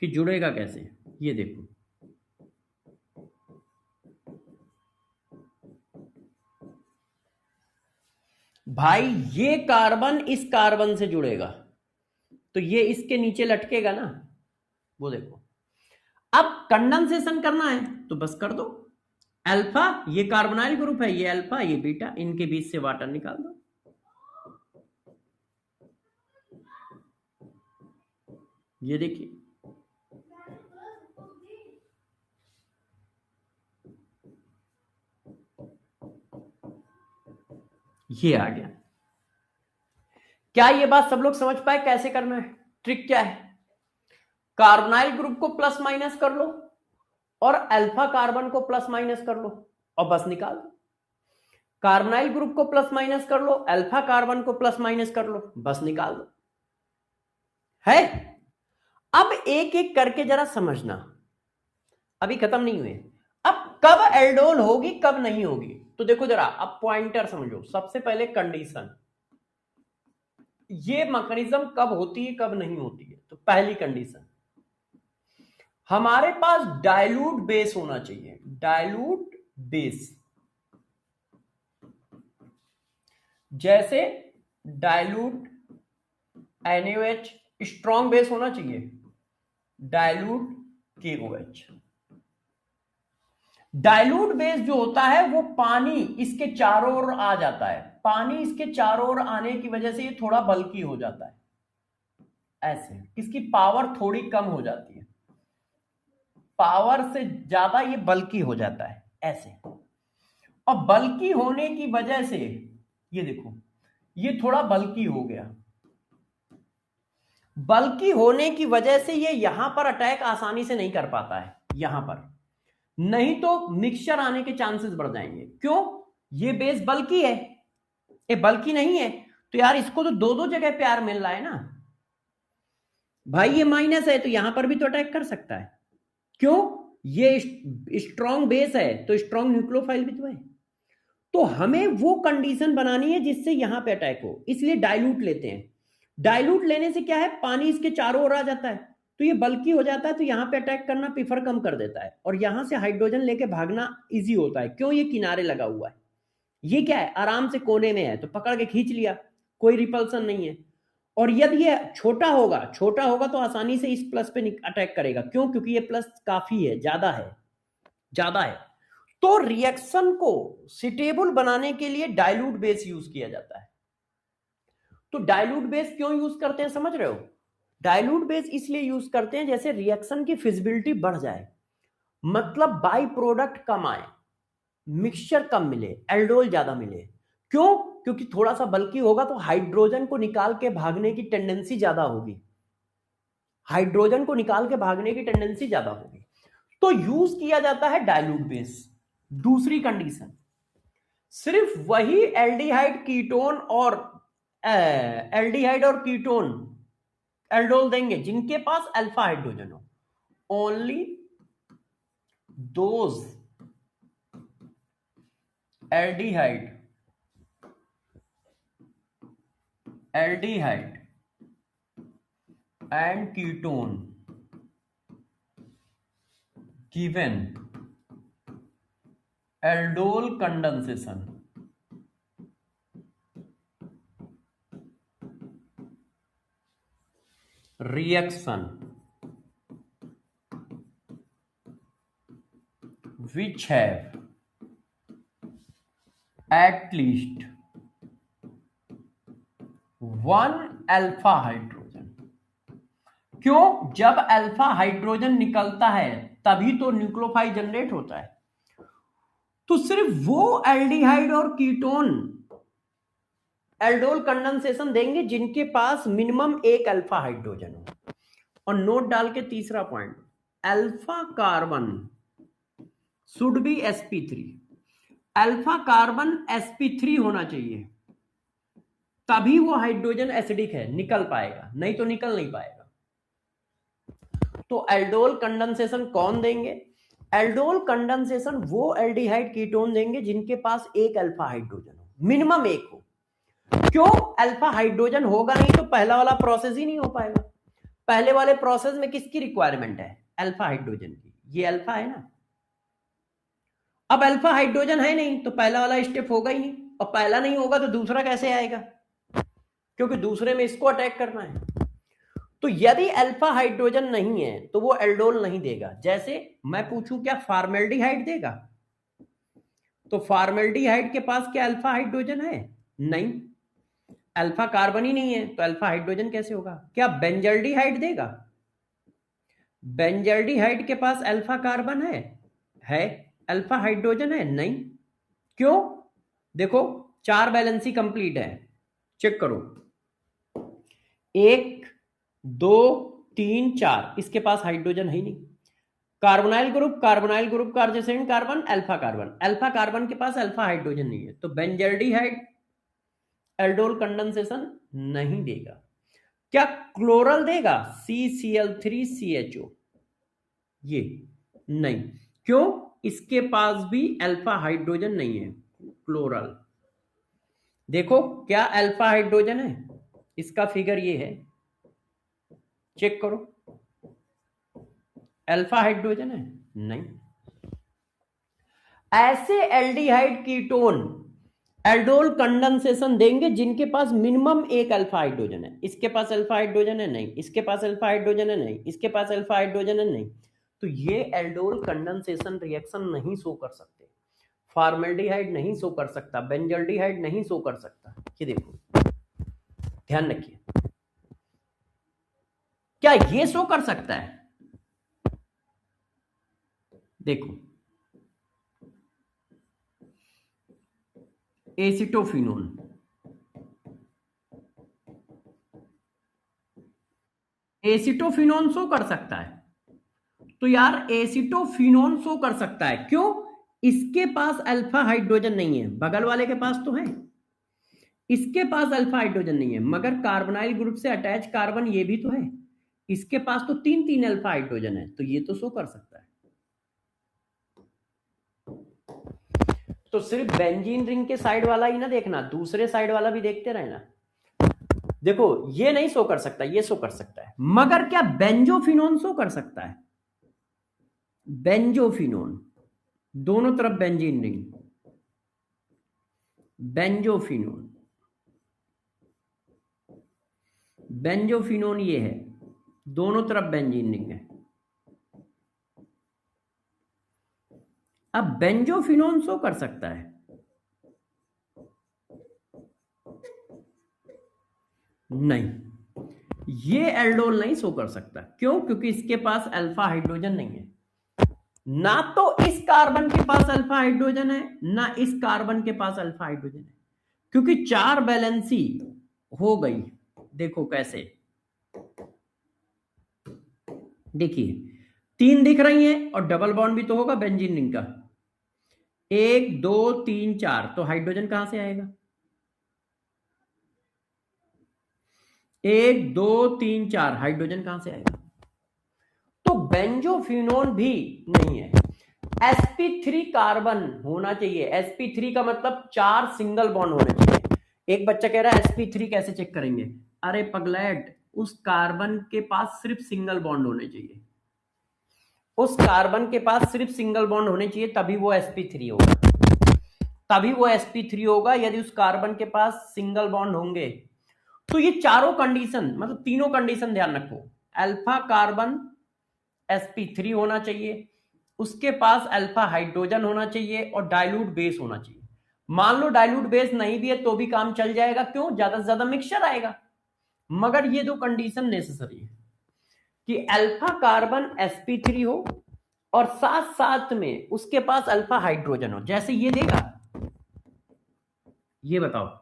कि जुड़ेगा कैसे। ये देखो, भाई ये कार्बन इस कार्बन से जुड़ेगा तो ये इसके नीचे लटकेगा ना, वो देखो। अब कंडेंसेशन करना है तो बस कर दो, अल्फा ये कार्बोनाइल ग्रुप है, ये अल्फा ये बीटा, इनके बीच से वाटर निकाल दो। ये देखिए ये आ गया। क्या ये बात सब लोग समझ पाए कैसे करना है? ट्रिक क्या है? कार्बोनाइल ग्रुप को प्लस माइनस कर लो और अल्फा कार्बन को प्लस माइनस कर लो और बस निकाल दो। कार्बोनाइल ग्रुप को प्लस माइनस कर लो, अल्फा कार्बन को प्लस माइनस कर लो, बस निकाल दो। है? अब एक एक करके जरा समझना, अभी खत्म नहीं हुए। अब कब एल्डोल होगी कब नहीं होगी, तो देखो जरा, अब पॉइंटर समझो। सबसे पहले कंडीशन, ये मैकेनिज्म कब होती है कब नहीं होती है। तो पहली कंडीशन, हमारे पास डाइल्यूट बेस होना चाहिए, डाइल्यूट बेस। जैसे डाइल्यूट NaOH, स्ट्रॉन्ग बेस होना चाहिए डाइल्यूट KOH। डाइल्यूट बेस जो होता है वो पानी इसके चारों ओर आ जाता है, पानी इसके चारों ओर आने की वजह से ये थोड़ा बल्की हो जाता है, ऐसे इसकी पावर थोड़ी कम हो जाती है, पावर से ज्यादा ये बल्की हो जाता है ऐसे। और बल्की होने की वजह से ये देखो, ये थोड़ा बल्की हो गया, बल्की होने की वजह से ये यहां पर अटैक आसानी से नहीं कर पाता है यहां पर, नहीं तो मिक्सचर आने के चांसेस बढ़ जाएंगे। क्यों? ये बेस बल्की है, ये बल्की नहीं है तो यार इसको तो दो दो जगह प्यार मिल रहा है ना भाई, ये माइनस है तो यहां पर भी तो अटैक कर सकता है। क्यों? ये स्ट्रॉन्ग बेस है तो स्ट्रॉन्ग न्यूक्लियोफाइल भी तो है। तो हमें वो कंडीशन बनानी है जिससे यहां पे अटैक हो, इसलिए डाइल्यूट लेते हैं। डाइल्यूट लेने से क्या है, पानी इसके चारों ओर आ जाता है तो ये बल्की हो जाता है, तो यहां पे अटैक करना प्रीफर कम कर देता है और यहां से हाइड्रोजन लेके भागना इजी होता है। क्यों? ये किनारे लगा हुआ है, ये क्या है, आराम से कोने में है तो पकड़ के खींच लिया, कोई रिपल्सन नहीं है। और यदि ये छोटा होगा तो आसानी से इस प्लस पे अटैक करेगा। क्यों? क्योंकि ये प्लस काफी है, ज्यादा है। तो रिएक्शन को सिटेबल बनाने के लिए डाइल्यूट बेस यूज किया जाता है। तो डाइल्यूट बेस क्यों यूज करते हैं समझ रहे हो? डाइल्यूट बेस इसलिए यूज करते हैं जैसे रिएक्शन की फिजिबिलिटी बढ़ जाए, मतलब बाई प्रोडक्ट कम आए, मिक्सचर कम मिले, एल्डोल ज्यादा मिले। क्यों? क्योंकि थोड़ा सा बल्की होगा तो हाइड्रोजन को निकाल के भागने की टेंडेंसी ज्यादा होगी, हाइड्रोजन को निकाल के भागने की टेंडेंसी ज्यादा होगी, तो यूज किया जाता है डाइल्यूट बेस। दूसरी कंडीशन, सिर्फ वही एल्डिहाइड और कीटोन एल्डोल देंगे जिनके पास अल्फा हाइड्रोजन हो, only those aldehyde and ketone given aldol condensation reaction which have at least one alpha hydrogen। क्यों? जब अल्फा हाइड्रोजन निकलता है तभी तो न्यूक्लियोफाइल जनरेट होता है। तो सिर्फ वो एल्डिहाइड और कीटोन एल्डोल कंडेंसेशन देंगे जिनके पास मिनिमम एक अल्फा हाइड्रोजन हो। और नोट डाल के तीसरा point, alpha carbon should be sp3, alpha carbon sp3 होना चाहिए, तभी वो हाइड्रोजन एसिडिक है, निकल पाएगा, नहीं तो निकल नहीं पाएगा। तो एल्डोल कंडेंसेशन कौन देंगे? एल्डोल कंडेंसेशन वो एल्डिहाइड कीटोन देंगे जिनके पास एक अल्फा हाइड्रोजन हो, मिनिमम एक हो। क्यों? अल्फा हाइड्रोजन होगा नहीं तो पहला वाला प्रोसेस ही नहीं हो पाएगा। पहले वाले प्रोसेस में किसकी रिक्वायरमेंट है? अल्फा हाइड्रोजन की। ये अल्फा है ना, अब अल्फा हाइड्रोजन है नहीं तो पहला वाला स्टेप होगा ही नहीं, और पहला नहीं होगा तो दूसरा कैसे आएगा? क्योंकि दूसरे में इसको अटैक करना है। तो यदि अल्फा हाइड्रोजन नहीं है तो वो एल्डोल नहीं देगा। जैसे मैं पूछूं क्या फॉर्मेल्डिहाइड देगा, तो फॉर्मेल्डिहाइड के पास क्या अल्फा हाइड्रोजन है? नहीं, अल्फा कार्बन ही नहीं है तो अल्फा हाइड्रोजन कैसे होगा? क्या बेंजल्डिहाइड देगा? बेंजल्डिहाइड के पास अल्फा कार्बन है, अल्फा हाइड्रोजन है? नहीं। क्यों? देखो 4 वैलेंसी कंप्लीट है, चेक करो, 1 2 3 4, इसके पास हाइड्रोजन है ही नहीं। कार्बोनाइल ग्रुप का एडजेसेंट कार्बन अल्फा कार्बन के पास अल्फा हाइड्रोजन नहीं है, तो बेंजल्डिहाइड एल्डोल कंडेंसेशन नहीं देगा। क्या क्लोरल देगा? CCl3CHO, ये नहीं। क्यों? इसके पास भी अल्फा हाइड्रोजन नहीं है। क्लोरल देखो क्या अल्फा हाइड्रोजन है, इसका फिगर ये है, चेक करो, अल्फा हाइड्रोजन है? नहीं। ऐसे एल्डिहाइड कीटोन एल्डोल कंडेंसेशन देंगे जिनके पास मिनिमम एक अल्फा हाइड्रोजन है। इसके पास अल्फा हाइड्रोजन है? नहीं। इसके पास अल्फा हाइड्रोजन है? नहीं। इसके पास अल्फा हाइड्रोजन है? नहीं। तो ये एल्डोल कंडेंसेशन रिएक्शन नहीं शो कर सकते। फॉर्मेल्डिहाइड नहीं शो कर सकता, बेंजल्डिहाइड नहीं शो कर सकता। ये देखो, ध्यान रखिए, क्या ये शो कर सकता है? देखो एसिटोफिनोन, एसिटोफिनोन शो कर सकता है। तो यार एसिटोफिनोन शो कर सकता है, क्यों? इसके पास अल्फा हाइड्रोजन नहीं है, बगल वाले के पास तो है। इसके पास अल्फा हाइड्रोजन नहीं है, मगर कार्बोनाइल ग्रुप से अटैच कार्बन ये भी तो है। इसके पास तो 3 अल्फा हाइड्रोजन है, तो ये तो शो कर सकता है। तो सिर्फ बेंजीन रिंग के साइड वाला ही ना देखना, दूसरे साइड वाला भी देखते रहना। देखो ये नहीं शो कर सकता, ये शो कर सकता है। मगर क्या बेंजोफिनोन शो कर सकता है? बेंजोफिनोन, दोनों तरफ बेंजीन रिंग, बेंजोफिनोन, बेंजोफिनोन ये है, दोनों तरफ बेंजीन रिंग है। अब बेंजोफिनोन शो कर सकता है? नहीं, ये एल्डोल नहीं शो कर सकता। क्यों? क्योंकि इसके पास अल्फा हाइड्रोजन नहीं है। ना तो इस कार्बन के पास अल्फा हाइड्रोजन है, ना इस कार्बन के पास अल्फा हाइड्रोजन है, क्योंकि 4 बैलेंसी हो गई। देखो कैसे, देखिए 3 दिख रही हैं और डबल बॉन्ड भी तो होगा बेंजीन रिंग का, 1 2 3 4, तो हाइड्रोजन कहां से आएगा? 1 2 3 4, हाइड्रोजन कहां से आएगा? तो बेंजोफिनोन भी नहीं है। sp3 कार्बन होना चाहिए। sp3 का मतलब 4 सिंगल बॉन्ड होने चाहिए। एक बच्चा कह रहा है sp3 कैसे चेक करेंगे? अरे पगलैट, उस कार्बन के पास सिर्फ सिंगल बॉन्ड होने चाहिए, उस कार्बन के पास सिर्फ सिंगल बॉन्ड होने चाहिए, तभी वो sp3 होगा, तभी वो sp3 होगा यदि उस कार्बन के पास सिंगल बॉन्ड होंगे। तो ये चारों कंडीशन, मतलब तीनों कंडीशन ध्यान रखो। अल्फा कार्बन sp3 होना चाहिए, उसके पास अल्फा हाइड्रोजन होना चाहिए और डाइल्यूट बेस होना चाहिए। मान लो डाइल्यूट बेस नहीं भी है तो भी काम चल जाएगा, क्यों? ज्यादा से ज्यादा मिक्सचर आएगा। मगर ये 2 कंडीशन नेसेसरी है कि अल्फा कार्बन sp3 हो और साथ साथ में उसके पास अल्फा हाइड्रोजन हो। जैसे ये देगा, ये बताओ,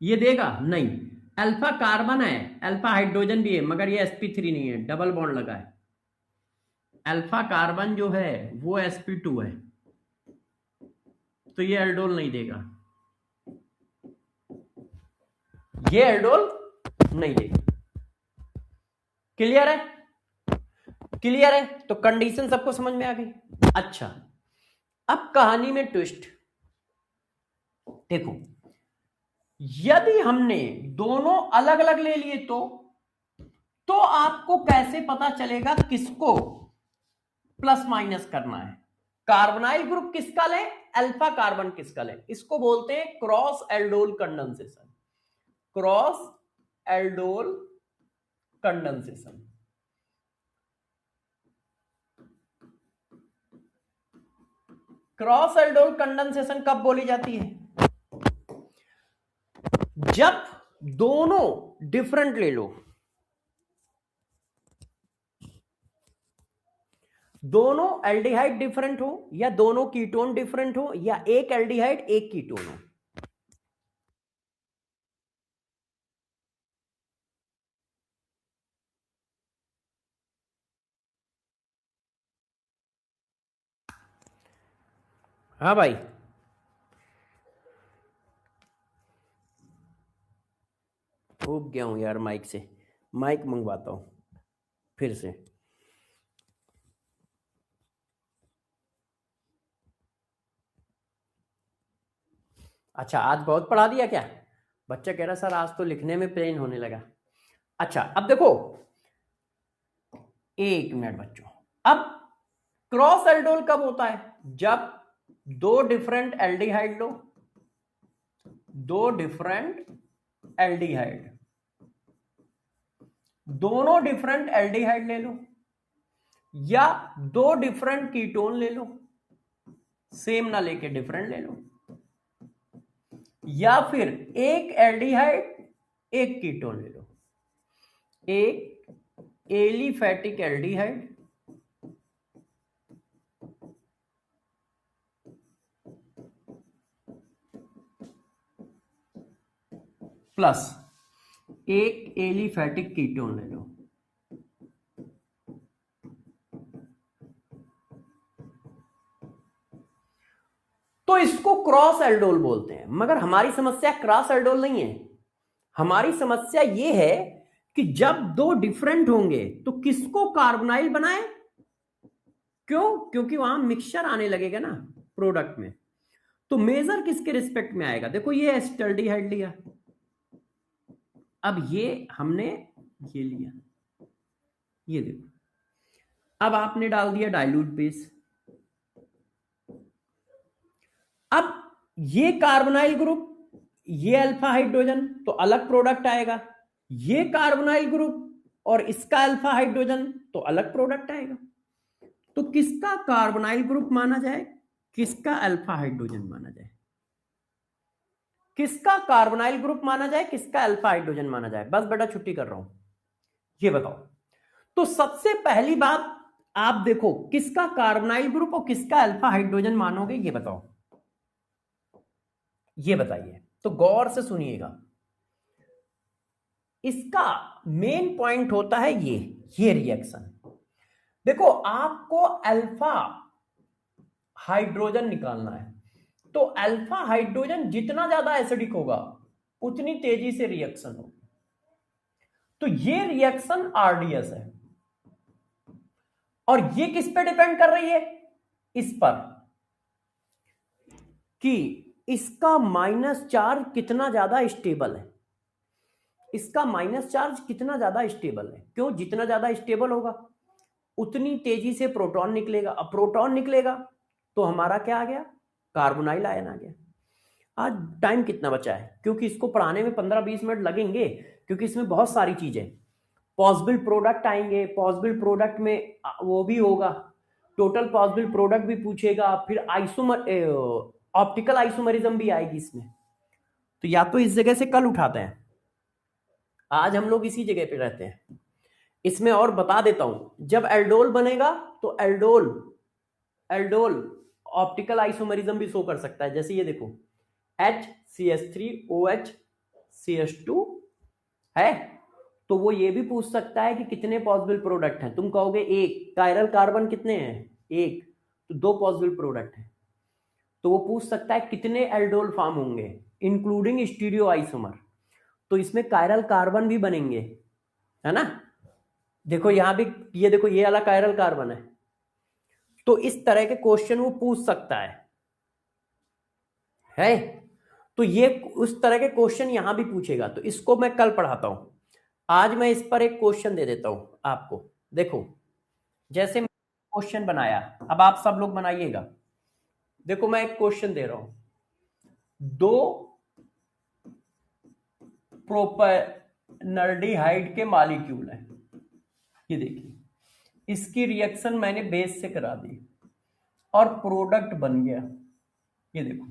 ये देगा? नहीं, अल्फा कार्बन है, अल्फा हाइड्रोजन भी है, मगर ये sp3 नहीं है, डबल बॉन्ड लगा है। अल्फा कार्बन जो है वो sp2 है, तो ये एल्डोल नहीं देगा, ये एल्डोल नहीं देगा। क्लियर है? क्लियर है? तो कंडीशन सबको समझ में आ गई। अच्छा, अब कहानी में ट्विस्ट देखो, यदि हमने दोनों अलग अलग ले लिए तो आपको कैसे पता चलेगा किसको प्लस माइनस करना है? कार्बोनाइल ग्रुप किसका ले, अल्फा कार्बन किसका ले, इसको बोलते हैं cross aldol condensation, cross aldol condensation. Cross aldol condensation कब बोली जाती है, जब दोनों डिफरेंट ले लो, दोनों एल्डिहाइड डिफरेंट हो या दोनों कीटोन डिफरेंट हो या एक एल्डिहाइड एक कीटोन हो। हाँ भाई, उब गया हूं यार माइक से, माइक मंगवाता हूं फिर से। अच्छा, आज बहुत पढ़ा दिया क्या, बच्चा कह रहा सर आज तो लिखने में पेन होने लगा। अच्छा अब देखो, एक मिनट बच्चों, अब क्रॉस एल्डोल कब होता है, जब दो डिफरेंट एल्डिहाइड लो, दो डिफरेंट एल्डिहाइड, दोनों डिफरेंट एल्डिहाइड ले लो या दो डिफरेंट कीटोन ले लो, सेम ना लेके डिफरेंट ले लो, या फिर एक एल्डिहाइड एक कीटोन ले लो, एक एलिफैटिक एल्डिहाइड प्लस एक एलिफैटिक कीटोन ले लो। तो इसको क्रॉस एल्डोल बोलते हैं, मगर हमारी समस्या क्रॉस एल्डोल नहीं है, हमारी समस्या यह है कि जब दो डिफरेंट होंगे तो किसको कार्बोनाइल बनाए, क्यों, क्योंकि वहां मिक्सचर आने लगेगा ना प्रोडक्ट में। तो मेजर किसके रिस्पेक्ट में आएगा, देखो ये एस्टल्डिहाइड लिया, अब ये हमने ये लिया, ये देखो, अब आपने डाल दिया डाइल्यूट बेस, अब ये कार्बोनाइल ग्रुप, ये अल्फा हाइड्रोजन तो अलग प्रोडक्ट आएगा, ये कार्बोनाइल ग्रुप और इसका अल्फा हाइड्रोजन तो अलग प्रोडक्ट आएगा। तो किसका कार्बोनाइल ग्रुप माना जाए, किसका अल्फा हाइड्रोजन माना जाए, किसका कार्बोनाइल ग्रुप माना जाए, किसका अल्फा हाइड्रोजन माना जाए, बस बेटा छुट्टी कर रहा हूं, ये बताओ। तो सबसे पहली बात आप देखो, किसका कार्बोनाइल ग्रुप और किसका अल्फा हाइड्रोजन मानोगे, ये बताओ, ये बताइए, तो गौर से सुनिएगा। इसका मेन पॉइंट होता है ये रिएक्शन। देखो आपको अल्फा हाइड्रोजन निकालना है, तो अल्फा हाइड्रोजन जितना ज्यादा एसिडिक होगा उतनी तेजी से रिएक्शन होगी। तो ये रिएक्शन आरडीएस है, और ये किस पे डिपेंड कर रही है, इस पर कि इसका माइनस चार्ज कितना ज्यादा स्टेबल है, इसका माइनस चार्ज कितना ज्यादा स्टेबल है। क्यों, जितना ज्यादा स्टेबल होगा उतनी तेजी से प्रोटॉन निकलेगा, अब प्रोटॉन निकलेगा तो हमारा क्या आ गया, कार्बोनाइल आयन आ गया। आज टाइम कितना बचा है, क्योंकि इसको पढ़ाने में 15-20 मिनट लगेंगे, क्योंकि इसमें बहुत सारी चीजें, पॉसिबल प्रोडक्ट आएंगे, पॉसिबल प्रोडक्ट में वो भी होगा, टोटल पॉसिबल प्रोडक्ट भी पूछेगा, फिर आइसोमर ऑप्टिकल आइसोमरिज्म भी आएगी इसमें। तो या तो इस जगह से कल उठाते हैं, आज हम लोग इसी जगह पे रहते हैं। इसमें और बता देता हूं, जब एल्डोल बनेगा तो एल्डोल एल्डोल ऑप्टिकल आइसोमरिज्म भी शो कर सकता है, जैसे ये देखो HCH3OH है, तो वो ये भी पूछ सकता है कि कितने पॉसिबल प्रोडक्ट हैं, तुम कहोगे एक, कायरल कार्बन कितने हैं, एक, तो दो पॉसिबल प्रोडक्ट हैं, तो वो पूछ सकता है कितने एल्डोल फॉर्म होंगे इंक्लूडिंग स्टीरियो आइसोमर, तो इसमें कायरल कार्बन भी बनेंगे, है ना। देखो यहां भी, ये देखो ये वाला कायरल कार्बन है, तो इस तरह के क्वेश्चन वो पूछ सकता है। तो ये उस तरह के क्वेश्चन यहां भी पूछेगा, तो इसको मैं कल पढ़ाता हूं, आज मैं इस पर एक क्वेश्चन दे देता हूं आपको। देखो जैसे क्वेश्चन बनाया, अब आप सब लोग बनाइएगा। देखो मैं एक क्वेश्चन दे रहा हूं, दो प्रोपेनल्डिहाइड के मॉलिक्यूल है, ये देखिए, इसकी रिएक्शन मैंने बेस से करा दी और प्रोडक्ट बन गया, ये देखो,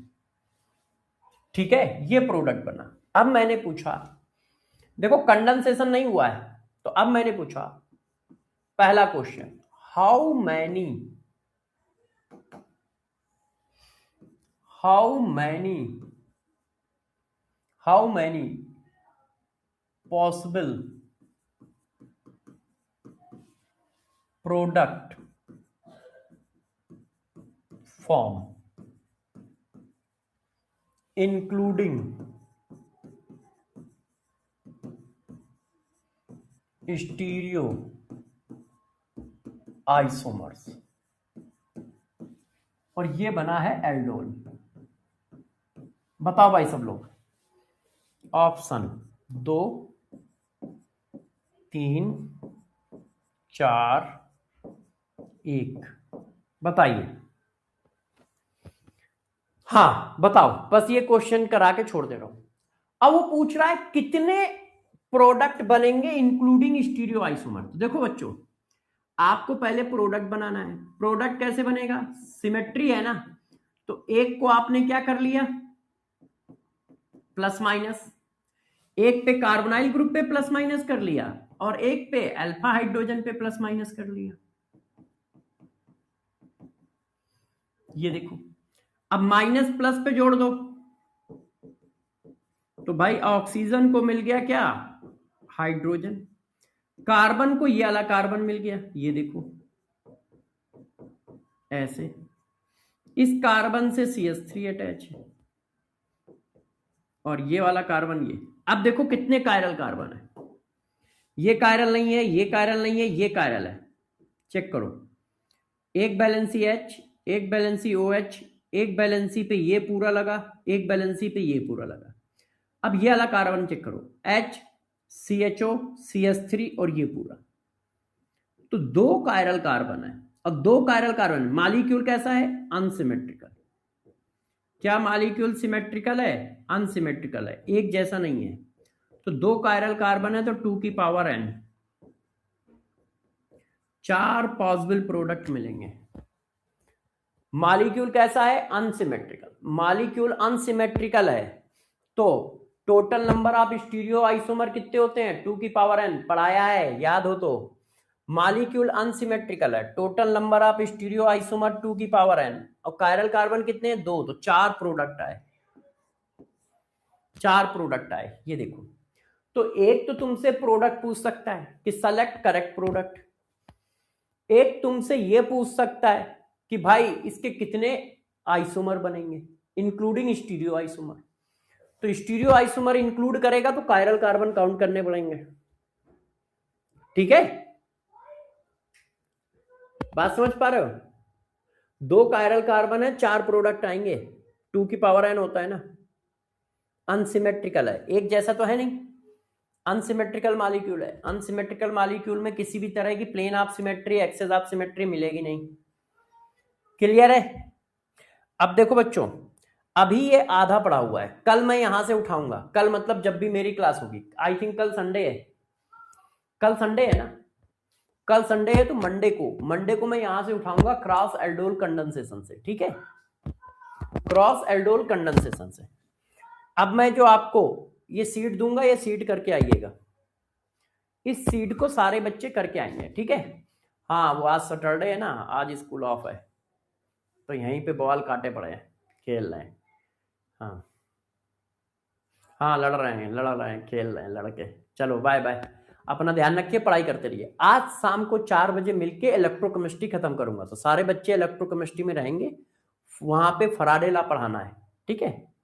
ठीक है, ये प्रोडक्ट बना। अब मैंने पूछा, देखो कंडेंसेशन नहीं हुआ है, तो अब मैंने पूछा पहला question, how many possible product form including stereo isomers, और ये बना है एल्डोल। बताओ भाई सब लोग, ऑप्शन 2, 3, 4, 1, बताइए। हाँ बताओ, बस ये क्वेश्चन करा के छोड़ दे रहा हूं। अब वो पूछ रहा है कितने प्रोडक्ट बनेंगे इंक्लूडिंग स्टीरियो आइसोमर। तो देखो बच्चों, आपको पहले प्रोडक्ट बनाना है। प्रोडक्ट कैसे बनेगा, सिमेट्री है ना, तो एक को आपने क्या कर लिया, प्लस माइनस, एक पे कार्बोनाइल ग्रुप पे प्लस माइनस कर लिया और एक पे अल्फा हाइड्रोजन पे प्लस माइनस कर लिया, ये देखो। अब माइनस प्लस पे जोड़ दो, तो भाई ऑक्सीजन को मिल गया क्या, हाइड्रोजन, कार्बन को ये वाला कार्बन मिल गया, ये देखो ऐसे, इस कार्बन से CH3 अटैच है और ये वाला कार्बन ये। अब देखो कितने कायरल कार्बन है, ये कायरल नहीं है, ये कायरल नहीं है, ये कायरल है, चेक करो, एक बैलेंसी H, एक बैलेंसी OH, एक बैलेंसी पे ये पूरा लगा, एक बैलेंसी पे ये पूरा लगा। अब ये वाला कार्बन चेक करो, H, CHO, CH3 और ये पूरा, तो दो कायरल कार्बन है। और दो कायरल कार्बन, मॉलिक्यूल कैसा है, अनसिमेट्रिकल। क्या मॉलिक्यूल सिमेट्रिकल है, अनसिमेट्रिकल है, एक जैसा नहीं है। तो दो कायरल कार्बन है तो 2 की पावर n, 4 पॉसिबल प्रोडक्ट मिलेंगे। मॉलिक्यूल कैसा है, अनसिमेट्रिकल। मॉलिक्यूल अनसिमेट्रिकल है तो total number of stereo isomer कितने होते हैं, 2 की पावर n, पढ़ाया है याद हो तो। मॉलिक्यूल अनसिमेट्रिकल है, total number of stereo isomer 2 की पावर n, और कायरल कार्बन कितने हैं, 2, तो 4 प्रोडक्ट आए, 4 प्रोडक्ट आए, ये देखो। तो एक तो तुमसे प्रोडक्ट पूछ सकता है कि सेलेक्ट करेक्ट प्रोडक्ट, एक तुमसे ये पूछ सकता है कि भाई इसके कितने आइसोमर बनेंगे इंक्लूडिंग स्टीरियो आइसोमर। तो स्टीरियो आइसोमर इंक्लूड करेगा तो कायरल कार्बन काउंट करने पड़ेंगे, ठीक है, बात समझ पा रहे हो। दो कायरल कार्बन है, 4 प्रोडक्ट आएंगे, 2 की पावर n होता है ना, अनसिमेट्रिकल है, एक जैसा तो है नहीं, अनसिमेट्रिकल मॉलिक्यूल है। अनसिमेट्रिकल मॉलिक्यूल में किसी भी तरह की plane of symmetry, axis of symmetry मिलेगी नहीं, क्लियर है। अब देखो बच्चों, अभी ये आधा पड़ा हुआ है, कल मैं यहां से उठाऊंगा, कल मतलब जब भी मेरी क्लास होगी, आई थिंक कल संडे है, कल संडे है ना, कल संडे है तो मंडे को मैं यहां से उठाऊंगा क्रॉस एल्डोल कंडेंसेशन से, ठीक है, क्रॉस एल्डोल कंडेंसेशन से। अब मैं जो आपको ये सीट दूंगा, ये सीट करके आइएगा, इस सीट को सारे बच्चे करके आएंगे, ठीक है। हाँ वो आज सैटरडे है ना, आज स्कूल ऑफ है, तो यहीं पे बॉल काटे पड़े हैं, खेल रहे हैं, हाँ हाँ लड़ रहे हैं, खेल रहे हैं लड़के। चलो बाय बाय, अपना ध्यान रखिए, पढ़ाई करते रहिए। आज शाम को 4 बजे मिलके इलेक्ट्रोकेमिस्ट्री खत्म करूंगा, तो सारे बच्चे इलेक्ट्रोकेमिस्ट्री में रहेंगे, वहां पे फराडे लॉ पढ़ाना है, ठीक है।